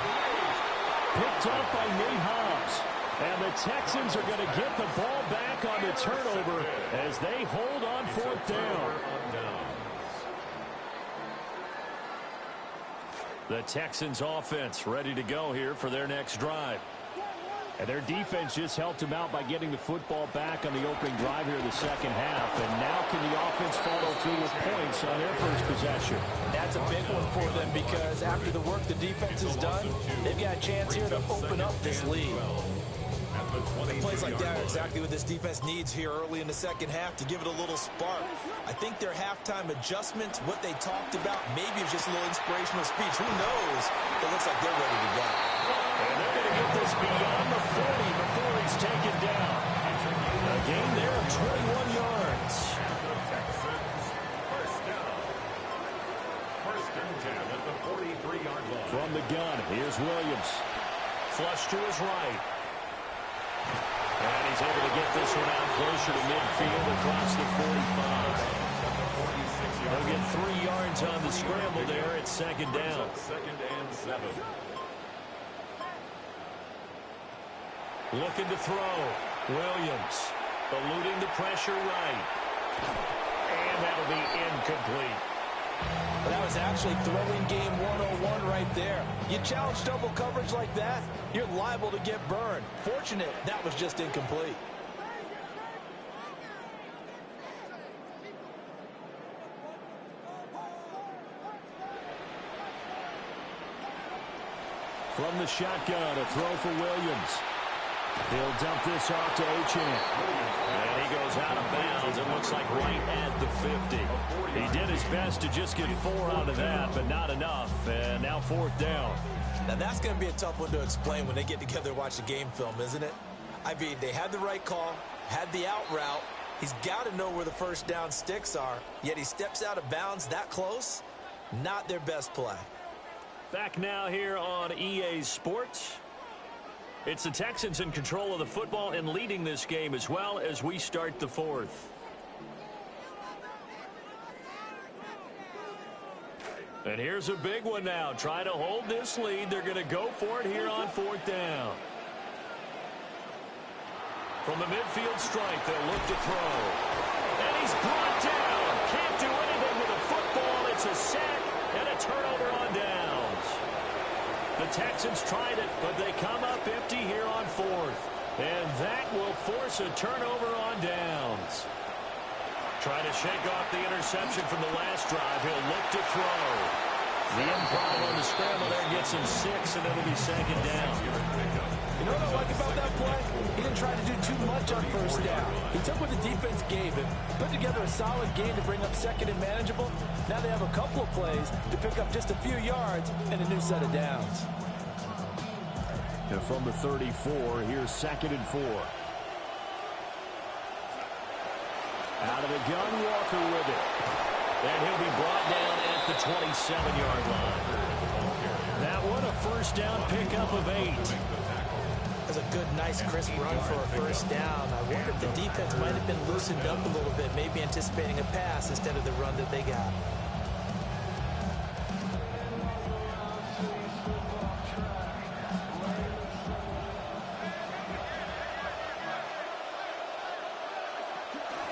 Picked up by Nate Hobbs. And the Texans are going to get the ball back on the turnover as they hold on 4th down. The Texans offense ready to go here for their next drive. And their defense just helped them out by getting the football back on the opening drive here in the second half. And now can the offense follow through with points on their first possession? That's a big one for them because after the work the defense has done, they've got a chance here to open up this lead. Plays like that are exactly what this defense needs here early in the second half to give it a little spark. I think their halftime adjustment, what they talked about, maybe it's just a little inspirational speech. Who knows? It looks like they're ready to go. And they're going to get this beyond the 40 before he's taken down. A gain there of 21 yards. First and 10 at the 43-yard line. From the gun, here's Williams. Flush to his right. And he's able to get this one out closer to midfield across the 45. He'll get 3 yards on the scramble there at second down. Second and 7. Looking to throw. Williams eluding the pressure right. And that'll be incomplete. That was actually throwing game 101 right there. You challenge double coverage like that, you're liable to get burned. Fortunate that was just incomplete. From the shotgun, a throw for Williams. He'll dump this off to Achane. And he goes out of bounds. It looks like right at the 50. He did his best to just get 4 out of that, but not enough. And now 4th down. Now that's going to be a tough one to explain when they get together and watch the game film, isn't it? I mean, they had the right call, had the out route. He's got to know where the first down sticks are, yet he steps out of bounds that close. Not their best play. Back now here on EA Sports. It's the Texans in control of the football and leading this game as well as we start the 4th. And here's a big one now. Trying to hold this lead. They're going to go for it here on 4th down. From the midfield strike, they'll look to throw. And he's brought down. Can't do anything with the football. It's a sack and a turnover on downs. The Texans tried it, but they come up empty here on 4th. And that will force a turnover on downs. Trying to shake off the interception from the last drive. He'll look to throw. The improv on the scramble there gets him 6, and it'll be second down. You know what I like about that play? He didn't try to do too much on first down. He took what the defense gave him, put together a solid game to bring up second and manageable. Now they have a couple of plays to pick up just a few yards and a new set of downs. And from the 34, here's 2nd and 4. Out of the gun, Walker with it. And he'll be brought down at the 27-yard line. That one, a first down pickup of 8. That's a good, nice, crisp run for a first down. I wonder if the defense might have been loosened up a little bit, maybe anticipating a pass instead of the run that they got.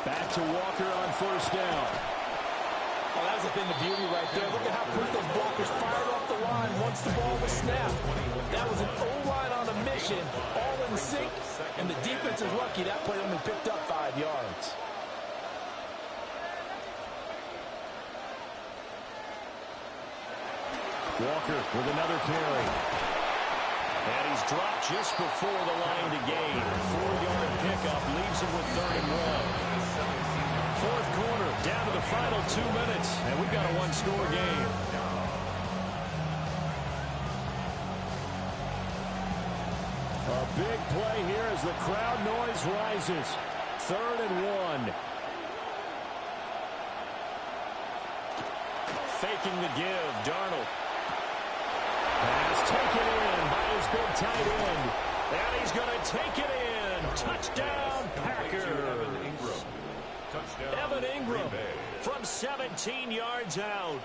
Back to Walker on first down. Oh, that was a thing of beauty right there. Look at how quick those blockers fired off the line once the ball was snapped. That was an O-line on a mission, all in sync, and the defense is lucky that play only picked up 5 yards. Walker with another carry. And he's dropped just before the line to gain. 4-yard pickup leaves him with 3rd and 1. 4th quarter, down to the final 2 minutes, and we've got a 1-score game. A big play here as the crowd noise rises. 3rd and 1. Faking the give, Darnold. Pass taken in by his big tight end. And he's going to take it in. Touchdown, Packers. Evan Ingram from 17 yards out.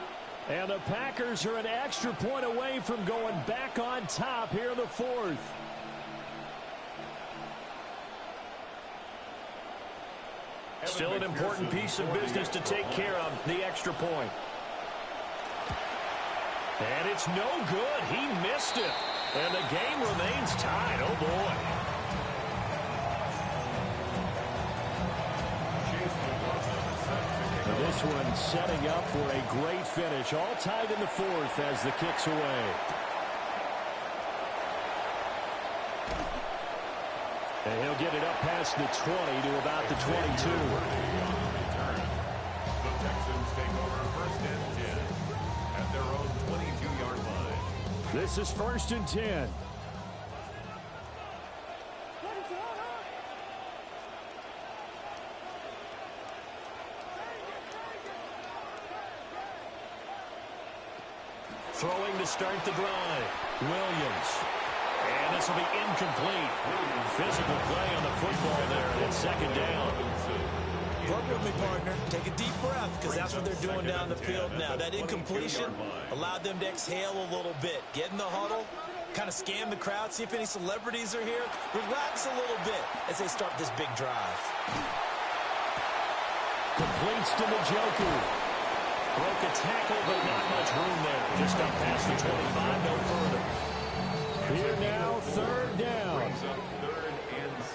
And the Packers are an extra point away from going back on top here in the 4th. Still an important piece of business to take care of, the extra point. And it's no good. He missed it. And the game remains tied. Oh, boy. This one setting up for a great finish. All tied in the fourth as the kick's away. And he'll get it up past the 20 to about the 22. The Texans take over first and 10 at their own 22-yard line. This is first and 10. Throwing to start the drive. Williams. And this will be incomplete. Physical play on the football there, and it's second down. Work with me, partner. Take a deep breath, because that's what they're doing down the field now. That incompletion allowed them to exhale a little bit. Get in the huddle, kind of scan the crowd, see if any celebrities are here. Relax a little bit as they start this big drive. Completes to Njoku. Broke a tackle, but not much room there. Just up past the 25, no further. Here now, third down. Brings up 3rd and 6.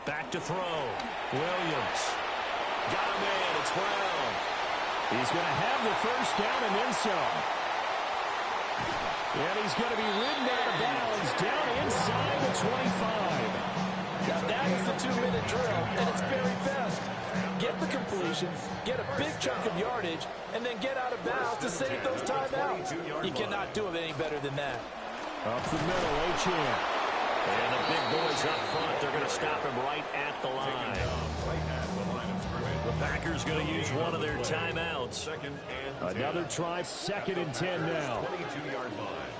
Back to throw. Williams. Got him in. It's Brown. He's going to have the first down and then some. And he's going to be ridden out of bounds down inside the 25. Now that is the 2-minute drill at its very best. Get the completion, get a big chunk of yardage, and then get out of bounds to save those timeouts. You cannot do it any better than that. Up the middle, Achane. And the big boys up front, they're going to stop him right at the line. The Packers going to use one of their timeouts. Another try, 2nd and 10 now. 22-yard line.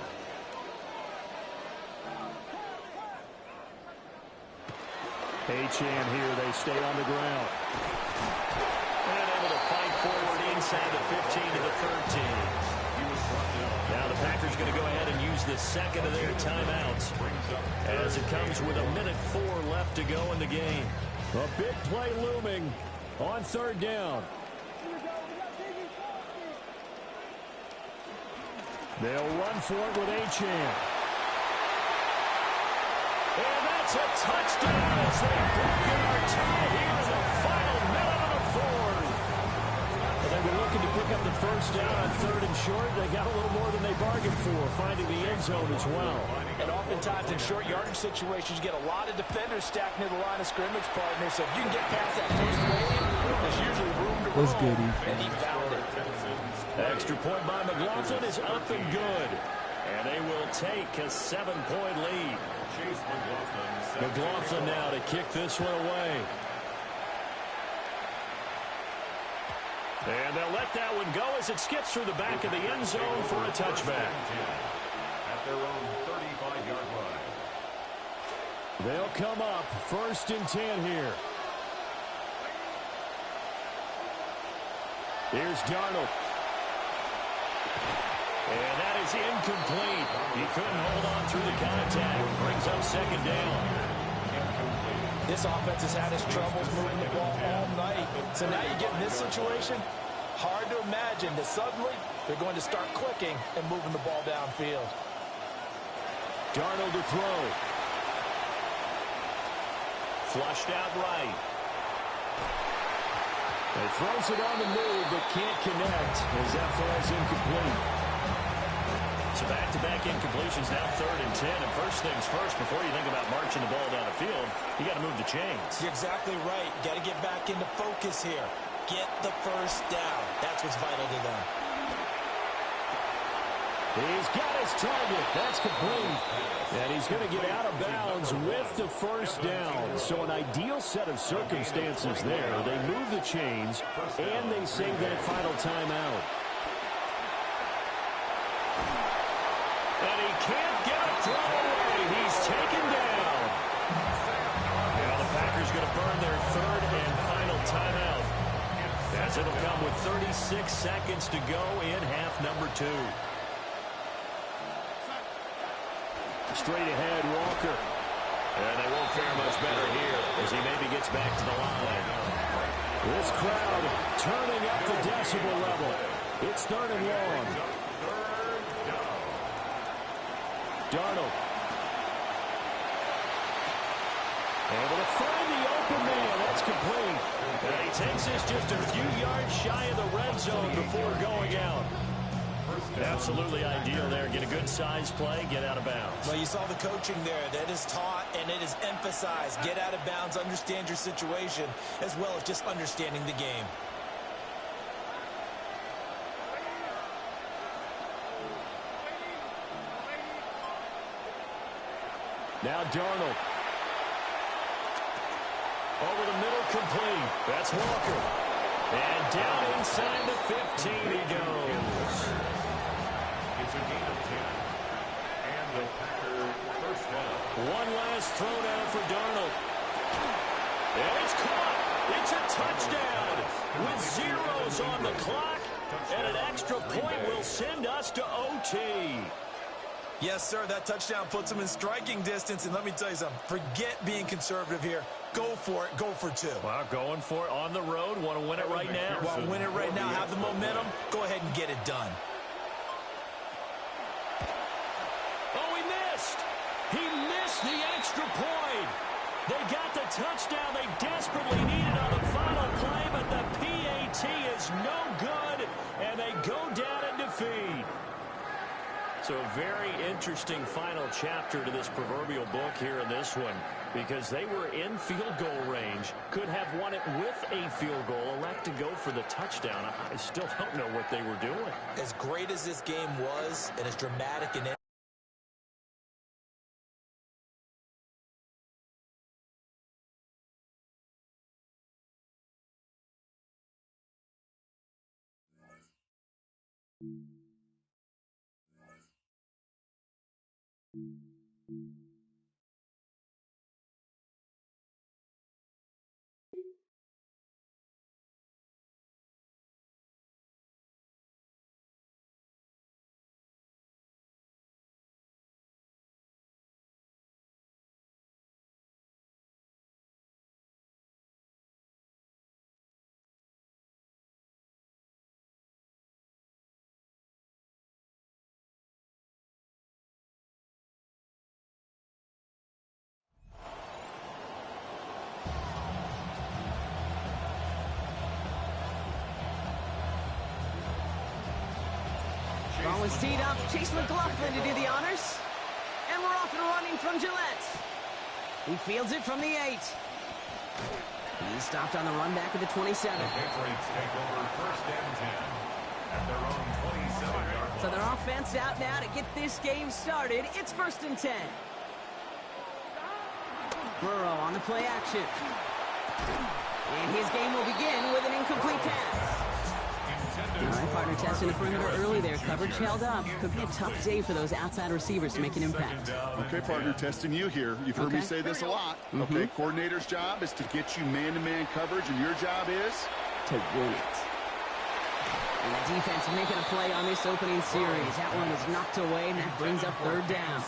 Achane here, they stay on the ground. And able to fight forward inside the 15 to the 13. Now the Packers going to go ahead and use the second of their timeouts as it comes with 1:04 left to go in the game. A big play looming on 3rd down. They'll run for it with Achane. And that's a touchdown as they've broken our tie here in the final minute of the fourth. Well, they were looking to pick up the first down on 3rd and short. They got a little more than they bargained for, finding the end zone as well. And oftentimes in short yardage situations, you get a lot of defenders stacked near the line of scrimmage, partner. So if you can get past that first wave, there's usually room to roam. And he found it. Extra point by McLaughlin is up and good. And they will take a 7-point lead. McLaughlin now to kick this one away. And they'll let that one go as it skips through the back of the end zone for a touchback. At their own 35-yard line. They'll come up 1st and 10 here. Here's Darnold. And that is incomplete. He couldn't hold on through the contact. Brings up 2nd down. This offense has had its troubles moving the ball all night. So now you get in this situation, hard to imagine that suddenly they're going to start clicking and moving the ball downfield. Darnold to throw. Flushed out right. He throws it on the move, but can't connect as that falls incomplete. So back-to-back incompletions, now 3rd and 10. And first things first, before you think about marching the ball down the field, you got to move the chains. You're exactly right. Got to get back into focus here. Get the first down. That's what's vital to them. He's got his target. That's complete. And he's going to get out of bounds with the first down. So an ideal set of circumstances there. They move the chains, and they save that final timeout. And he can't get a throw away. He's taken down. Now the Packers going to burn their 3rd and final timeout, as it'll come with 36 seconds to go in half number 2. Straight ahead, Walker. And they won't fare much better here as he maybe gets back to the line. This crowd turning up the decibel level. It's 3rd and long. Darnold. Able to find the open man. That's complete. And he takes this just a few yards shy of the red zone before going out. Absolutely ideal there. Get a good size play, get out of bounds. Well, you saw the coaching there. That is taught and it is emphasized. Get out of bounds, understand your situation, as well as just understanding the game. Now Darnold. Over the middle, complete. That's Walker. And down inside the 15 he goes. It's a gain of 10. And the Packers first down. One last throw down for Darnold. And it's caught. It's a touchdown with zeros on the clock. And an extra point will send us to OT. Yes, sir, that touchdown puts him in striking distance. And let me tell you something, forget being conservative here. Go for it. Go for 2. Well, going for it on the road. Want to win it right now. Well, win it right now. Have the momentum. Go ahead and get it done. Oh, he missed. He missed the extra point. They got the touchdown they desperately needed on the final play, but the PAT is no good, and they go down in defeat. So a very interesting final chapter to this proverbial book here in this one, because they were in field goal range, could have won it with a field goal, elect to go for the touchdown. I still don't know what they were doing. As great as this game was, and as dramatic and Ball is teed up. Chase McLaughlin to do the honors. And we're off and running from Gillette. He fields it from the 8. He's stopped on the run back at the 27. The Patriots take over 1st and 10 at their own 27-yard line. So their offense out now to get this game started. It's 1st and 10. Burrow on the play action. And his game will begin with an incomplete pass. All right, partner testing the perimeter early there. Coverage held up. Could be a tough day for those outside receivers to make an impact. Okay, partner, testing you here. You've heard me say this a lot. Okay, coordinator's job is to get you man-to-man coverage, and your job is to win it. And the defense making a play on this opening series. That one is knocked away, and that brings up 3rd down.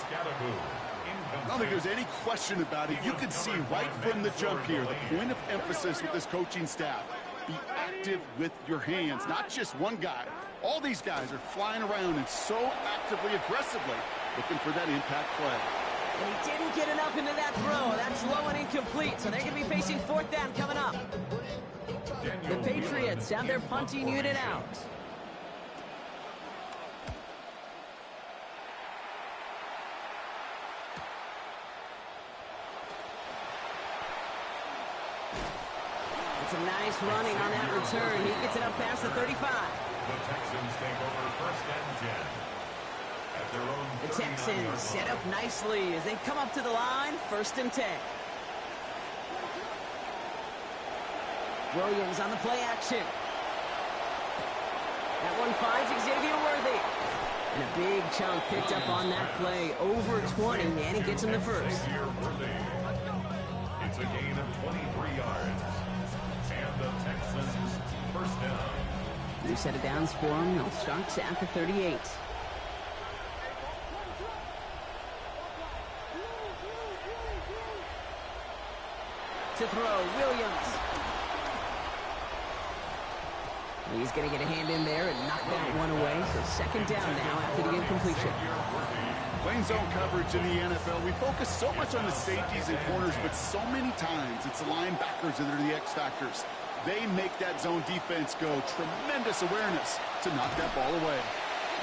I don't think there's any question about it. You can see right from the jump here the point of emphasis with this coaching staff. Be active with your hands, not just one guy. All these guys are flying around and so actively, aggressively looking for that impact play. And he didn't get enough into that throw. That's low and incomplete, so they're going to be facing 4th down coming up. The Patriots have their punting unit out. It's a nice running on that return. He gets it up past the 35. The Texans take over 1st and 10 at their own 39-yard line. The Texans set up nicely as they come up to the line. 1st and 10. Williams on the play action. That one finds Xavier Worthy. And a big chunk picked up on that play. Over 20, and he gets him the first. It's a gain of 23 yards. And the Texans first down. New set of downs for him. They'll start at the 38. to throw. Williams. He's going to get a hand in there and knock that one away. So second down now after the incompletion. Playing zone coverage in the NFL, we focus so much on the safeties and corners, but so many times it's the linebackers that are the X factors. They make that zone defense go. Tremendous awareness to knock that ball away.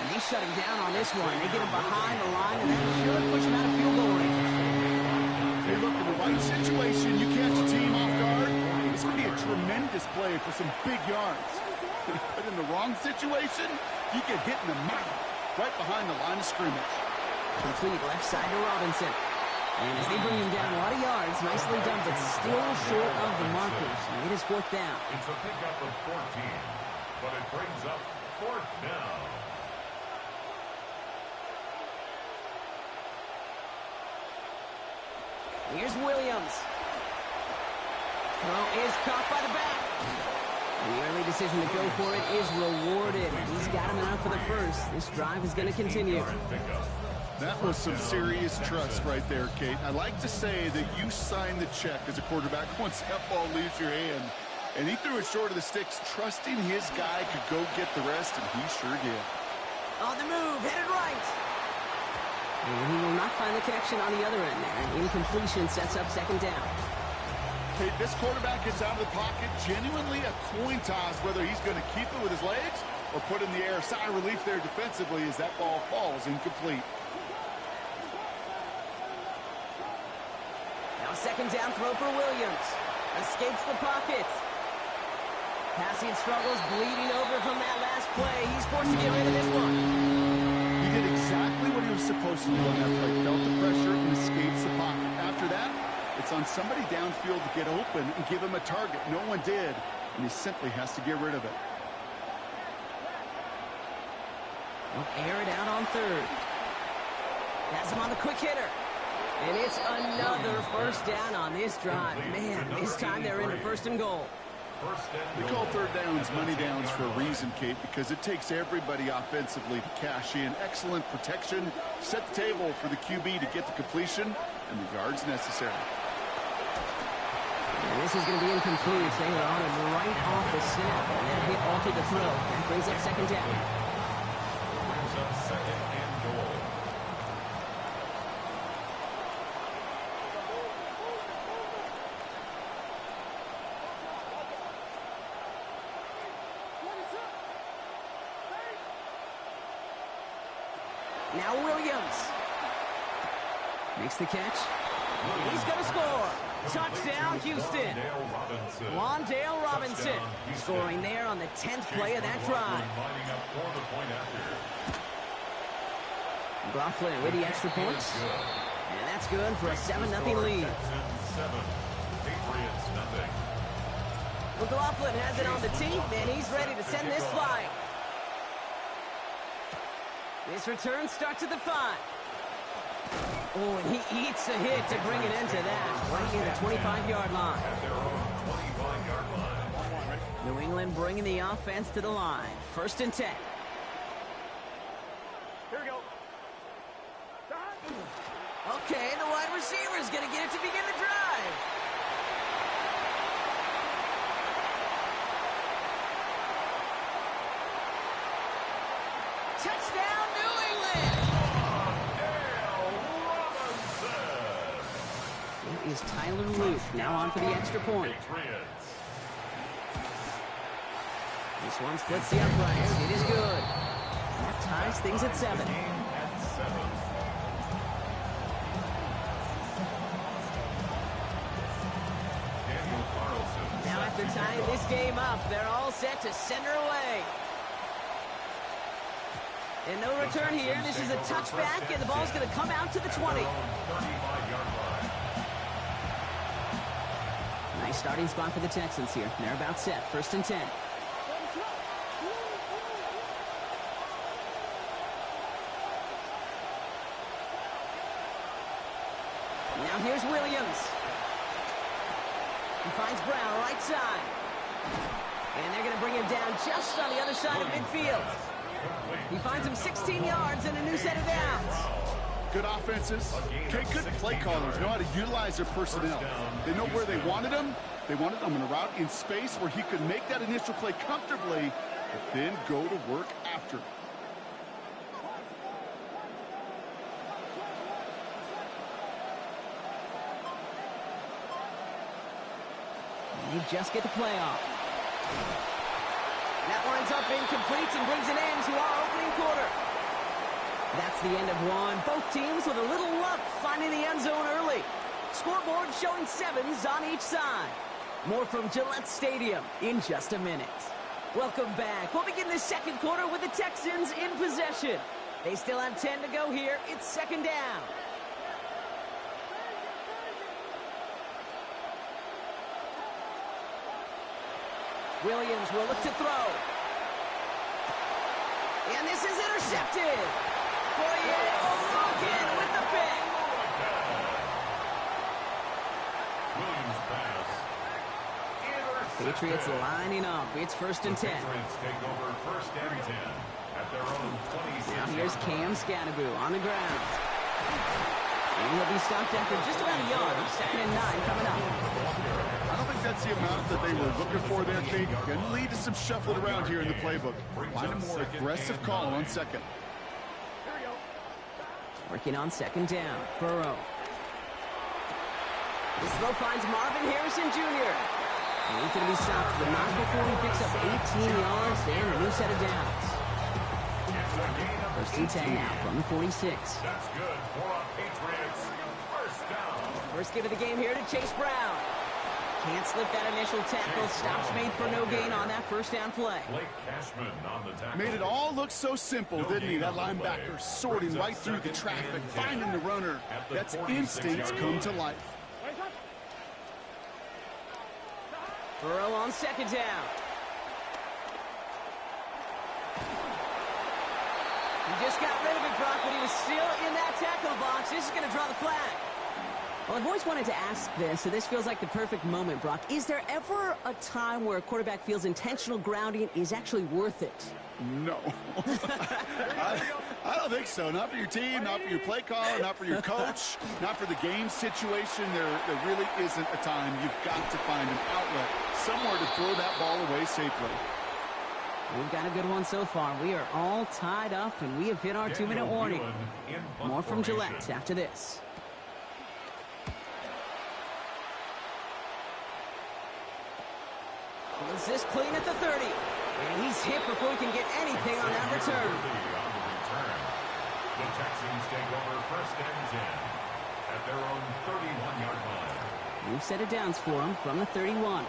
And they shut him down on this one. They get him behind the line, and that should push him out of field goal range. Hey, look, in the right situation, you catch a team off guard, it's going to be a tremendous play for some big yards. But in the wrong situation, you get hit in the mouth right behind the line of scrimmage. Complete left side to Robinson. And as they bring him down, a lot of yards, nicely done, but still short of the markers. And it is fourth down. It's a pickup of 14, but it brings up fourth down. Here's Williams. Throw is caught by the back. And the early decision to go for it is rewarded. He's got him out for the first. This drive is going to continue. That was some serious trust right there, Kate. I like to say that you sign the check as a quarterback once that ball leaves your hand. And he threw it short of the sticks, trusting his guy could go get the rest, and he sure did. On the move, headed right. And he will not find the connection on the other end there. An incompletion sets up second down. Kate, this quarterback gets out of the pocket, genuinely a coin toss whether he's going to keep it with his legs or put it in the air. Sigh of relief there defensively as that ball falls incomplete. Now second down throw for Williams. Escapes the pocket. Passing struggles, bleeding over from that last play. He's forced to get rid of this one. He did exactly what he was supposed to do on that play. Felt the pressure and escapes the pocket. After that, it's on somebody downfield to get open and give him a target. No one did, and he simply has to get rid of it. Air it out on third. Has him on the quick hitter. And it's another first down on this drive. Man, this time they're into first and goal. We call third downs money downs for a reason, Kate, because it takes everybody offensively to cash in. Excellent protection, set the table for the QB to get the completion and the yards necessary. And this is going to be incomplete. They were on him right off the snap. And that hit altered the throw. That brings up second down. Brings up second and goal. Now Williams makes the catch. He's going to score. Touchdown, Houston. Wandale Robinson scoring there on the 10th play of that drive. Gofflin with the extra points. And that's good for a 7-0 lead. McLaughlin has it on the tee, and he's ready to send this flying. This return starts at the 5. Oh, and he eats a hit to bring it into that, right near the 25-yard line. New England bringing the offense to the line. First and 10. Here we go. Okay, the wide receiver is going to get it to begin the drive. Touchdown, New England! It is Tyler Luke now on for the extra point. This one splits the uprights. It is good. That ties things at 7. Now after tying this game up, they're all set to send her away. And no return here. This is a touchback, and the ball's going to come out to the 20. Nice starting spot for the Texans here. They're about set. First and 10. Now here's Williams. He finds Brown right side. And they're going to bring him down just on the other side of midfield. He finds him 16 yards and a new set of downs. Good offenses. Okay, good play callers know how to utilize their personnel. They know where they wanted them. They wanted them in a route in space where he could make that initial play comfortably, but then go to work after. And they just get the play off. That lines up incomplete and brings an end to our opening quarter. That's the end of one. Both teams with a little luck finding the end zone early. Scoreboard showing 7s on each side. More from Gillette Stadium in just a minute. Welcome back. We'll begin the second quarter with the Texans in possession. They still have 10 to go here. It's second down. Williams will look to throw. And this is intercepted. Foye with the pick. Williams pass. Patriots lining up. It's 1st and 10. Patriots take over 1st and 10 at their own 26. Now here's Cam Scannaboo on the ground. And he'll be stopped after just about a yard. 2nd and 9 coming up. I don't think that's the amount that they were looking for there, Kate. Can lead to some shuffling around here in the playbook. Find a more aggressive call on second. Working on 2nd down. Burrow. This throw finds Marvin Harrison Jr. And he's going to be stopped but not before he picks up 18 yards and a new set of downs. 1st and 10 now from the 46. That's good for a Patriots. 1st down. First give of the game here to Chase Brown. Can't slip that initial tackle. Stops made for no gain on that 1st down play. Blake Cashman on the tackle. Made it all look so simple, didn't he? That linebacker sorting right through the traffic, finding the runner. That's instincts come to life. Burrow on 2nd down. He just got rid of it, Brock, but he was still in that tackle box. This is going to draw the flag. Well, I've always wanted to ask this, so this feels like the perfect moment, Brock. Is there ever a time where a quarterback feels intentional grounding is actually worth it? No. I don't think so. Not for your team, not for your play caller, not for your coach, not for the game situation. There really isn't a time. You've got to find an outlet, somewhere to throw that ball away safely. We've got a good one so far. We are all tied up, and we have hit our 2-minute warning. More from Gillette after this. Is this clean at the 30? And he's hit before he can get anything on that return. The Texans take over 1st and 10 at their own 31-yard line. New set of downs for him from the 31.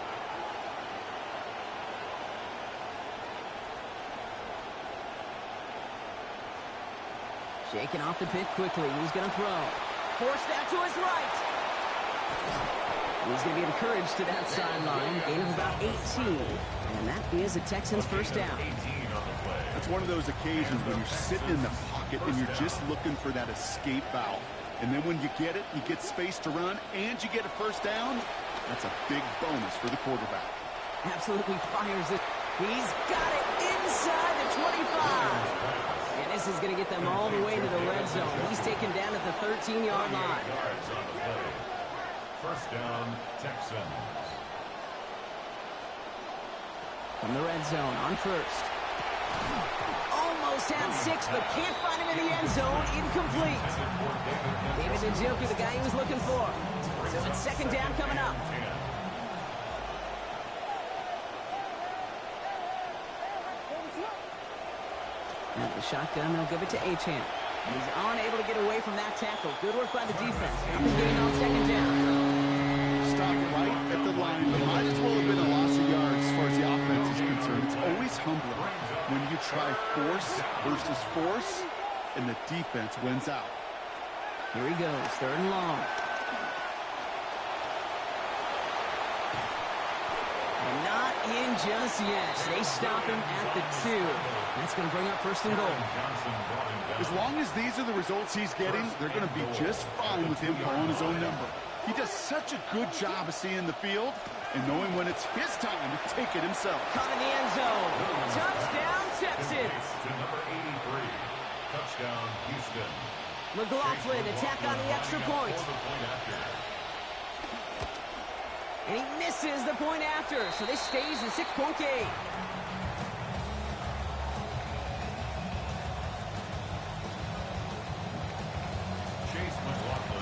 Shaking off the pick quickly. He's going to throw. Forced that to his right. He's going to be encouraged to that sideline. Gain of about 18. And that is a Texans 1st down. That's one of those occasions when you're sitting in the pocket and you're just looking for that escape valve. And then when you get it, you get space to run, and you get a 1st down. That's a big bonus for the quarterback. Absolutely fires it. He's got it inside the 25. And this is going to get them all the way to the red zone. He's taken down at the 13-yard line. 1st down, Texans. From the red zone on 1st. Almost had 6, but can't find him in the end zone. Incomplete. David Njoku, the guy he was looking for. So it's 2nd down coming up. At the shotgun, they'll give it to Achane. He's unable to get away from that tackle. Good work by the defense. Nothing gained on 2nd down. Stopped right at the line, but might as well have been a loss of yards as far as the offense is concerned. It's always humbling when you try force versus force, and the defense wins out. Here he goes, 3rd and long. And not in just yet. They stop him at the 2. That's going to bring up 1st and goal. As long as these are the results he's getting, they're going to be just fine with him calling his own number. He does such a good job of seeing the field and knowing when it's his time to take it himself. Caught in the end zone. Touchdown, Texans. To number 83. Touchdown, Houston. McLaughlin attack on the extra point. And he misses the point after, so this stays a 6-point game.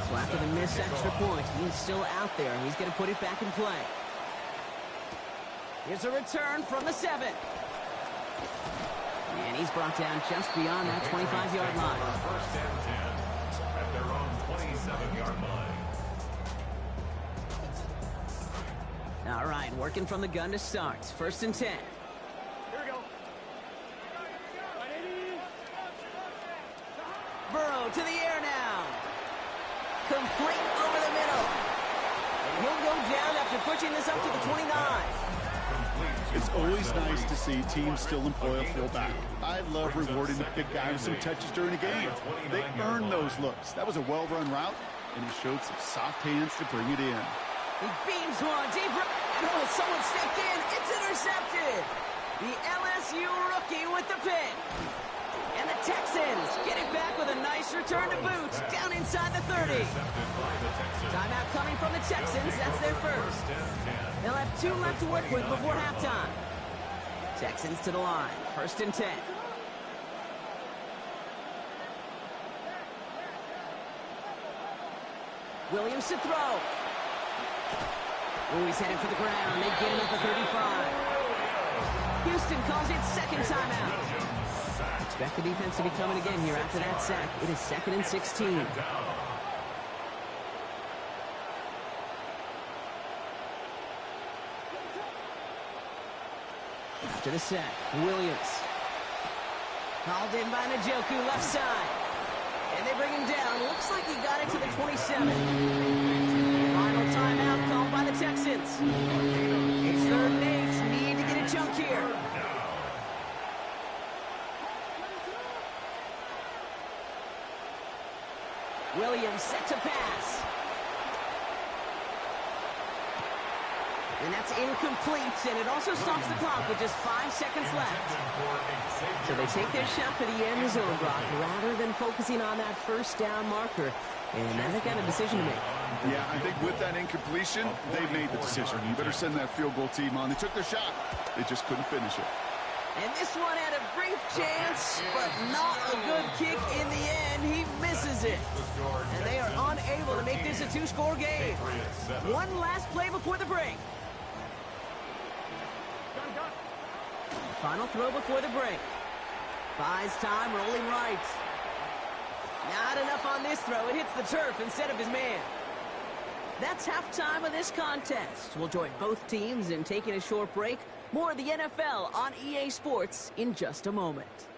So after the missed extra point, he's still out there, and he's going to put it back in play. Here's a return from the 7. And he's brought down just beyond that 25-yard line. First and 10 at their own 27-yard line. All right, working from the gun to start. First and 10. Here we go. Burrow to the air now. Complete over the middle. And he'll go down after pushing this up to the 29. It's always nice to see teams still employ a fullback. I love rewarding the big guy with some touches during a game. They earn those looks. That was a well-run route, and he showed some soft hands to bring it in. He beams one deep, and someone stepped in. It's intercepted. The LSU rookie with the pick. And the Texans get it back with a nice return to boot down inside the 30. Timeout coming from the Texans. That's their first. They'll have 2 left to work with before halftime. Texans to the line. First and 10. Williams to throw. Oh, he's headed for the ground. They get him at the 35. Houston calls it second timeout. Expect the defense to be coming again here after that sack. It is 2nd and 16. After the sack, Williams. Hauled in by Njoku, left side. And they bring him down. Looks like he got it to the 27. Final timeout called by the Texans. It's 3rd and 8. Need to get a chunk here. Williams set to pass. And that's incomplete, and it also stops the clock with just 5 seconds left. So they take their shot for the end zone, Brock, rather than focusing on that first down marker. And now they've got a decision to make. Yeah, I think with that incompletion, they made the decision. You better send that field goal team on. They took their shot. They just couldn't finish it. And this one had a brief chance, but not a good kick in the end. He misses it. And they are unable to make this a 2-score game. One last play before the break. Final throw before the break. Buys time, rolling right. Not enough on this throw. It hits the turf instead of his man. That's halftime of this contest. We'll join both teams in taking a short break. More of the NFL on EA Sports in just a moment.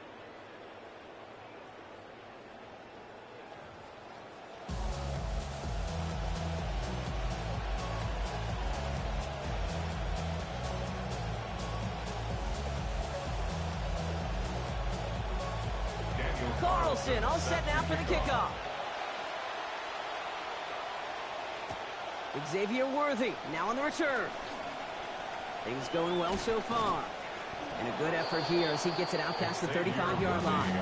Carlson all set now for the kickoff. Xavier Worthy now on the return. Things going well so far. And a good effort here as he gets it out past the 35-yard line.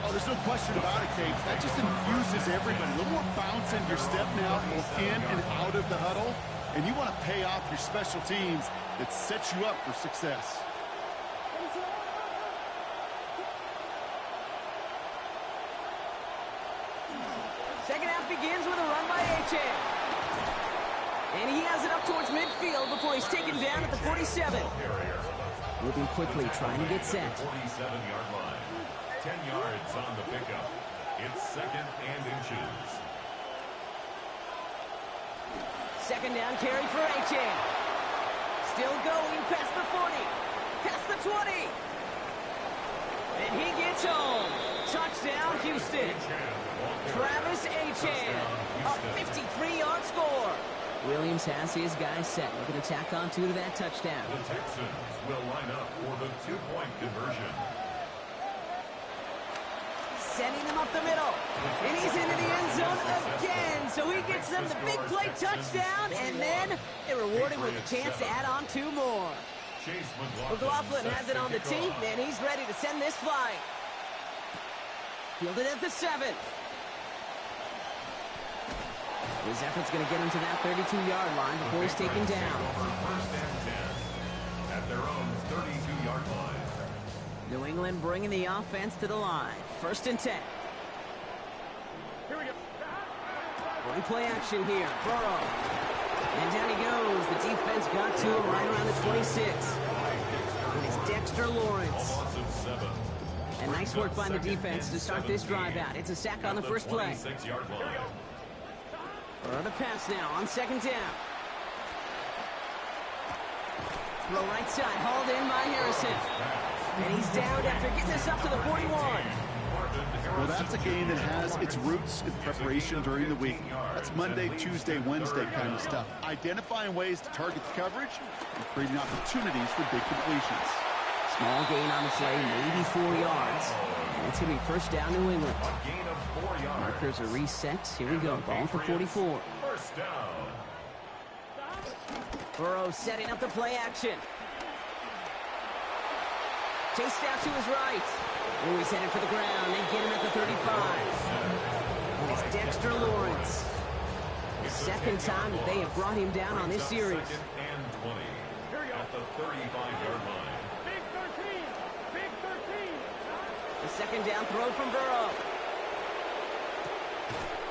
Oh, there's no question about it, Kate. That just infuses everybody. A little more bounce in your step now, both in and out of the huddle. And you want to pay off your special teams that sets you up for success. Second half begins with a run by Achane. And he has it up towards midfield before he's taken down at the 47. Moving quickly, trying to get set. 47-yard line. 10 yards on the pickup. It's 2nd and inches. Second down carry for Achane. Still going past the 40. Past the 20. And he gets home. Touchdown, Houston. Travis Achane, a 53-yard score. Williams has his guys set. Looking to tack on 2 to that touchdown. The Texans will line up for the 2-point conversion. Sending him up the middle. And he's into the end zone again. So he gets them the big play touchdown. And then they reward him with a chance to add on 2 more. McLaughlin has it on the team, and he's ready to send this flying. Fielded at the 7. His effort's going to get him to that 32-yard line before he's taken down. First and 10 at their own 32-yard line. New England bringing the offense to the line. First and 10. Here we go. Going play action here. Burrow. And down he goes. The defense got to him right around the 26. And it's Dexter Lawrence. Loss of 7. And nice work by the defense to start this drive out. It's a sack on the first play. 26-yard line. Or the pass now on second down. Throw right side, hauled in by Harrison. And he's down after getting this up to the 41. Well, that's a game that has its roots in preparation during the week. That's Monday, Tuesday, Wednesday kind of stuff. Identifying ways to target the coverage and creating opportunities for big completions. Small gain on the play, maybe 4 yards. And it's going to be first down New England. A gain of 4 yards. Markers are reset. Here we go. Ball at the 44. First down. Burrow setting up the play action. Chased out to his right. Oh, he's headed for the ground. They get him at the 35. And it's Dexter Lawrence. The second time that they have brought him down on this series. Second and 20 at the 35-yard line. Big 13. Big 13. The second down throw from Burrow.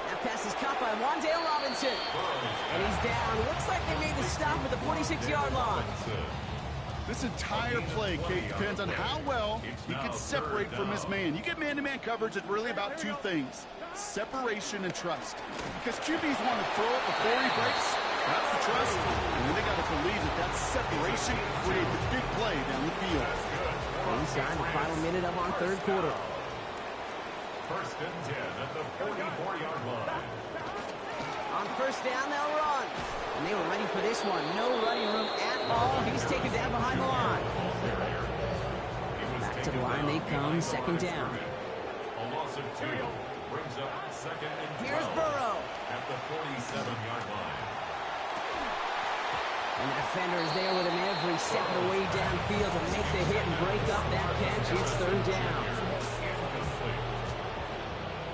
That pass is caught by Wan'Dale Robinson. And he's down. Looks like they made the stop at the 46-yard line. This entire play, Kate, depends on how well he can separate from his man. You get man-to-man coverage, it's really about 2 things: separation and trust. Because QBs want to throw it before he breaks. That's the trust. And then they got to believe that that separation can create the big play down the field. Inside the final minute of our third quarter. First and 10 at the 44-yard line. On first down, they'll run. And they were ready for this one. No running room at all. He's taken down behind the line. Back to the line they come. Second down. A loss of 2 brings up second and 12. Here's Burrow. At the 47-yard line. And the defender is there with him every step of the way downfield to make the hit and break up that catch. It's third down. Incomplete.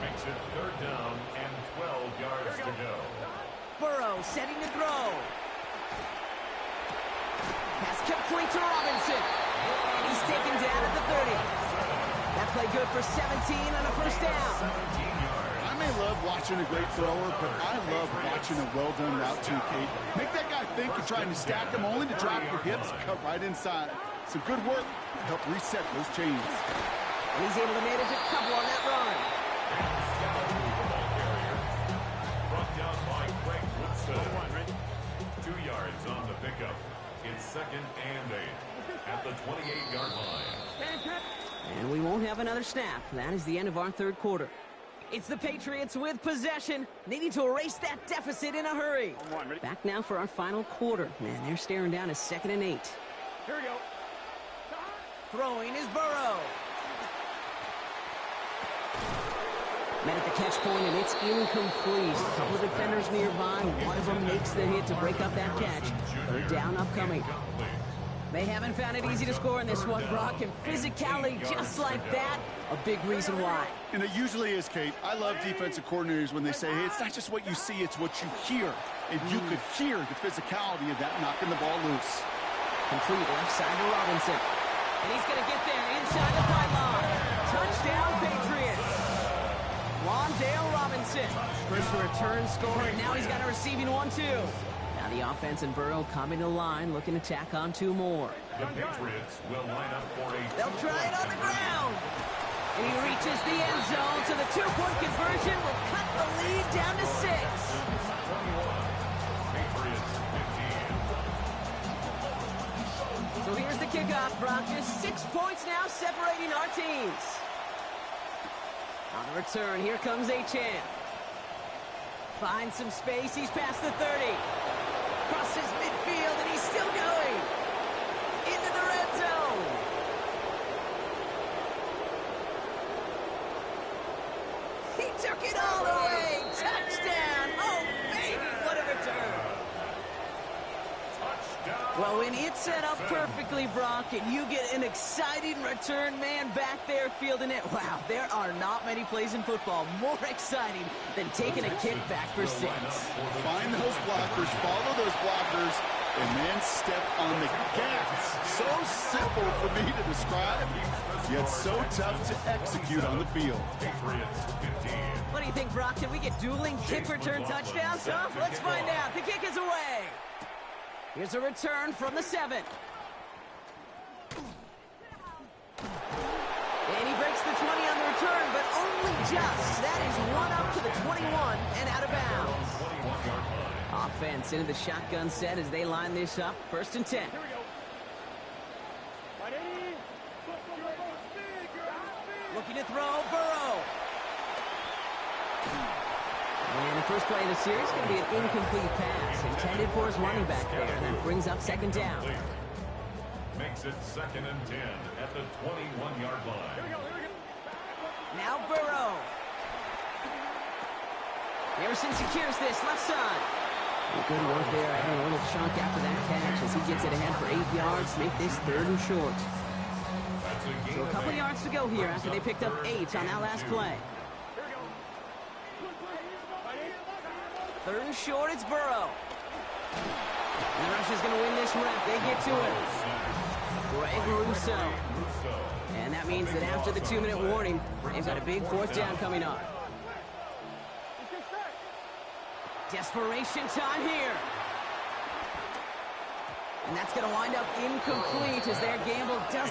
Makes it third down and 12 yards to go. Burrow setting to throw. Pass complete to Robinson. And he's taken down at the 30. That play good for 17 on a first down. I may love watching a great thrower, but I love watching a well-done route too, Kate. Make that guy think you're trying to stack them only to drop your hips, cut right inside. Some good work to help reset those chains. And he's able to manage a couple on that run. Brought down by Greg Woodson. 2 yards on the pickup. It's second and 8 at the 28-yard line. And we won't have another snap. That is the end of our third quarter. It's the Patriots with possession, needing to erase that deficit in a hurry. Back now for our final quarter. Man, they're staring down a second and 8. Here we go. Throwing is Burrow. Met at the catch point, and it's incomplete. A couple of defenders nearby. One of them makes the hit to break up that catch. Third down upcoming. They haven't found it easy to score in this one, Brock, and physicality just like that, a big reason why. And it usually is, Kate. I love defensive coordinators when they say, hey, it's not just what you see, it's what you hear. And you could hear the physicality of that knocking the ball loose. Complete left side to Robinson. And he's going to get there inside the pylon. Touchdown, Patriots. Wan'Dale Robinson. First return score, and now he's got a receiving one, too. Now the offense and Burrow coming to the line, looking to tack on 2 more. The Patriots will line up for a... They'll try it on the ground. And he reaches the end zone, so the 2-point conversion will cut the lead down to 6. 21. Patriots 15. So here's the kickoff, Brock. Just 6 points now separating our teams. On the return, here comes Achane. Finds some space. He's past the 30. Crosses midfield, and he's still going. Into the red zone. He took it all the way. Touchdown. Oh, baby, what a return. Touchdown, Well, when it's set up perfectly, Brock, and you get an exciting return man back there fielding it, wow, there are not many plays in football more exciting than taking a kick back for 6. Find those blockers, follow those blockers, and then step on the gas. So simple for me to describe, yet so tough to execute on the field. What do you think, Brock? Can we get dueling kick return touchdowns, huh? Let's find out. The kick is away. Here's a return from the 7. And he breaks the 20 on the return, but only just. That is one up to the 21 and out of bounds. Offense into the shotgun set as they line this up. 1st and 10. Here we go. Looking to throw, Burrow. And the first play of the series is going to be an incomplete pass intended for his running back there. And that brings up 2nd down. Makes it 2nd and 10 at the 21-yard line. Here we go. Now Burrow. Harrison secures this left side. Good work there, adding a little chunk after that catch as he gets it ahead for 8 yards to make this 3rd and short. So a couple yards to go here after they picked up 8 on that last play. 3rd and short, it's Burrow. And the rush is going to win this rep. They get to it. Greg Russo. And that means that after the 2-minute warning, they've got a big 4th down coming up. Desperation time here. And that's going to wind up incomplete as their gamble does.